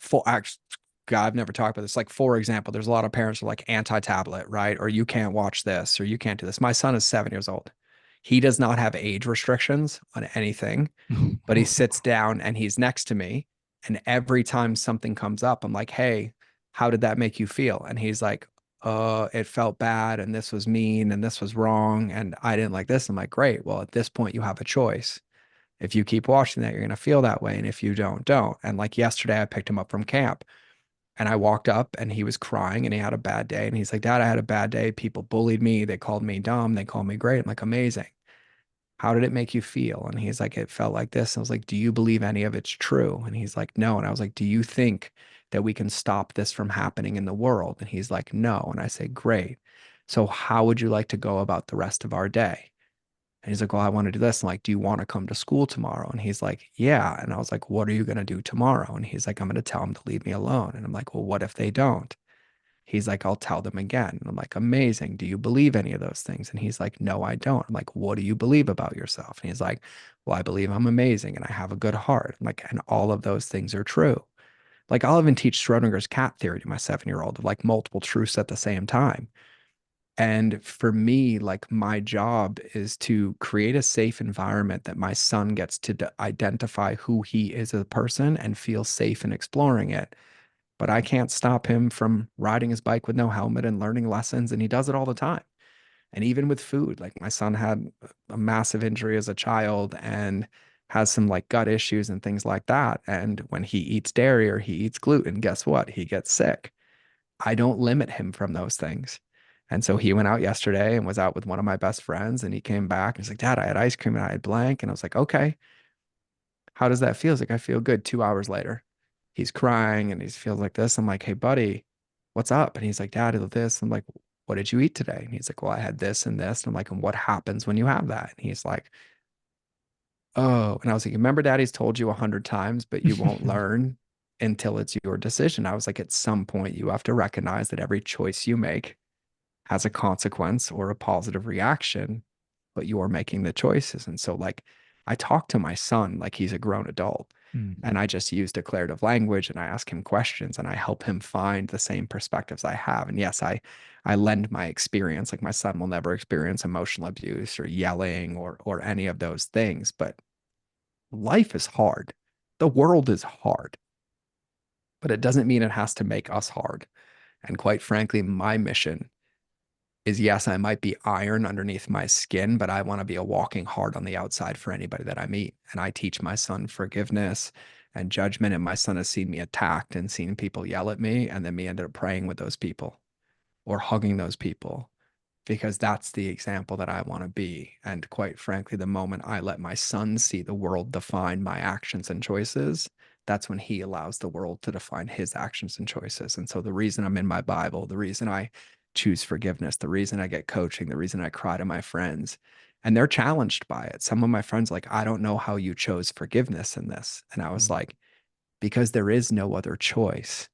God, I've never talked about this. Like, for example, there's a lot of parents who are like anti-tablet, right? Or you can't watch this, or you can't do this. My son is 7 years old. He does not have age restrictions on anything, but he sits down and he's next to me. And every time something comes up, I'm like, hey, how did that make you feel? And he's like, it felt bad. And this was mean. And this was wrong. And I didn't like this. I'm like, great. Well, at this point, you have a choice. If you keep watching that, you're going to feel that way. And if you don't, don't. And like yesterday, I picked him up from camp and I walked up and he was crying and he had a bad day. And he's like, Dad, I had a bad day. People bullied me. They called me dumb. They called me great. I'm like, amazing. How did it make you feel? And he's like, it felt like this. And I was like, do you believe any of it's true? And he's like, no. And I was like, do you think that we can stop this from happening in the world? And he's like, no. And I say, great. So how would you like to go about the rest of our day? And he's like, well, I want to do this. I'm like, do you want to come to school tomorrow? And he's like, yeah. And I was like, what are you going to do tomorrow? And he's like, I'm going to tell them to leave me alone. And I'm like, well, what if they don't? He's like, I'll tell them again. And I'm like, amazing. Do you believe any of those things? And he's like, no, I don't. I'm like, what do you believe about yourself? And he's like, well, I believe I'm amazing and I have a good heart. I'm like, and all of those things are true. Like, I'll even teach Schrodinger's cat theory to my 7-year-old of like multiple truths at the same time. And for me, like, my job is to create a safe environment that my son gets to identify who he is as a person and feel safe in exploring it. But I can't stop him from riding his bike with no helmet and learning lessons. And he does it all the time. And even with food, like, my son had a massive injury as a child and has some like gut issues and things like that. And when he eats dairy or he eats gluten, guess what? He gets sick. I don't limit him from those things. And so he went out yesterday and was out with one of my best friends, and he came back and he's like, Dad, I had ice cream and I had blank. And I was like, okay, how does that feel? He's like, I feel good. 2 hours later, he's crying and he feels like this. I'm like, hey, buddy, what's up? And he's like, Dad, this. I'm like, what did you eat today? And he's like, well, I had this and this. And I'm like, and what happens when you have that? And he's like, oh. And I was like, remember, Daddy's told you 100 times, but you won't learn until it's your decision. I was like, at some point, you have to recognize that every choice you make has a consequence or a positive reaction, but you're making the choices. And so, like, I talk to my son like he's a grown adult. And I just use declarative language and I ask him questions and I help him find the same perspectives I have. And yes, I lend my experience. Like, my son will never experience emotional abuse or yelling or any of those things, but life is hard. The world is hard, but it doesn't mean it has to make us hard. And quite frankly, my mission is, yes, I might be iron underneath my skin, but I want to be a walking heart on the outside for anybody that I meet. And I teach my son forgiveness and judgment. And my son has seen me attacked and seen people yell at me, and then me ended up praying with those people or hugging those people, because that's the example that I want to be. And quite frankly, the moment I let my son see the world define my actions and choices, that's when he allows the world to define his actions and choices. And so the reason I'm in my Bible, the reason I choose forgiveness, the reason I get coaching, the reason I cry to my friends, and they're challenged by it. Some of my friends are like, I don't know how you chose forgiveness in this. And I was like, because there is no other choice.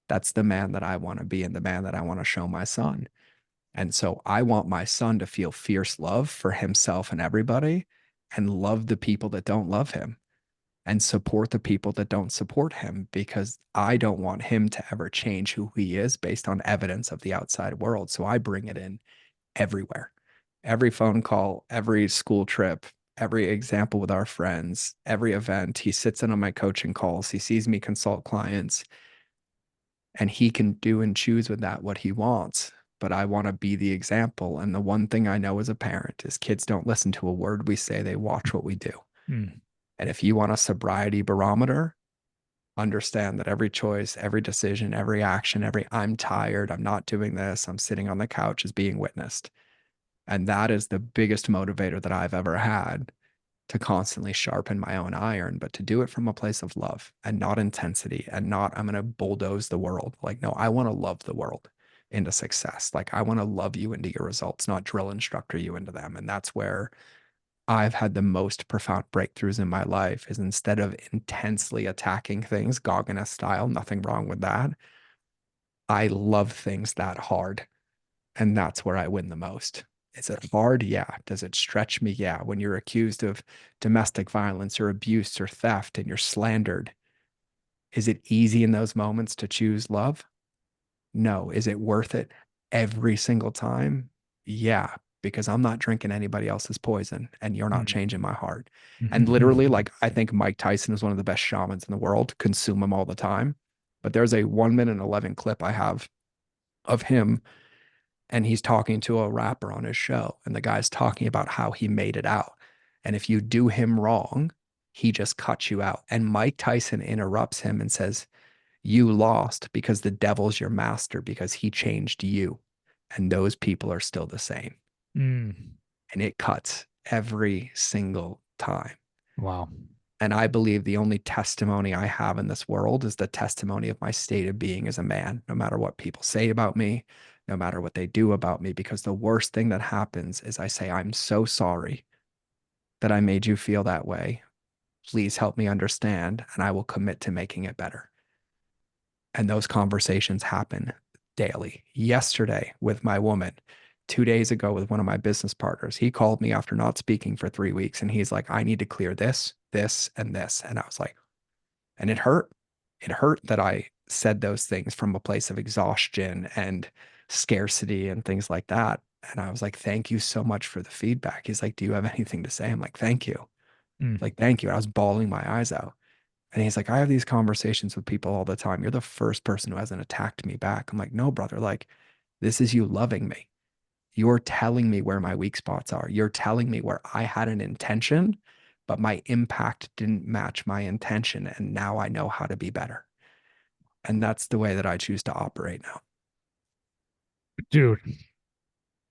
That's the man that I want to be and the man that I want to show my son. And so I want my son to feel fierce love for himself and everybody, and love the people that don't love him, and support the people that don't support him, because I don't want him to ever change who he is based on evidence of the outside world. So I bring it in everywhere, every phone call, every school trip, every example with our friends, every event. He sits in on my coaching calls. He sees me consult clients, and he can do and choose with that what he wants. but I want to be the example. And the one thing I know as a parent is kids don't listen to a word we say, they watch what we do. Mm. And if you want a sobriety barometer, understand that every choice, every decision, every action, every I'm tired, I'm not doing this, I'm sitting on the couch is being witnessed. And that is the biggest motivator that I've ever had, to constantly sharpen my own iron, but to do it from a place of love and not intensity and not, I'm going to bulldoze the world. Like, no, I want to love the world into success. Like, I want to love you into your results, not drill instructor you into them. And that's where I've had the most profound breakthroughs in my life, is instead of intensely attacking things, Goggins style, nothing wrong with that. I love things that hard. And that's where I win the most. Is it hard? Yeah. Does it stretch me? Yeah. When you're accused of domestic violence or abuse or theft and you're slandered, is it easy in those moments to choose love? No. Is it worth it every single time? Yeah, because I'm not drinking anybody else's poison and you're not changing my heart. And literally, like, I think Mike Tyson is one of the best shamans in the world, consume him all the time. But there's a 1 minute and 11 clip I have of him, and he's talking to a rapper on his show, and the guy's talking about how he made it out. And if you do him wrong, he just cuts you out. And Mike Tyson interrupts him and says, you lost because the devil's your master, because he changed you. And those people are still the same. Mm. And it cuts every single time. Wow. And I believe the only testimony I have in this world is the testimony of my state of being as a man, no matter what people say about me, no matter what they do about me, because the worst thing that happens is I say, I'm so sorry that I made you feel that way. Please help me understand, and I will commit to making it better. And those conversations happen daily. Yesterday with my woman, 2 days ago with one of my business partners, he called me after not speaking for 3 weeks, and he's like, I need to clear this, this, and this. And I was like, and it hurt. It hurt that I said those things from a place of exhaustion and scarcity and things like that. And I was like, thank you so much for the feedback. He's like, do you have anything to say? I'm like, thank you. Like, thank you. I was bawling my eyes out. And he's like, I have these conversations with people all the time. You're the first person who hasn't attacked me back. I'm like, no, brother, like, this is you loving me. You're telling me where my weak spots are. You're telling me where I had an intention, but my impact didn't match my intention. And now I know how to be better. And that's the way that I choose to operate now. Dude,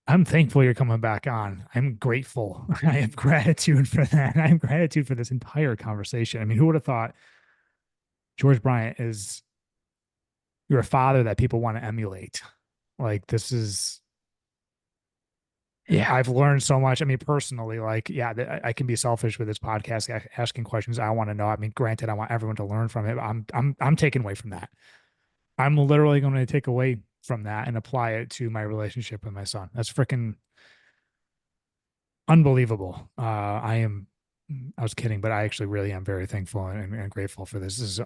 I'm thankful you're coming back on. I'm grateful. I have gratitude for that. I have gratitude for this entire conversation. I mean, who would have thought George Bryant is, you're a father that people want to emulate? Like, this is, yeah, I've learned so much. I mean, personally, like, yeah, I can be selfish with this podcast, asking questions I want to know. I mean, granted, I want everyone to learn from it. I'm taking away from that. I'm literally going to take away from that and apply it to my relationship with my son. That's freaking unbelievable. I was kidding, but I actually really am very thankful and grateful for this. This is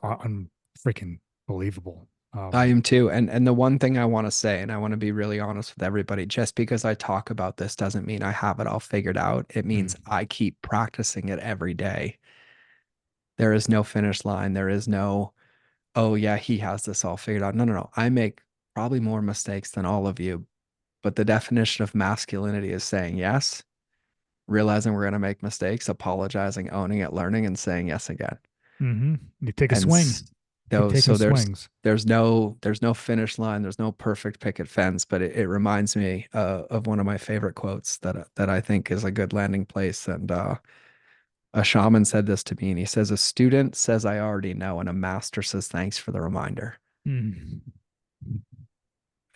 freaking believable. I am too. And the one thing I want to say, and I want to be really honest with everybody, just because I talk about this doesn't mean I have it all figured out. It means I keep practicing it every day. There is no finish line. There is no, oh yeah, he has this all figured out. No, no, no. I make probably more mistakes than all of you, but the definition of masculinity is saying yes, realizing we're going to make mistakes, apologizing, owning it, learning, and saying yes again. You take a And swing. so there's no finish line. There's no perfect picket fence, but it reminds me of one of my favorite quotes that I think is a good landing place. And a shaman said this to me, and he says, a student says, I already know, and a master says, thanks for the reminder.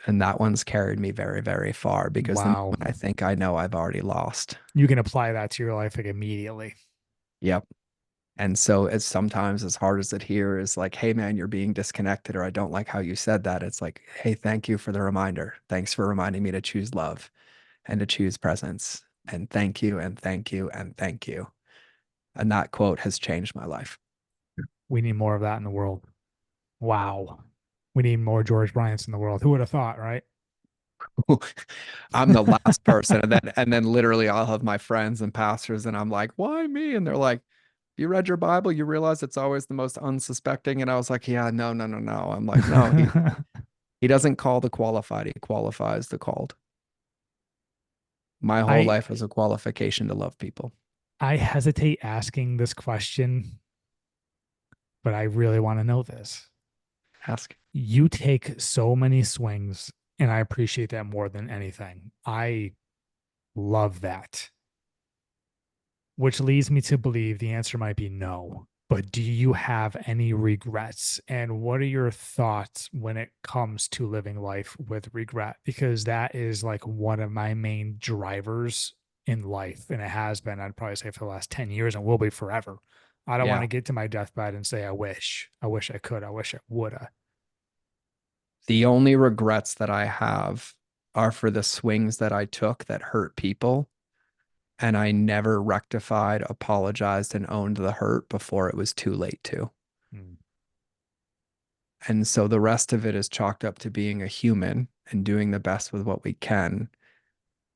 And that one's carried me very, very far, because the moment I think I know, I've already lost. You can apply that to your life like immediately. Yep. And so it's sometimes, as hard as it here is, like, hey man, you're being disconnected, or I don't like how you said that. It's like, hey, thank you for the reminder. Thanks for reminding me to choose love and to choose presence. And thank you, and thank you, and thank you. And that quote has changed my life. We need more of that in the world. Wow. We need more George Bryants in the world. Who would have thought, right? I'm the last person. And then literally I'll have my friends and pastors, and I'm like, why me? And they're like, you read your Bible, you realize it's always the most unsuspecting. And I was like, yeah, no. I'm like, no, He doesn't call the qualified, he qualifies the called. My whole life was a qualification to love people. I hesitate asking this question, but I really want to know this. Ask. You take so many swings, and I appreciate that more than anything. I love that. Which leads me to believe the answer might be no. But do you have any regrets? And what are your thoughts when it comes to living life with regret? Because that is like one of my main drivers in life. And it has been, I'd probably say, for the last 10 years and will be forever. I don't want to get to my deathbed and say, I wish I could, I wish I woulda. The only regrets that I have are for the swings that I took that hurt people. And I never rectified, apologized, and owned the hurt before it was too late to. And so the rest of it is chalked up to being a human and doing the best with what we can.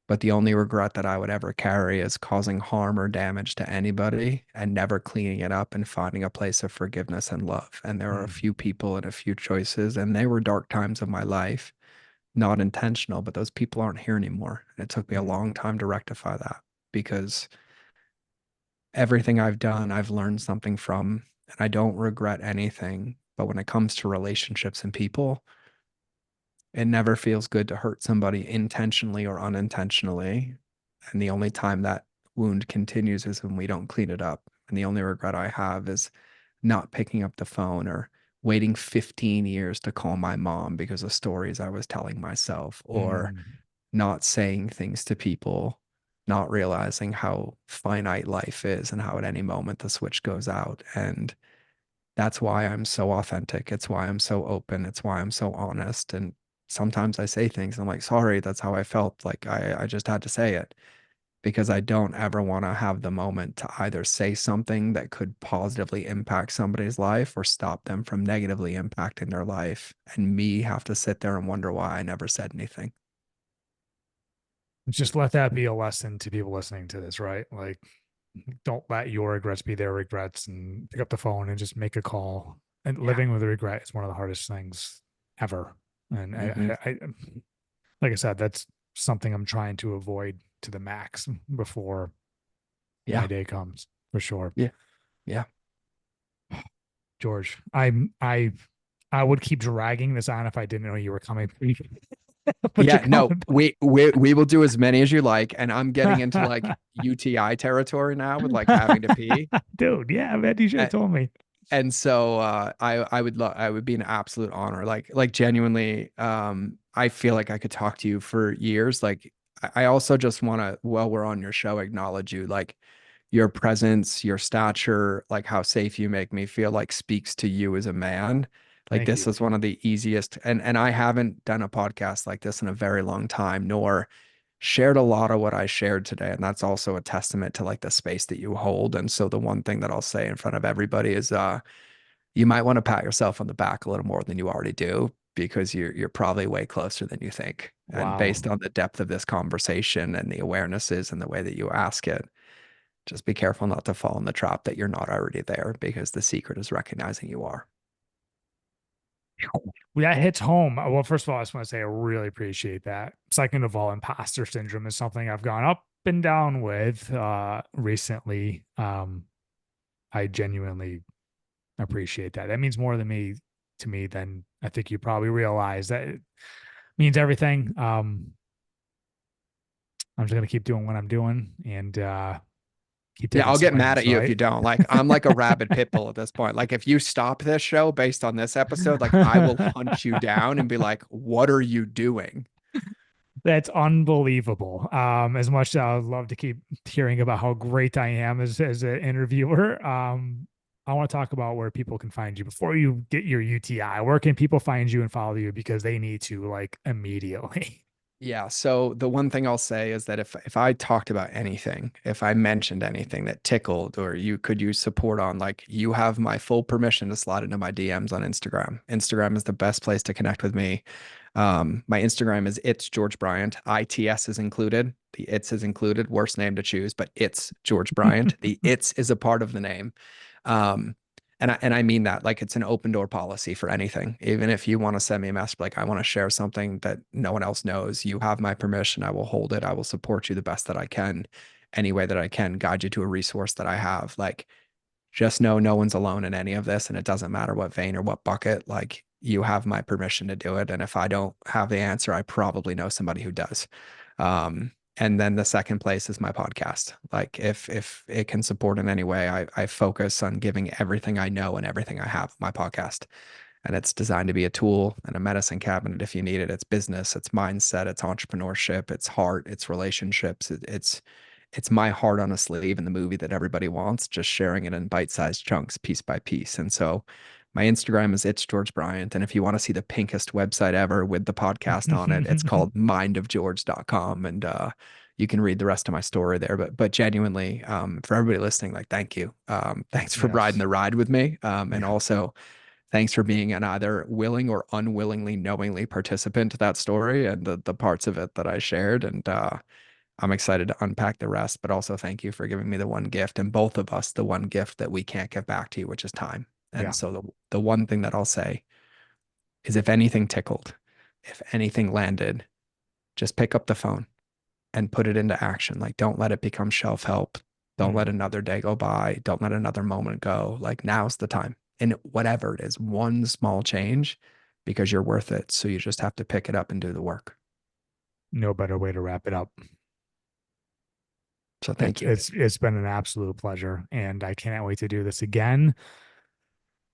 But the only regret that I would ever carry is causing harm or damage to anybody and never cleaning it up and finding a place of forgiveness and love. And there are a few people and a few choices, and they were dark times of my life, not intentional, but those people aren't here anymore. And it took me a long time to rectify that, because everything I've done, I've learned something from, and I don't regret anything. But when it comes to relationships and people, it never feels good to hurt somebody intentionally or unintentionally. And the only time that wound continues is when we don't clean it up. And the only regret I have is not picking up the phone or waiting 15 years to call my mom because of stories I was telling myself, or not saying things to people, not realizing how finite life is and how at any moment the switch goes out. And that's why I'm so authentic. It's why I'm so open. It's why I'm so honest. And sometimes I say things, I'm like, sorry, that's how I felt. Like I just had to say it, because I don't ever want to have the moment to either say something that could positively impact somebody's life or stop them from negatively impacting their life, and me have to sit there and wonder why I never said anything. Just let that be a lesson to people listening to this, right? Like, don't let your regrets be their regrets, and pick up the phone and just make a call. And living with regret is one of the hardest things ever. And I like I said, that's something I'm trying to avoid to the max before my day comes, for sure. Yeah. George, I would keep dragging this on if I didn't know you were coming. No, we will do as many as you like, and I'm getting into like UTI territory now with like having to pee. Dude, yeah, man, you should have told me. And so I would be an absolute honor. Like genuinely, I feel like I could talk to you for years. Like I also just want to, while we're on your show, acknowledge you. Like your presence, your stature, like how safe you make me feel, like speaks to you as a man. Like this is one of the easiest, and I haven't done a podcast like this in a very long time, nor shared a lot of what I shared today. And that's also a testament to like the space that you hold. And so the one thing that I'll say in front of everybody is you might want to pat yourself on the back a little more than you already do, because you're probably way closer than you think. Wow. And based on the depth of this conversation and the awarenesses and the way that you ask it, just be careful not to fall in the trap that you're not already there, because the secret is recognizing you are. That hits home. Well, first of all, I just want to say I really appreciate that. Second of all, imposter syndrome is something I've gone up and down with recently. I genuinely appreciate that. That means more to me than I think you probably realize. That it means everything. I'm just gonna keep doing what I'm doing, and I'll get mad at you if you don't. Like I'm like a rabid pit bull at this point. Like if you stop this show based on this episode, like I will hunt you down and be like, what are you doing? That's unbelievable. As much as I would love to keep hearing about how great I am as an interviewer, I want to talk about where people can find you before you get your UTI. Where can people find you and follow you, because they need to, like, immediately? Yeah. So the one thing I'll say is that if I talked about anything, if I mentioned anything that tickled or you could use support on, like, you have my full permission to slide into my DMs on Instagram. Instagram is the best place to connect with me. My Instagram is It's George Bryant. ITS is included. The It's is included. Worst name to choose, but It's George Bryant. The It's is a part of the name. And And I mean that like it's an open door policy for anything. Even if you want to send me a message like I want to share something that no one else knows, you have my permission. I will hold it. I will support you the best that I can, any way that I can, guide you to a resource that I have. Like, just know no one's alone in any of this, and it doesn't matter what vein or what bucket. Like, you have my permission to do it. And if I don't have the answer, I probably know somebody who does. And then the second place is my podcast. Like if it can support in any way, I focus on giving everything I know and everything I have my podcast. And it's designed to be a tool and a medicine cabinet if you need it. It's business, it's mindset, it's entrepreneurship, it's heart, it's relationships. It's my heart on a sleeve in the movie that everybody wants, just sharing it in bite-sized chunks, piece by piece. And so my Instagram is It's George Bryant. And if you want to see the pinkest website ever with the podcast on it, it's called mindofgeorge.com. And you can read the rest of my story there. But genuinely, for everybody listening, like, thank you. Thanks for riding the ride with me. And also thanks for being an either willing or unwillingly, knowingly participant to that story and the parts of it that I shared. And I'm excited to unpack the rest, but also thank you for giving me the one gift, and both of us the one gift that we can't give back to you, which is time. And so the one thing that I'll say is, if anything tickled, if anything landed, just pick up the phone and put it into action. Like, don't let it become shelf help. Don't let another day go by. Don't let another moment go. Like, now's the time. And whatever it is, one small change, because you're worth it. So you just have to pick it up and do the work. No better way to wrap it up. So thank you. It's been an absolute pleasure, and I cannot wait to do this again.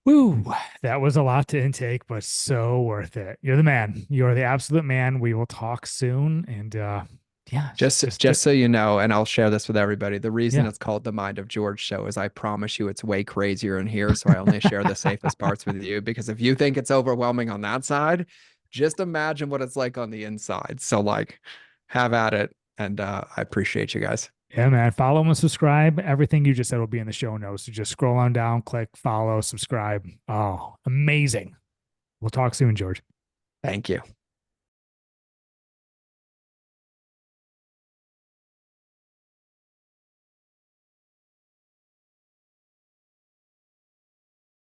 Woo, that was a lot to intake, but so worth it. You're the man. You're the absolute man. We will talk soon. And just so you know, and I'll share this with everybody, the reason it's called the Mind of George show is, I promise you it's way crazier in here. So I only share the safest parts with you, because if you think it's overwhelming on that side, just imagine what it's like on the inside. So like, have at it. And I appreciate you guys. Yeah, man. Follow and subscribe. Everything you just said will be in the show notes. So just scroll on down, click follow, subscribe. Oh, amazing. We'll talk soon, George. Thank you.